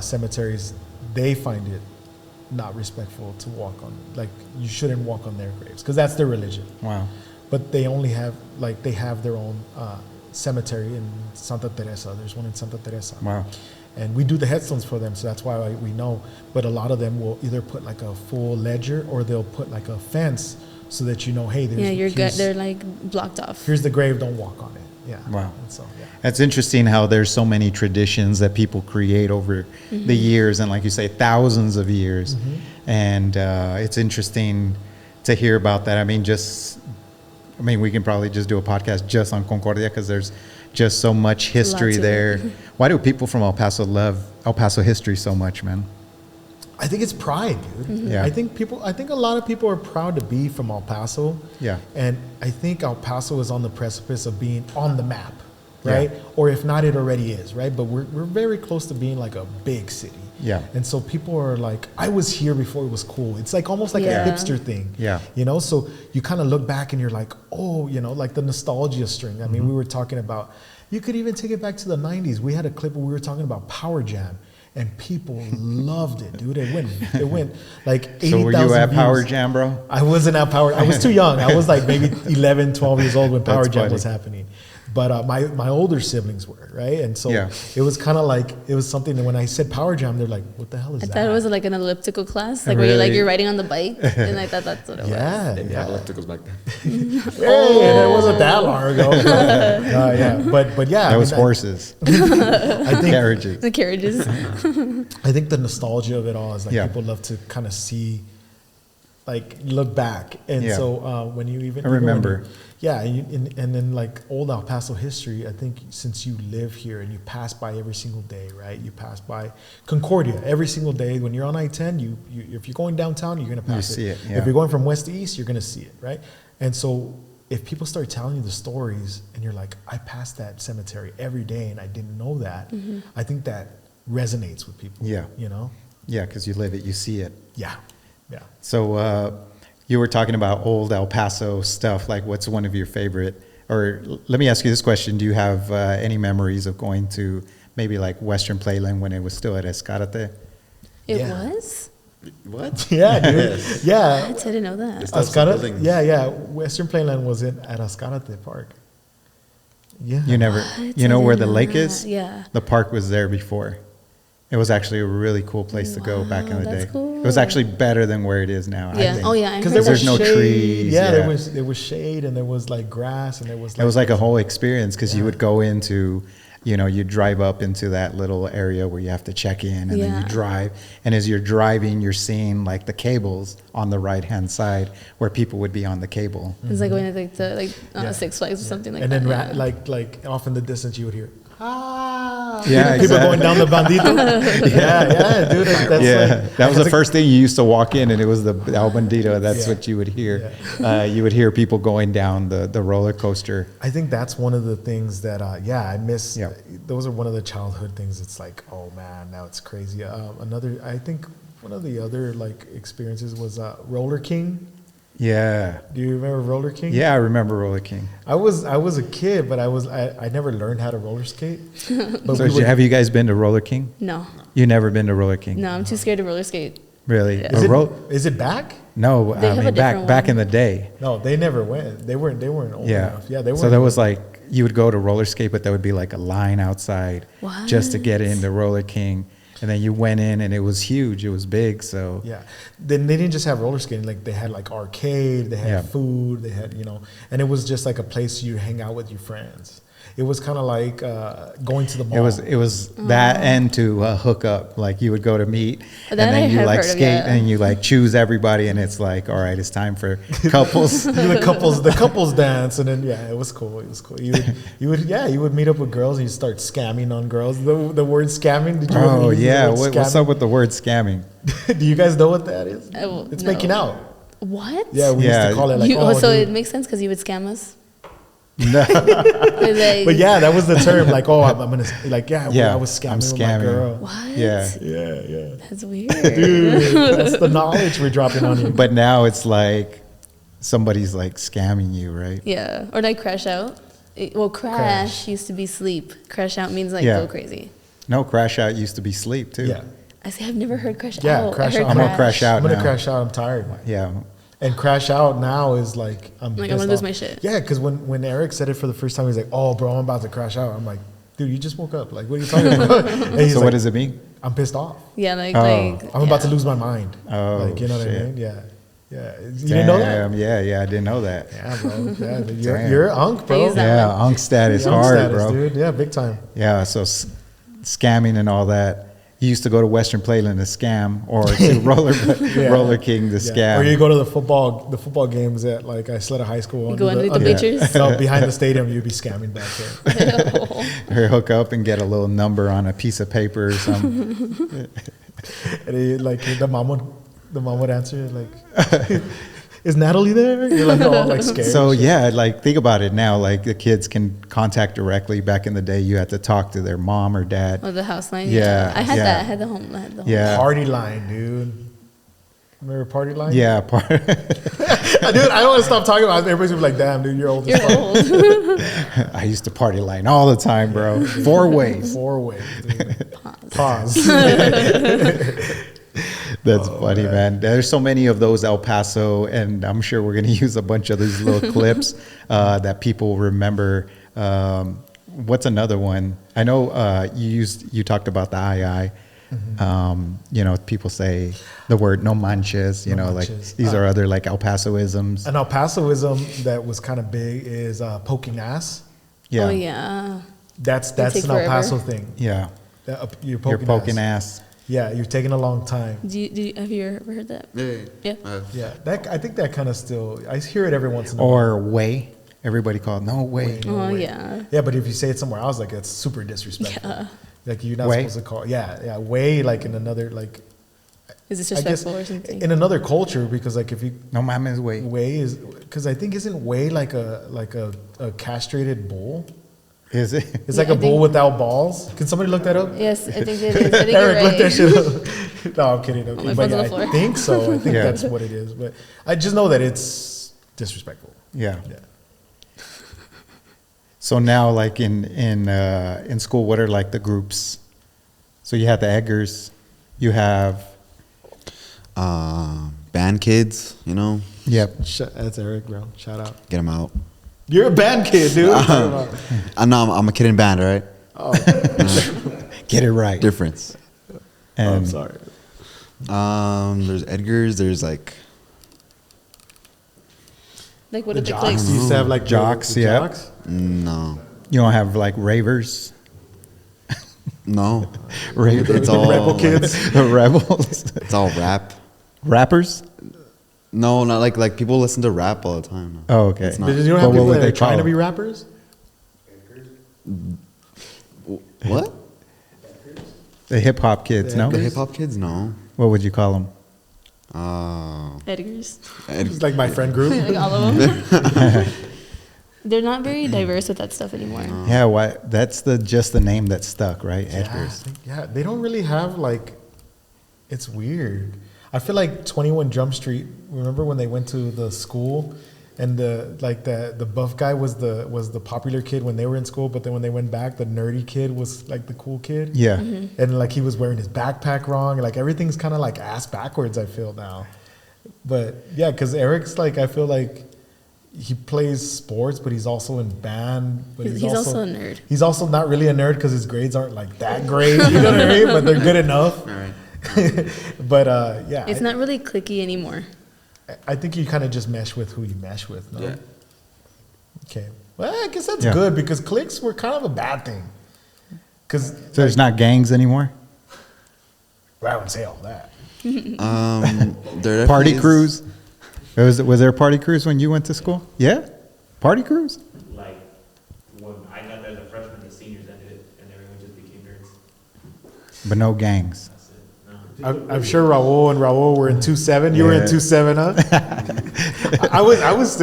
cemeteries they find it not respectful to walk on, like you shouldn't walk on their graves because that's their religion. Wow. But they only have, like, they have their own cemetery in Santa Teresa. There's one in Santa Teresa. Wow. And we do the headstones for them, so that's why we know. But a lot of them will either put like a full ledger or they'll put like a fence so that you know, hey, there's, Yeah, you're good. They're like blocked off. here's the grave, don't walk on it. Yeah. Wow. And so, yeah. That's interesting how there's so many traditions that people create over the years, and like you say, thousands of years. And it's interesting to hear about that. I mean, we can probably just do a podcast just on Concordia because there's just so much history Lots of there. it. Why do people from El Paso love El Paso history so much, man? I think it's pride, dude. Yeah. I think a lot of people are proud to be from El Paso. Yeah. And I think El Paso is on the precipice of being on the map, Yeah. right? Or if not, it already is, right? But we're very close to being like a big city. Yeah. And so people are like, I was here before it was cool. It's like almost like Yeah. a hipster thing. Yeah. You know, so you kind of look back and you're like, oh, you know, like the nostalgia string. I mean, we were talking about, you could even take it back to the 90s. We had a clip where we were talking about Power Jam. And people loved it, dude. It went like 80,000 So were you at views. Power Jam, bro? I wasn't at Power. I was too young. I was like maybe 11, 12 years old when Power That's Jam funny. was happening. But my older siblings were, right? And so Yeah. it was kind of like, it was something that when I said Power Jam, they're like, what the hell is I that? thought it was like an elliptical class, like where Really? you're riding on the bike, and I thought that's what it was. Yeah, They yeah. had ellipticals back then. Hey, it wasn't that long ago. Yeah, but yeah. That was horses, I think carriages. The carriages. I think the nostalgia of it all is like Yeah. people love to kind of see, like look back, and Yeah. so when you even I remember. yeah, and then like old El Paso history. I think since you live here and you pass by every single day, right? You pass by Concordia every single day. When you're on I-10, you if you're going downtown, you're gonna pass see it, yeah. If you're going from west to east, you're gonna see it, right? And so if people start telling you the stories, and you're like, I pass that cemetery every day, and I didn't know that, I think that resonates with people. Yeah. You know. Yeah, because you live it, you see it. Yeah. Yeah. So you were talking about old El Paso stuff. Like, what's one of your favorite? Or let me ask you this question: do you have any memories of going to maybe like Western Playland when it was still at Escarate? It Yeah. was? What? Yeah, dude. Yeah. I didn't know that. It's still some Ascarate? buildings. Yeah. Western Playland was at Ascarate Park. Yeah. You never, What? you know I where didn't the know lake that. is? Yeah. The park was there before. It was actually a really cool place to go back in Wow, the day. that's cool. It was actually better than where it is now. I Yeah. think. Oh, yeah. I Because heard there was There's no shade. trees, Yeah, yeah. there was shade, and there was like grass, and there was like, It was like a whole experience because you Yeah. would go into, you drive up into that little area where you have to check in, and then you Yeah. drive. And as you're driving, you're seeing like the cables on the right hand side where people would be on the cable. It's like going to Yeah. Six Flags or something like and that. then yeah. like off in the distance you would hear Yeah, people exactly. going down the bandito. yeah, dude. That's Yeah, like, that was the it's first thing you used to walk in, and it was the El Bandito. That's Yeah. what you would hear. You would hear people going down the roller coaster. I think that's one of the things that, I miss. Yeah. Those are one of the childhood things. It's like, oh man, now it's crazy. I think one of the other like experiences was Roller King. Yeah, Do you remember Roller King? yeah, I remember Roller King. I was a kid, but I never learned how to roller skate. But So have you guys been to Roller King? No. You never been to Roller King? No, I'm too scared to roller skate. Really? Yeah. But Is it back? no, They I have a mean different back one. in the day. No, they never went. They weren't old Yeah. enough. Yeah, they weren't. So there was like you would go to roller skate, but there would be like a line outside just to get What? into Roller King, and then you went in, and it was huge. It was big. So Yeah. Then they didn't just have roller skating. Like they had like arcade, they had Yeah. food, they had, and it was just like a place you hang out with your friends. It was kind of like going to the mall. it was that and to hook up. Like you would go to meet, and That I then you have like heard of, skate, yeah. and you like choose everybody, and it's like, all right, it's time for couples. the couples dance, and then it was cool. It was cool. You would meet up with girls and you start scamming on girls. The word scamming. Did you ever Oh use the yeah, word what's scamming? up with the word scamming? Do you guys know what that is? It's no. making out. What? Yeah, we used Yeah. to call it like. So dude. it makes sense because you would scam us. No. Like, But yeah, that was the term. Like, I'm gonna like, Yeah, I was scamming I'm with my scamming. girl. What? Yeah. Yeah. That's weird. Dude, that's the knowledge we're dropping on you. But now it's like somebody's like scamming you, right? Yeah. Or like crash out. Crash used to be sleep. Crash out means like Yeah. go crazy. No, crash out used to be sleep too. Yeah. I say I've never heard crash Yeah, out. crash I heard out. I'm gonna crash out I'm gonna now. crash out. I'm tired. Yeah. And crash out now is like I'm Like, pissed I'm gonna lose off. my shit. Yeah, because when Eric said it for the first time, he's like, "Oh, bro, I'm about to crash out." I'm like, "Dude, you just woke up. Like, what are you talking about?" And he's So like, what does it mean? I'm pissed off. Yeah, like Oh. I'm about to yeah. lose my mind. Oh, like, you know what I shit. mean? Yeah, yeah. You didn't know that? Damn, yeah, I didn't know that. Yeah, bro. Yeah, but Damn. you're unk, bro. Use that Yeah, one. unk status Unk hard, status, bro. dude. Yeah, big time. Yeah, so scamming and all that. You used to go to Western Playland to scam, or to Roller King to Yeah. scam. Or you go to the football games at like Isleta High School. You go underneath the under- bleachers? No, behind the stadium, you'd be scamming back there. Or hook up and get a little number on a piece of paper or something. And he, like the mom would answer like, "Is Natalie there?" You're like all like scared. So and shit. yeah, like think about it now. Like the kids can contact directly. Back in the day, you had to talk to their mom or dad. Oh, the house line. Yeah, I had yeah. that. I had the home. I had the home. Yeah, Party line, dude. Remember Party line? yeah. Dude, I don't want to stop talking about it. Everybody's gonna be like, "Damn, dude, you're old as You're fuck." old. I used to party line all the time, bro. 4 ways. 4 ways, dude. Pause. Pause. That's funny, man. There's so many of those El Paso, and I'm sure we're going to use a bunch of these little clips that people remember. What's another one? I know you talked about the I. You know, people say the word no manches. You No know, manches. like these are other like El Pasoisms. An El Pasoism that was kind of big is poking ass. Yeah, Oh yeah. That's take an El forever. Paso thing. yeah. You're You're poking, poking ass. ass. Yeah, you're taking a long time. Have you ever heard that? Yeah. Yeah, I think that kind of still. I hear it every once in a while. Or way. Everybody called no way. No Oh way. yeah. Yeah, but if you say it somewhere else, like that's super disrespectful. Yeah. Like you're not Way? supposed to call. Yeah, way like in another like. Is it I guess disrespectful or something? in another culture because like if you No mames way. way is because I think isn't way like a castrated bull. Is it? It's Yeah, like a I bull think- without balls. Can somebody look that up? Yes, I think it is. I think Eric, you're look right. that shit up. No, I'm kidding. Okay, my but phone's on yeah, the floor. I think so. I think Yeah. that's what it is. But I just know that it's disrespectful. Yeah. Yeah. So now, like in school, what are like the groups? So you have the Eggers, you have Band kids, you know, That's Eric, bro. Shout out. get them out. You're a band kid, dude. I'm a kid in band, all right? Oh, Get It Right. Difference. And I'm sorry. There's Edgar's. There's like Like what The are the jocks. clicks? You used to have like Jocks, the yeah. jocks? no, you don't have like ravers. no. Ravers. It's all Rebel like, kids. The rebels. It's all rap. Rappers? No, not like people listen to rap all the time. Oh, okay. It's not. But you don't But have what people would that they are trying call to be them? rappers? What? The hip hop kids, no? The hip hop kids? No. What would you call them? Edgar's. It's like my friend group. Like all of them. They're not very diverse with that stuff anymore. Yeah, why? That's just the name that stuck, right? Yeah, Edgar's. yeah, they don't really have like. It's weird. I feel like 21 Jump Street. Remember when they went to the school, and the buff guy was the popular kid when they were in school, but then when they went back, the nerdy kid was like the cool kid. Yeah. And like he was wearing his backpack wrong. Like everything's kind of like ass backwards. I feel now, but yeah, because Eric's like I feel like. He plays sports, but he's also in band. But He's also a nerd. He's also not really a nerd because his grades aren't like that great. You know what I mean? But they're good enough. All right. But yeah, It's not really clicky anymore. I think you kind of just mesh with who you mesh with. No? Yeah. Okay. Well, I guess that's Yeah. good because cliques were kind of a bad thing. Because So there's not gangs anymore? I wouldn't say all that. There Party definitely is- crews? Was there a party cruise when you went to school? Yeah? Party cruise? Like, when I got there as a freshman, the seniors ended it, and everyone just became nerds. But no gangs. That's it. No. I'm sure Raul were in 2-7. You were in Yeah. 2-7, huh? I was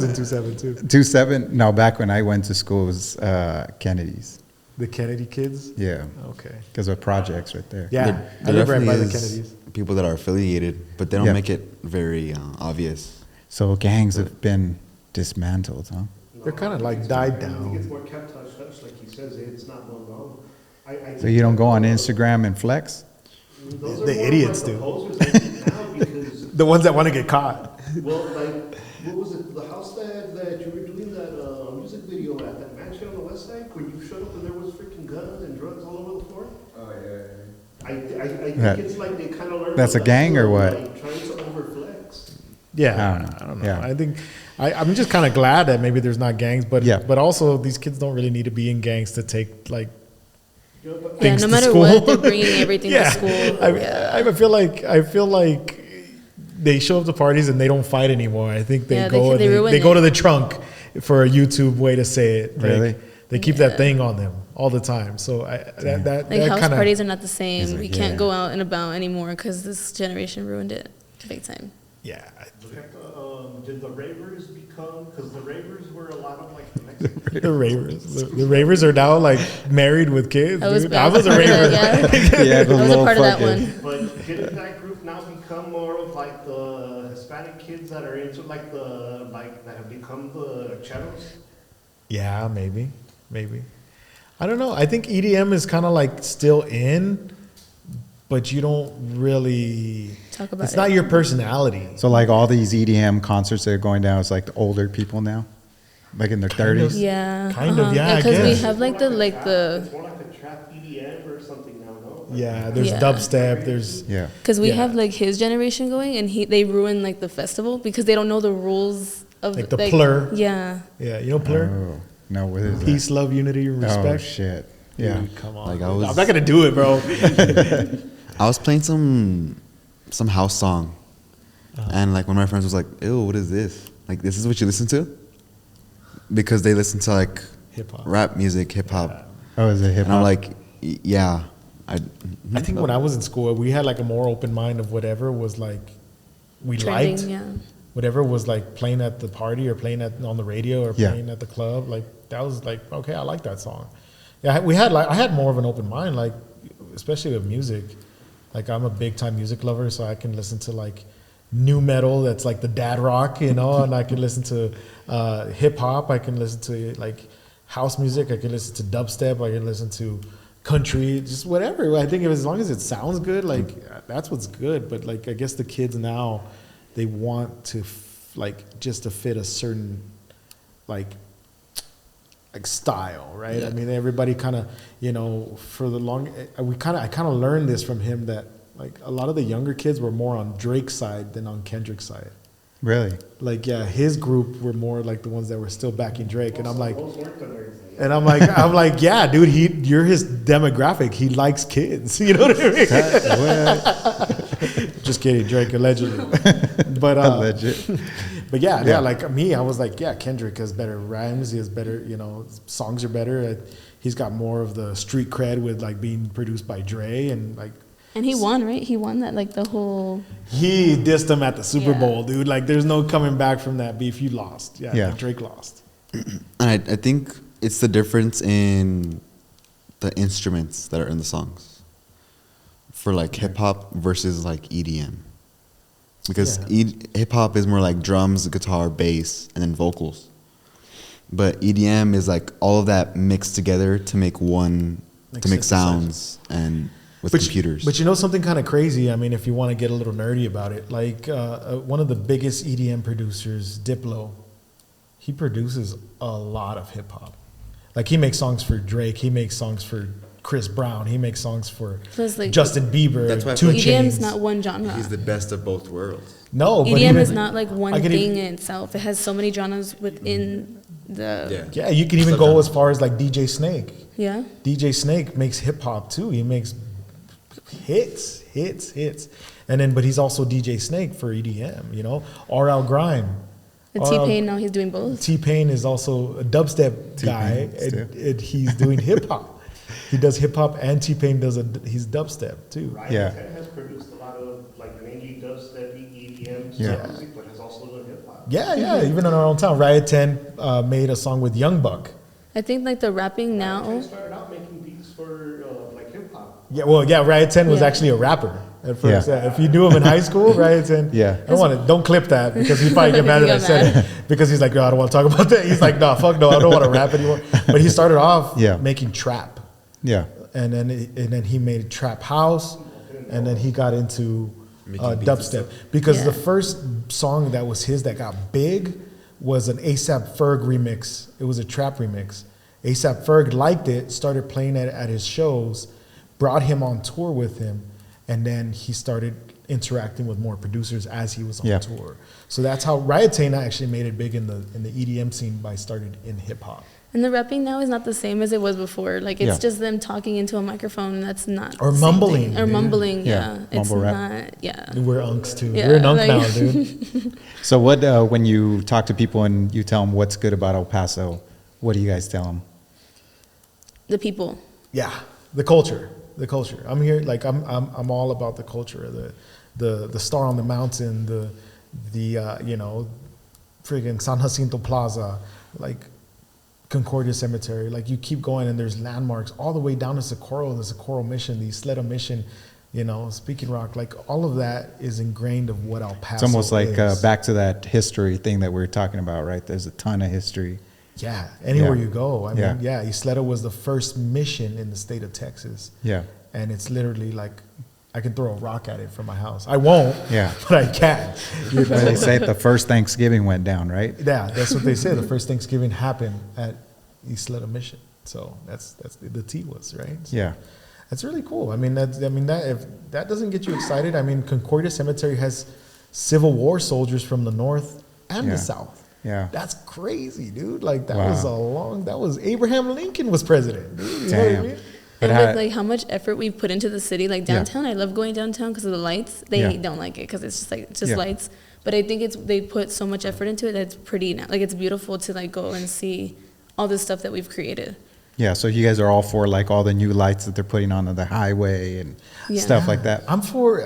in 2-7 too. 2-7? No, back when I went to school, it was Kennedy's. The Kennedy kids. Yeah. Okay. Because of projects right there. Yeah, There I live right by the definitely is Kennedys. people that are affiliated, but they don't Yeah. make it very obvious. So gangs have been dismantled, huh? They're kind of like died I think it's down. more kept hush hush, like he says. It's not well known. So you don't go on Instagram and flex? Those are The more idiots like the do. posers I think now because, The ones that want to get caught. well, like, what was it, the house that you were doing that music video at, that mansion on the west side, where you showed up and there was freaking guns and drugs all over the floor? Oh, yeah. I think That- it's like they kind of learned. That's a gang or what? Like, trying to overflex. Yeah, I I don't know. Yeah. I think I'm just kind of glad that maybe there's not gangs, but Yeah. but also these kids don't really need to be in gangs to take like You know, but Yeah, things no to matter school. what, they're bringing everything Yeah. to school. I feel like they show up to parties and they don't fight anymore. I think they Yeah, go they and ruin they go it. to the trunk for a YouTube way to say it. Like, Really? they keep Yeah. that thing on them all the time. So that Like house kind of parties are not the same. Is it? We can't Yeah. go out and about anymore because this generation ruined it big time. yeah. look at did the ravers become, because the ravers were a lot of like the Mexican. The ravers, the ravers are now like married with kids. I was dude. I was a part of raver. that, Yeah, yeah. the I was a little part of that fucking- one. But didn't that group now become more of like the Hispanic kids that are into like that have become the cheros? Yeah, maybe. I don't know. I think EDM is kind of like still in, but you don't really. Talk about It's it. not your personality. So like all these EDM concerts that are going down, it's like the older people now, like in their Kind of. 30s. Yeah. Kind of, yeah, I Because we guess. have like the It's more like a trap EDM or something now, no? Yeah, there's Yeah. dubstep. There's Yeah. Because we Yeah. have like his generation going, and they ruin like the festival because they don't know the rules of Like the plur. Yeah. you know plur. Oh, no, what is Peace, love, unity, and that? Oh, respect. shit. Yeah. Dude, come on. Like, I was- I'm not gonna do it, bro. I was playing some house song, and like one of my friends was like, "Ew, what is this? Like, this is what you listen to?" Because they listen to like Hip hop. rap music, hip hop, Oh, is it hip and I'm hop? like, "Yeah." I think when I was in school, we had like a more open mind of whatever was like we Trending, liked. yeah. Whatever was like playing at the party or playing on the radio or Yeah. playing at the club, like that was like, okay, I like that song. Yeah, I had more of an open mind, like especially with music. Like I'm a big time music lover, so I can listen to like new metal that's like the dad rock, you know, and I can listen to hip hop. I can listen to like house music. I can listen to dubstep. I can listen to country, just whatever. I think as long as it sounds good, like that's what's good. But like I guess the kids now, they want to like just to fit a certain like style, right? I mean, everybody kind of, you know, for the long, I kind of learned this from him that like a lot of the younger kids were more on Drake's side than on Kendrick's side. Really? Like, yeah, his group were more like the ones that were still backing Drake, and I'm like, Those weren't the nerds. and I'm like, yeah, dude, you're his demographic. He likes kids. You know what I mean? Just kidding, Drake allegedly. But Alleged. but yeah, Yeah. like me, I was like, yeah, Kendrick has better rhymes. He has better, you know, songs are better. He's got more of the street cred with like being produced by Dre and like. And he won, right? He won that like the whole. He dissed him at the Super Yeah. Bowl, dude. Like, there's no coming back from that beef. You lost. Yeah, Yeah. like Drake lost. And I think it's the difference in the instruments that are in the songs for like hip hop versus like EDM. Because hip hop is more like drums, guitar, bass, and then vocals. But EDM is like all of that mixed together to make one, Like to make synthesizer. sounds and with computers. But you know something kind of crazy? I mean, if you want to get a little nerdy about it, like one of the biggest EDM producers, Diplo, he produces a lot of hip hop. Like he makes songs for Drake, he makes songs for Chris Brown, he makes songs for Plus, like, Justin Bieber, That's why I 2 feel like Chainz. EDM's not one genre. He's the best of both worlds. No, but EDM even, is not like one I can thing even- in itself. It has so many genres within the. Yeah, you can even go as far as like DJ Snake. Yeah. DJ Snake makes hip hop too. He makes hits. And then, but he's also DJ Snake for EDM, you know? RL Grime. And T-Pain now he's doing both. T-Pain is also a dubstep guy, and he's doing hip hop. He does hip hop, and T-Pain he's dubstep too. Ryan Yeah. has produced a lot of like mainly dubstep, EDM Yeah. music, but has also done hip hop. Yeah, even in our own town. Riot 10 made a song with Young Buck. I think like the rapping I now. started out making beats for like hip hop. Yeah, well, yeah, Riot 10 was Yeah. actually a rapper at first. Yeah. If you knew him in high school, Riot 10. Yeah. Don't clip that because he'd probably get mad that I He got said it. Because he's like, no, I don't want to talk about that. He's like, no, fuck no, I don't want to rap anymore. But he started off Yeah. making trap. Yeah. And then he made trap house. and then he got into Making beats and dubstep. stuff. Because Yeah. the first song that was his that got big was an ASAP Ferg remix. It was a trap remix. ASAP Ferg liked it, started playing it at his shows, brought him on tour with him, and then he started interacting with more producers as he was on Yeah. tour. So that's how Riot Tana actually made it big in the EDM scene by starting in hip hop. And the rapping now is not the same as it was before. Like it's Yeah. just them talking into a microphone. That's not Or the same mumbling, thing. Or dude. mumbling. Yeah, Yeah, it's mumble rap. not. Yeah. We're unks too. Yeah, We're an unk like- now, dude. So what, when you talk to people and you tell them what's good about El Paso, what do you guys tell them? The people. Yeah, the culture. I'm here, like I'm all about the culture. The star on the mountain, the you know, friggin' San Jacinto Plaza, like Concordia Cemetery. Like you keep going and there's landmarks all the way down to Socorro, the Socorro Mission, the Isleta Mission, you know, Speaking Rock. Like all of that is ingrained of what El Paso It's almost like is. back to that history thing that we were talking about, right? There's a ton of history. Yeah, anywhere Yeah. you go. I Yeah. mean, yeah, Isleta was the first mission in the state of Texas. Yeah. And it's literally like I can throw a rock at it from my house. I won't, Yeah. but I can. You know? They say the first Thanksgiving went down, right? Yeah, that's what they say. The first Thanksgiving happened at Isleta Mission. So that's the T was, right? So Yeah. that's really cool. I mean, that if that doesn't get you excited, I mean, Concordia Cemetery has Civil War soldiers from the north and Yeah. the south. Yeah. That's crazy, dude. Like that Wow. that was Abraham Lincoln was president, dude. You know what I Damn. mean? But And how- with like how much effort we've put into the city, like Yeah. downtown, I love going downtown because of the lights. They Yeah. don't like it because it's just like just Yeah. lights. But I think they put so much effort into it that it's pretty like it's beautiful to like go and see all this stuff that we've created. Yeah, so you guys are all for like all the new lights that they're putting on the highway and Yeah. stuff like that. I'm for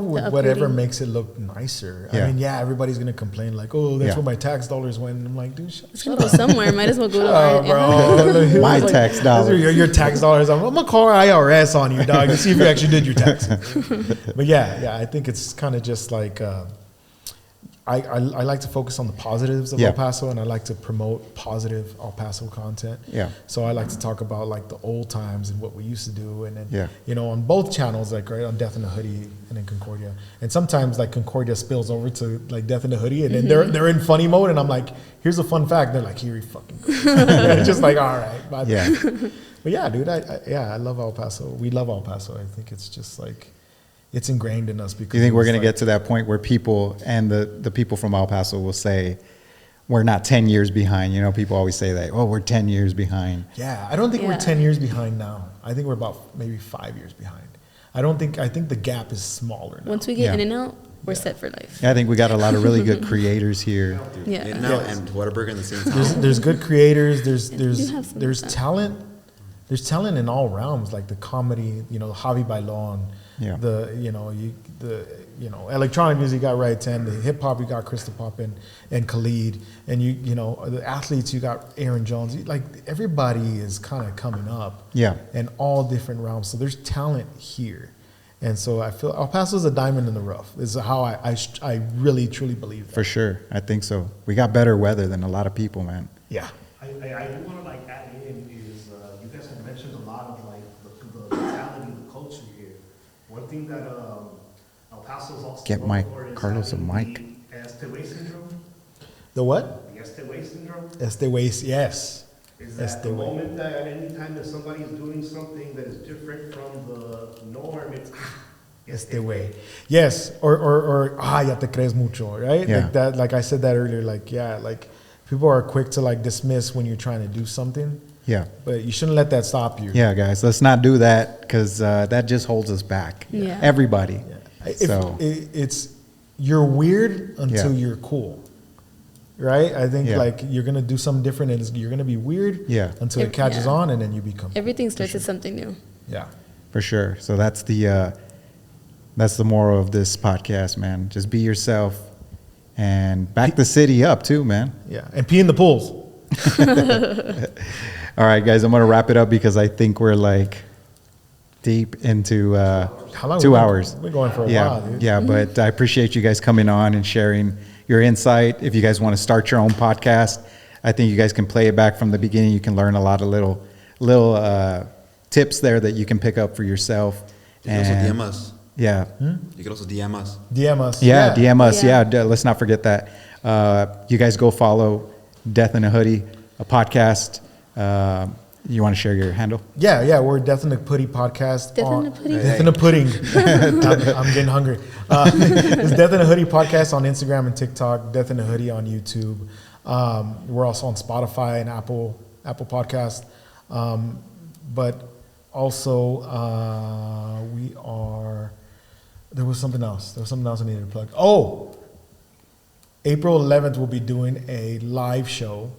whatever upgrading. makes it look nicer. Yeah. I mean, yeah, everybody's gonna complain like, oh, that's Yeah. where my tax dollars went. And I'm like, dude, shut It's gonna go somewhere. Might as well go to up, our bro. My Like, tax those dollars. are your tax dollars. I'm gonna call IRS on you, dog, and see if you actually did your taxes. But yeah, I think it's kind of just like I like to focus on the positives of Yeah. El Paso, and I like to promote positive El Paso content. Yeah. So I like to talk about like the old times and what we used to do, and then Yeah. you know, on both channels, like right on Death in the Hoodie and then Concordia, and sometimes like Concordia spills over to like Death in the Hoodie, and then they're in funny mode, and I'm like, here's a fun fact. They're like, here you fucking go. It's just like, all right, bye. Yeah. But yeah, dude, I love El Paso. We love El Paso. I think it's just like it's ingrained in us because Do you think it we're was going to like- get to that point where people and the people from El Paso will say, we're not 10 years behind? You know, people always say that, oh, we're 10 years behind. Yeah, I don't think we're Yeah. 10 years behind now. I think we're about maybe 5 years behind. I think the gap is smaller now. Once we get Yeah. in and out, we're Yeah. set for life. Yeah, I think we got a lot of really good creators here. Yeah. In and out Yes. and Whataburger in the same time. There's good creators. do have some There's of that. talent. There's talent in all realms, like the comedy. You know, Javi Bailon. Yeah. The electronic music, you got Riot 10. The hip hop, you got Crystal Pop and Khalid. And you know the athletes, you got Aaron Jones. Like everybody is kind of coming up. Yeah. In all different realms. So there's talent here. And so I feel El Paso is a diamond in the rough. This is how I really, truly believe that. For sure. I think so. We got better weather than a lot of people, man. Yeah. I do want to like add in is you guys have mentioned a lot of like the mentality, the culture here. One thing that El Paso is also Get known Mike for is Carlos a having mic. the Este Way syndrome. The what? The Este Way syndrome Este Waste, yes. is that Este the Way. moment that at any time that somebody is doing something that is different from the norm, it's Este way. Yes. Or ya te crees mucho, right? Yeah. Like that, like I said that earlier, like, yeah, like people are quick to like dismiss when you're trying to do something, Yeah. but you shouldn't let that stop you. Yeah, guys, let's not do that because that just holds us back. Yeah. Everybody. If So, it's, you're weird until Yeah. you're cool. Right? I think Yeah. like you're going to do something different and you're going to be weird Yeah. until it catches Yeah. on and then you become. Everything starts with something new. Yeah. for sure. So that's the moral of this podcast, man. Just be yourself and back the city up too, man. Yeah. And pee in the pools. All right, guys, I'm going to wrap it up because I think we're like deep into How long 2 we been- hours. We're going for a Yeah, while, dude. yeah, but I appreciate you guys coming on and sharing your insight. If you guys want to start your own podcast, I think you guys can play it back from the beginning. You can learn a lot of little tips there that you can pick up for yourself. You can also DM us. Yeah. You can also DM us. DM us. Yeah, DM us. Yeah. Let's not forget that. You guys go follow Death in a Hoodie, a podcast. You want to share your handle? Yeah, we're Death in the Hoodie Podcast. Death in the Pudding. Death in the Pudding. I'm getting hungry. It's Death in the Hoodie Podcast on Instagram and TikTok. Death in the Hoodie on YouTube. We're also on Spotify and Apple Podcast. But also, we are. There was something else. I needed to plug. Oh, April 11th, we'll be doing a live show,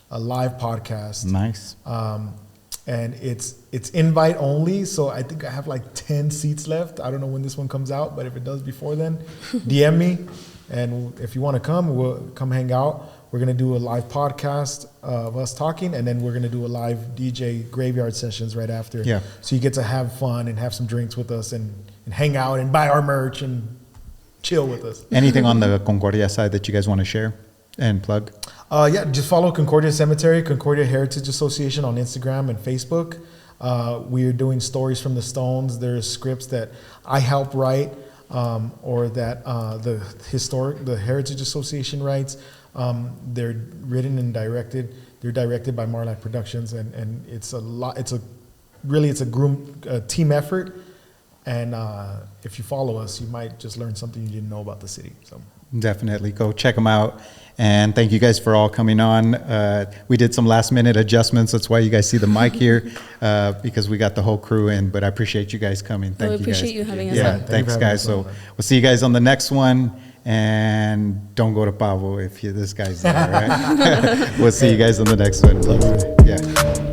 a live podcast. Nice. And it's invite only, so I think I have like 10 seats left. I don't know when this one comes out, but if it does before then, DM me. And if you want to come, we'll come hang out. We're going to do a live podcast of us talking, and then we're going to do a live DJ graveyard sessions right after. Yeah. So you get to have fun and have some drinks with us and hang out and buy our merch and chill with us. Anything on the Concordia side that you guys want to share and plug? Yeah, just follow Concordia Cemetery, Concordia Heritage Association on Instagram and Facebook. We are doing stories from the stones. There's scripts that I help write, or that the Heritage Association writes. They're written and directed. They're directed by Marlac Productions, and it's a lot. It's a team effort. And if you follow us, you might just learn something you didn't know about the city. So Definitely go check them out. And thank you guys for all coming on. We did some last minute adjustments. That's why you guys see the mic here, because we got the whole crew in. But I appreciate you guys coming. Thank you guys. We appreciate you having us Yeah, on. thanks guys. So we'll see you guys on the next one. And don't go to Pavo if this guy's there, right? We'll see you guys on the next one. Yeah.